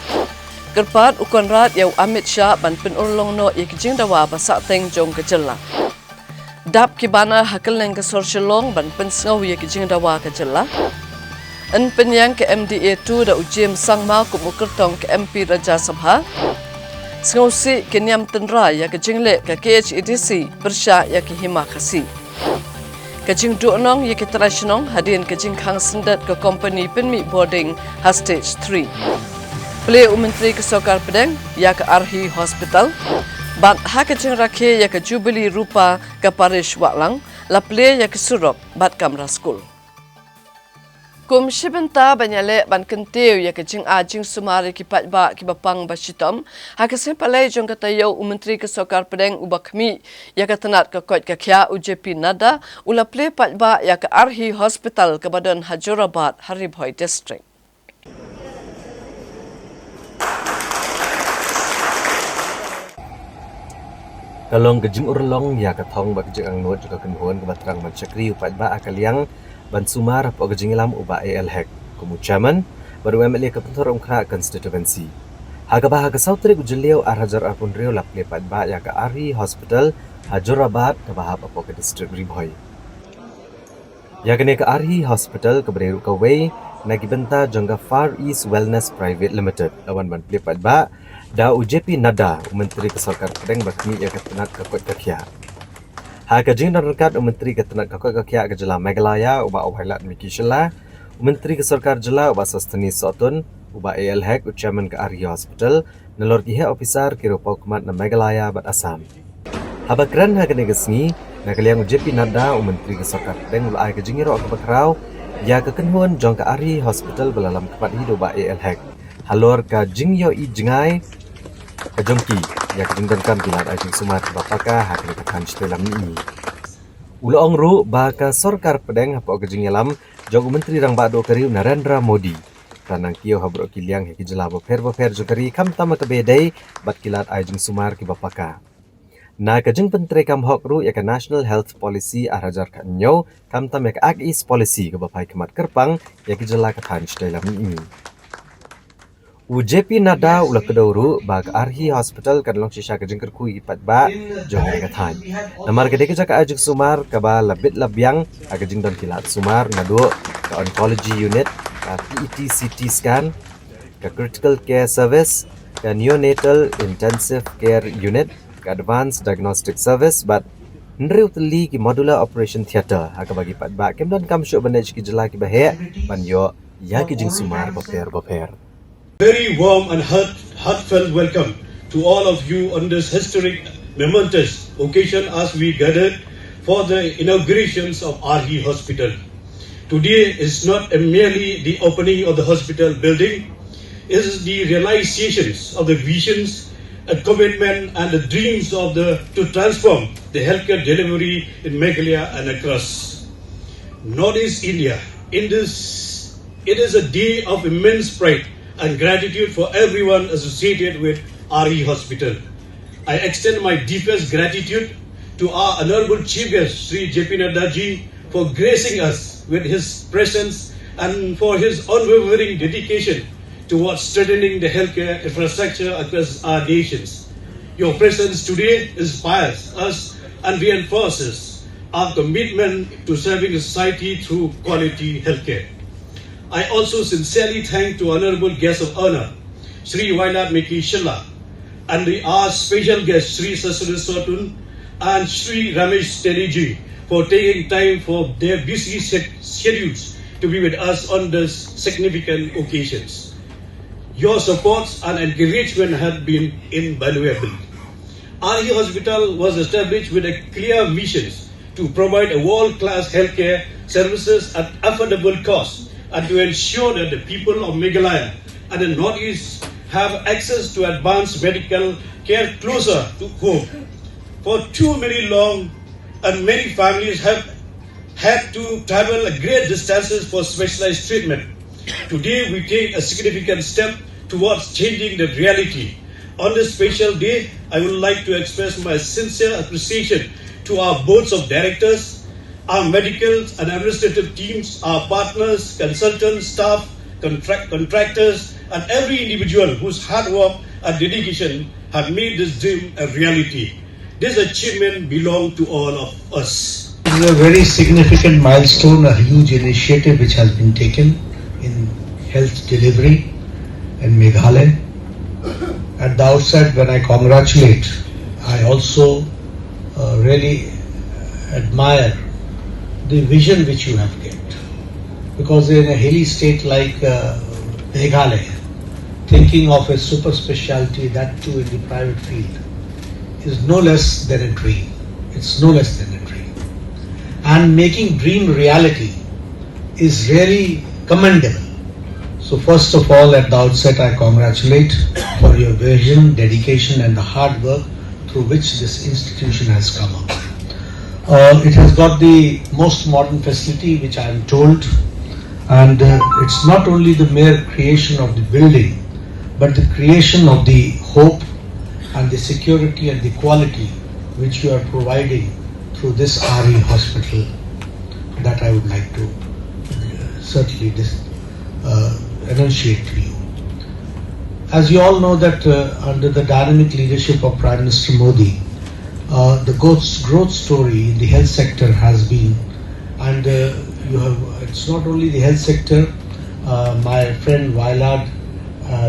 S1: Kerpat ukonrat ya Amit Shah ban penulong no ya kejing dawa basak teng jong kejela. Dap kibana hakal neng kesor shelong ban pensngau ya kejing dawa kejela. An penyang ke MDA 2 da ujem sangma kumukertong ke MP Raja Sabha. Sengausi kenyam tenra ya kejingle ke KHEDC bersya ya ke hima kasi. Kejing duonong ya ke terasnong hadin kejing khang sendat ke company penmi boarding Hostage 3. Ple Menteri Kesokar Pedang ya ke Arhi Hospital. Bat ha kejing rakhe ya ke Jubilee Rupa ke Parish Waklang. La ple ya ke Surop bat Kamra School. Kum shibenta banyale ban kenteu ya kejing ajing sumari kipat ba kibapang bashitom hakase palai jong katayo Menteri Kesokar Pedang ubakmi ya katanat ka kot ka kya UJP Nada ula ple pat ba ya ka Arhi Hospital ke Badan Hajurabad Haribhoi District.
S2: Kalong kejing urlong ya katong ba kejing ang nuot juga kenhuan ke batrang mancakri upat ba akaliang ban sumar po kejingilam uba AL-HEC kemucaman baru MLA kepentor umkra constituency. Hagabah hagasau trik ujeliau arhajar arpun rio lap lepat ba ya ke Arhi Hospital Hajurabad ke bahap apo ke distrik Ribhoi. Ya kene ke Arhi Hospital ke bereru ke way nagi benta jangga Far East Wellness Private Limited lawan ban lepat ba da UJP Nada Menteri Kesokar Pedang bakmi ya ketenat ke kot kakia. Hakajing dan rekat Menteri Ketenak Kakak Kakia ke Jela Meghalaya uba awailat Miki Shela, Menteri Kesarkar Jela uba Sosteni Sotun, uba AL-HEC Chairman ke Arhi Hospital, nalor kihe ofisar kiro Paukumat na Meghalaya bat Assam. Habakran hakane gesngi, nakaliang UJP Nada Menteri Kesarkar Pedang ula ai kejingiro ke bakrau, ya kekenhuan jong ke Arhi Hospital belalam kepat hidup uba AL-HEC. Halor ka jingyo I jengai kejongki ya kejengkan bilat ajing sumat bapaka hakni katan setelah ini. Ulang ru baka Sarkar Pedang apa kejengyalam jog Menteri Rang Bado Keriu Narendra Modi. Tanang kio habro kiliang heki jela boper jogari kam tama kebedai bat kilat ajing sumar ki bapaka. Na kejeng penteri kam hok ru ya ka National Health Policy arhajar ka nyo kam tam ya ka Ag-East Policy ke bapai kemat kerpang ya ki jela katan setelah ini. UJP Nada ulah kedauru bag Arhi Hospital kadalong sisya kejengker kui pat ba jong kathan. Namar gede kejaka ajik sumar kaba labit labyang agajing don kilat sumar ngado ke oncology unit, ke PET CT scan, ke critical care service, ke neonatal intensive care unit, ke advanced diagnostic service, but Nriu teli ki modular operation theater haka bagi pat ba kem don kam syuk bandaj ki jela ki bahe ban yo ya ki jing sumar boper.
S9: Very warm and heartfelt welcome to all of you on this historic momentous occasion as we gathered for the inaugurations of RE Hospital. Today is not merely the opening of the hospital building, it is the realizations of the visions, a commitment and the dreams to transform the healthcare delivery in Meghalaya and across Northeast India. It is a day of immense pride and gratitude for everyone associated with RE Hospital. I extend my deepest gratitude to our Honorable Chief Guest, Sri J.P. Nadda ji, for gracing us with his presence and for his unwavering dedication towards strengthening the healthcare infrastructure across our nations. Your presence today inspires us and reinforces our commitment to serving society through quality healthcare. I also sincerely thank to Honorable Guest of Honor, Sri Wailad Miki Shilla, and our special guest, Sri Sasuri Sotun and Sri Ramesh Teriji, for taking time for their busy schedules to be with us on these significant occasions. Your support and encouragement have been invaluable. RE Hospital was established with a clear mission to provide a world-class healthcare services at affordable cost and to ensure that the people of Meghalaya and the Northeast have access to advanced medical care closer to home. For too many long and many families have had to travel great distances for specialized treatment. Today we take a significant step towards changing the reality. On this special day, I would like to express my sincere appreciation to our boards of directors, our medical and administrative teams, our partners, consultants, staff, contractors, and every individual whose hard work and dedication have made this dream a reality. This achievement belongs to all of us.
S11: It is a very significant milestone, a huge initiative which has been taken in health delivery in Meghalaya. At the outset, when I congratulate, I also really admire the vision which you have kept. Because in a hilly state like Meghalaya, thinking of a super specialty, that too in the private field, is no less than a dream. It's no less than a dream. And making dream reality is really commendable. So first of all, at the outset, I congratulate for your vision, dedication and the hard work through which this institution has come up. It has got the most modern facility, which I am told, and it's not only the mere creation of the building, but the creation of the hope and the security and the quality which you are providing through this RE hospital, that I would like to certainly enunciate to you. As you all know that under the dynamic leadership of Prime Minister Modi, the growth story in the health sector has been, and it's not only the health sector, my friend Wailad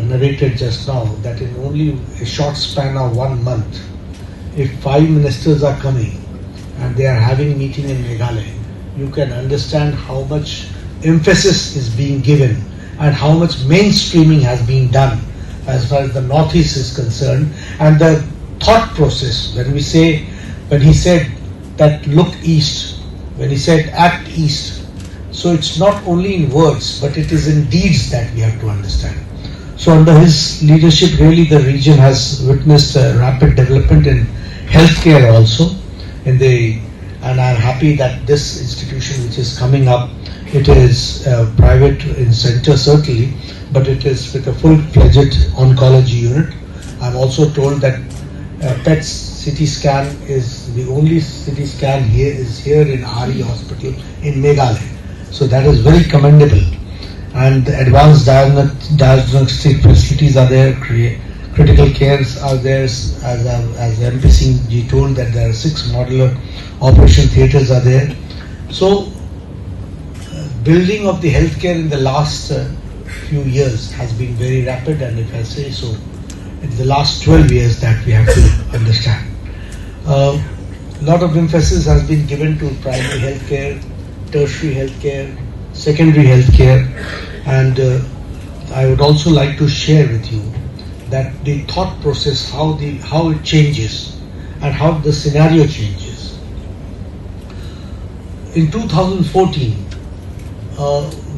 S11: narrated just now that in only a short span of 1 month, if 5 ministers are coming and they are having a meeting in Meghalaya, you can understand how much emphasis is being given and how much mainstreaming has been done as far as the Northeast is concerned, and the thought process when he said that look east, when he said act east. So it's not only in words, but it is in deeds that we have to understand. So under his leadership, really the region has witnessed a rapid development in healthcare also. And I'm happy that this institution which is coming up, it is private in center certainly, but it is with a full-fledged oncology unit. I'm also told that PET CT scan is the only CT scan here in RE hospital in Meghalaya. So that is very commendable. And the advanced diagnostic facilities are there, critical cares are there, as MP Singh ji told that there are 6 modular operation theatres are there. So building of the healthcare in the last few years has been very rapid, and if I say so, in the last 12 years that we have to understand. A lot of emphasis has been given to primary healthcare, tertiary healthcare, secondary healthcare, and I would also like to share with you that the thought process, how it changes and how the scenario changes. In 2014,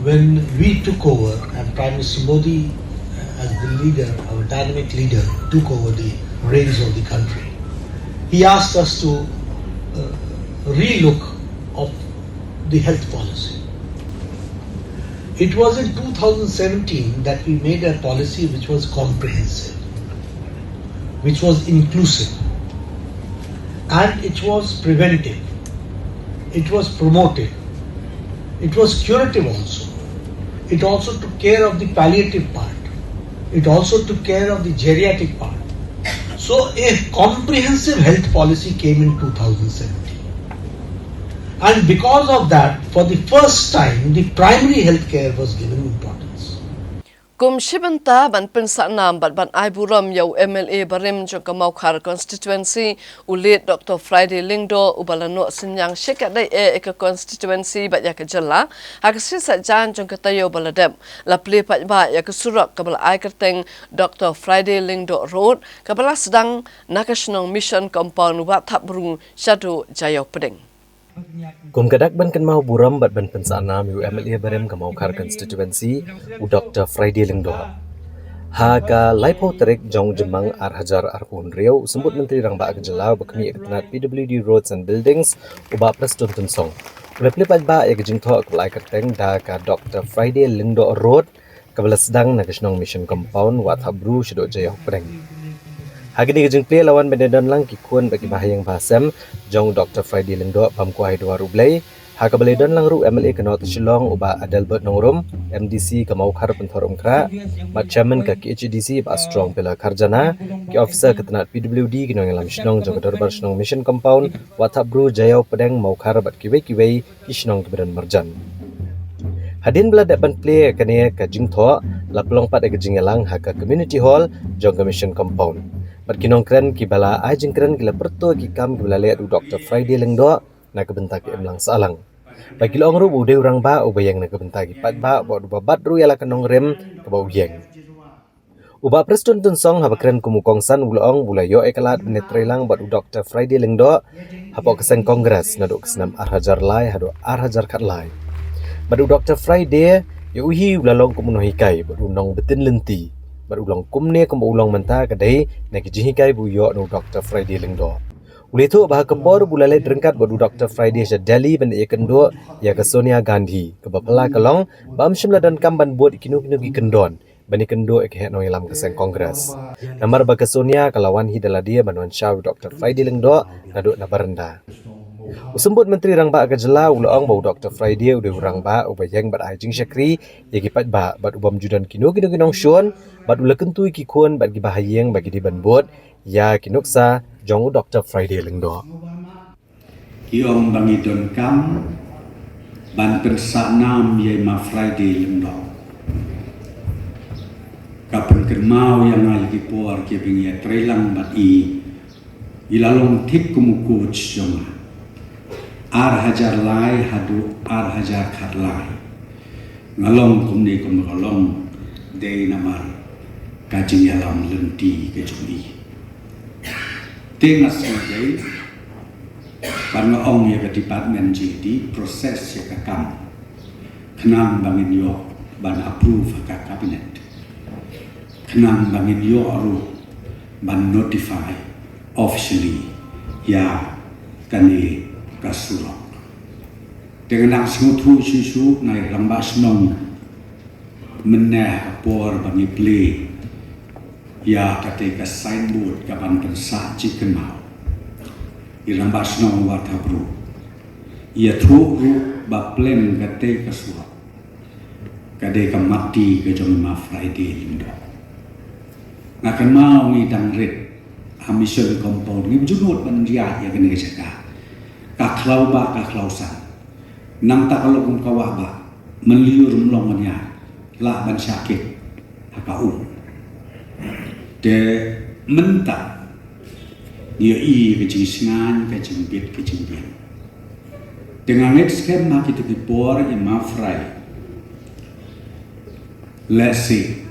S11: when we took over and Prime Minister Modi as the leader, our dynamic leader, took over the reins of the country, he asked us to relook of the health policy. It was in 2017 that we made a policy which was comprehensive, which was inclusive, and it was preventive, it was promotive, it was curative also. It also took care of the palliative part. It also took care of the geriatric part. So a comprehensive health policy came in 2017. And because of that, for the first time, the primary health care was given importance.
S1: Kum Shibanta ban Pinsanam but ban Iburam Yo MLA Barim Jokamaukar constituency ulit Dr. Friday Lingdo Ubalano Sinyang Shekade Eka constituency but Yakajala Akasisa Jan Jonkatayo Baladem La Play Patba Yakasurak Kabala Aikateng Dr. Friday Lingdo Road Kabala Sedang Nakashnong Mission Compound Watap Brung Shadow Jayo Peding.
S2: Kum kadak ban kan mau buram bat ban pensana mi MLA barem Kamaukar constituency u Dr. Friday Lingdo. Ha ka laipo terik jong jemang Hajar Arpun Riau sembut Menteri Rangba Kejelau bakmi ektenat PWD Roads and Buildings uba Preston Tunsong. Ule plipat ba ya kejing tho kelai kerteng da ka Dr. Friday Lingdo Road kabala sedang Nakashnong Mission Compound Wathabru Shadok Jaya Pedeng. Hagini kejeng play lawan medan lang kikun bagi bahayang bahasam jong Dr. Friday Lingdo pamkuai dua rublai ha kabaledon lang ru MLA Kenot Shillong uba Adelbert Nongrum MDC Kamaukar Penthorum Kra mat chairman ka KHDC ba strong pela Karjana ki officer ketenat PWD kinong lam Shnong jong Darbar Shnong Mission Compound Wathabru Jayau Pedeng Maukar bat kiwei ki Shnong kebedan Marjan. Hadin bela dapat play kania ka jingtho la pelongpat ka jingelang ha ka community hall jong Mission Compound. Berkinong keren kibala ajeng keren kila perto kikam kibala lihat Dr. Friday Lingdo nak kebentak emlang salang. Bagi lo ngru bude orang ba ubayang nak kebentak pat ba buat babat ru yala kenong rem ke bau yeng. Uba Preston Tunsong haba keren kumukongsan ulong bulayo ekalat menetrelang buat Dr. Friday Lingdo hapok keseng kongres naduk kesenam Hajar lai hadu Hajar kat lai. Badu Dr. Friday ya uhi ulalong kumunohikai badu nong betin lenti. Berulang kumne kumba ulang mentah kadai nak jihikai buyo no Dr. Friday Lingdo. Ule tu bah kebor bulale drengkat bodu Dr. Friday sa Delhi ban ekendo ya ke Sonia Gandhi ke bapala kalong bam shimla dan kamban buat kinu-kinu ki kendon bani kendo ek no ilam keseng kongres. Namar ba ke Sonia kalawan hi dala dia banwan shaw Dr. Friday Lingdo naduk na barenda. Usembut Menteri Rangba Kejelau ulang bau Dr. Friday udah Rangba ubayang bat ajing syakri ya kipat ba bat ubam judan kinu-kinu kinong syuan bat ula kentui kikun bat gibahayeng bagi di banbot ya kinuksa jong Dr. Friday Lingdo.
S18: Kiong bangi don kam ban persanam ye ma Friday Lingdo. Kapan kermau yang ngal kipor ke bingi trelang bat ilalong tik kumuku jong. Hajar lai hadu Hajar kat lai. Ngalong kumni kumngalong day namar kajing yalam lenti kejuli. Tengah sebagai pada ong ya ke department JD proses ya ke kam kenang bangin yo ban approve ke kabinet kenang bangin yo aru ban notify officially ya kani kasurok dengan smutu susu naik rambas nong meneh por bangi play ya ketika signboard kapan pensa chicken mau irambas nong Wathabru ia turu baplem ketika surat ketika mati ke jomma Friday Lingdo ngakan mau ngidang red mission compound ni junut bandia ya kene jaka kaklau ba kaklausan nang tak kalau kawah ba meliur melongnya lah ban sakit hakaun de mentak dia kecing singan kecing bit kecing bian dengan next scam kita dipor ima fry let's see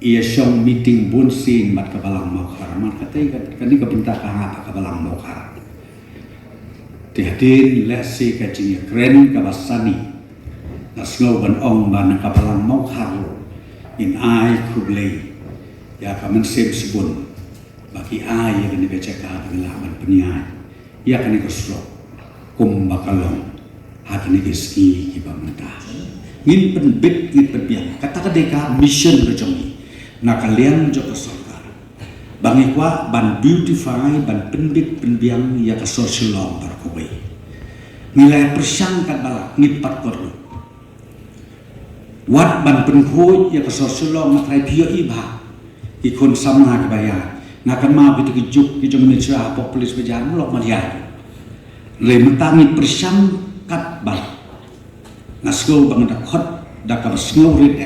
S18: ia syong meeting bunsin mat kabalang mau haraman kata kan ni kebentak kahap kabalang mau harap tiadin let's see kecing keren kabasani naslo ban ong ban kapalang mau haru in ai kublei ya kamen sem sibun bagi ai yang ni becaka dengan ban peniai ya kan ikoslo kum bakalong hat ni geski ki pamenta ngin penbit ngin penbiang kata kadeka mission rejongi nakalian joko sarkar bangi kwa ban beautify ban penbit penbiang ya ka social law barkowe nilai persang kat balak ngipat korlu Wat ban penghoi ya ka social matrai pio iba ikon samna ke bayar ngakan ma bitu kijuk ki jom netra populis bejar mulok malia le mentangi persam kat bal nasko bang da khot da ka snow rit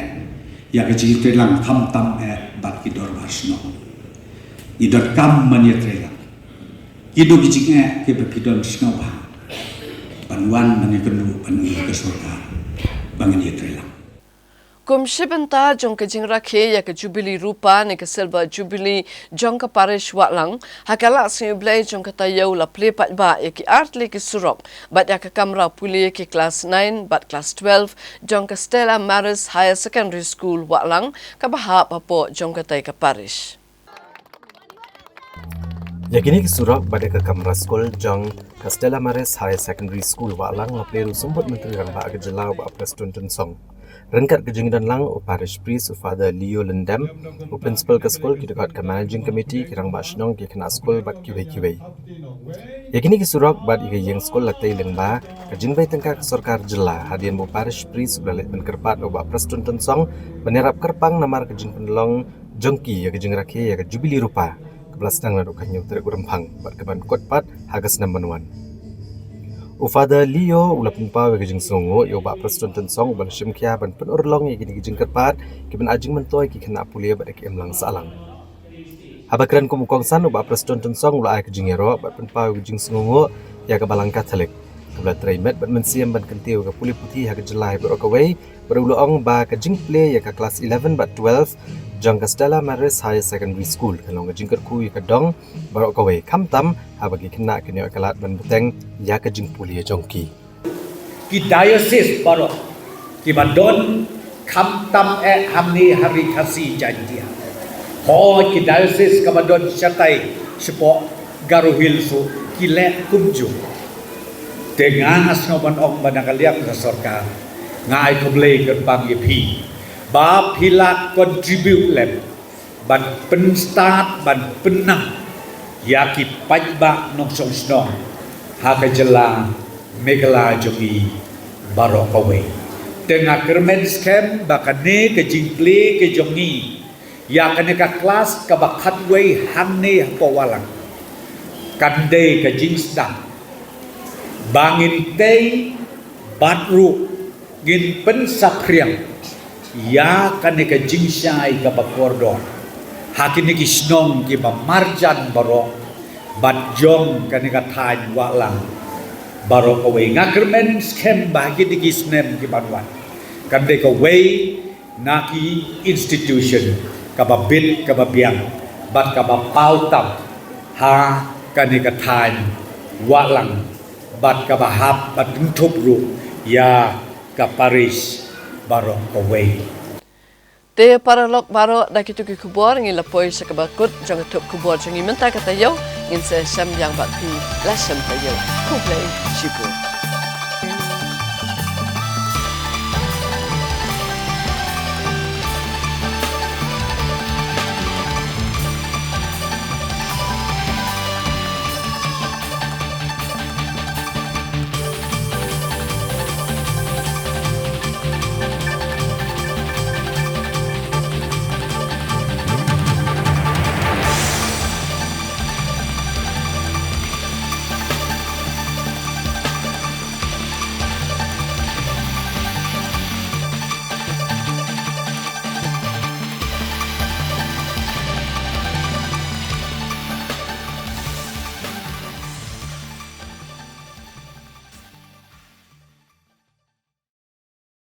S18: ya ka ji telang tham tam bat ki dor barsno idot kam man ya trela idu ki jinge ke bepidon snow ba panwan man ya kenu pan ke surga bang ya trela
S1: Kum shibenta jong ke jing rakhe ya ke Jubilee Rupa ne ke Silver Jubilee jong ke Parish Watlang hakala singlay jong ke tayo la play pat ba ya ki artli ke Surop bat ya ke kamera puli ke class 9 bat class 12 jong ke Stella Maris Higher Secondary School Watlang ka baha papo jong ke tay ke Parish.
S2: Ya kini ke Surop bat ke kamera school jong ke Stella Maris Higher Secondary School Watlang la play sumbut menteri rang ba ke jelau ba Preston Song. Rengkat kejengdan lang u parish priest u Father Leo Lendam u principal ke school ki dekat ke managing committee kirang basnong ki kena school bat kiwei. Yakini ki surok bat ike yang school latai lengba kejengbai tengka ke sarkar jela hadian bu parish priest u lalit benkerpat u ba Preston Song menerap kerpang namar kejeng pendelong jongki ya kejeng rakhe ya ke Jubilee Rupa kebelas dang lalu kanyu terik urempang bat keban kotpat hagas nambanuan. Father Leo ulah penpa ke jeng songo yo ba Preston Song ban shimkia ban penurlong ye gini jeng kerpat ki ban ajing mentoi ki kena pulia ba ki emlang salang habakran ko mukong san ba Preston Song ulah ke jeng ero ba penpa ke jeng songo ya ke balang Katolik kabla traimet ban mensiam ban kentiu ke puli putih ha ke jelai berokawai berulong ba ke jeng play ya ke kelas 11 ba 12 jong ke Stella Maris Higher Secondary School kalong ke jeng kerku ya ke dong berokawai kamtam habagi kena kini akalat ban beteng ya ke jeng puli jongki
S18: ki diocese baro ki badon kamtam hamni hari kasi janjia ho ki diocese ka badon chatai sepo garuhil su ki le kumju dengan asnoban ong banakaliak sa sarkar ngai koblei gerbang yepi ba pilat contribute lem ban pen start ban penang ya ki pajba nong song snong ha ka jela megala jogi baro kawe tengah kermen scam bakane ke jingple ke jongi ya kane ka kelas ka bakat we hanne pawalang kande ke jingsdang bangin tei batru gin pen sapriang ya kane ke jingsai ka bakordon hakini ki snong ki marjan baro batjong kane ka thain walang baro kawe ngakermen scam bagi di kisnem ki banwan kande ka way naki institution kababit kababiang bat kabapautam ha kane ka thain walang bat kabahap bat tuntubru ya ka Paris baro kawe
S1: Te paralok baro da kitu ki kubor ngi lapoi sa kabakut jang tup kubor jang imenta kata yo ngin se sam yang bat pi la sam tayo kublai shibu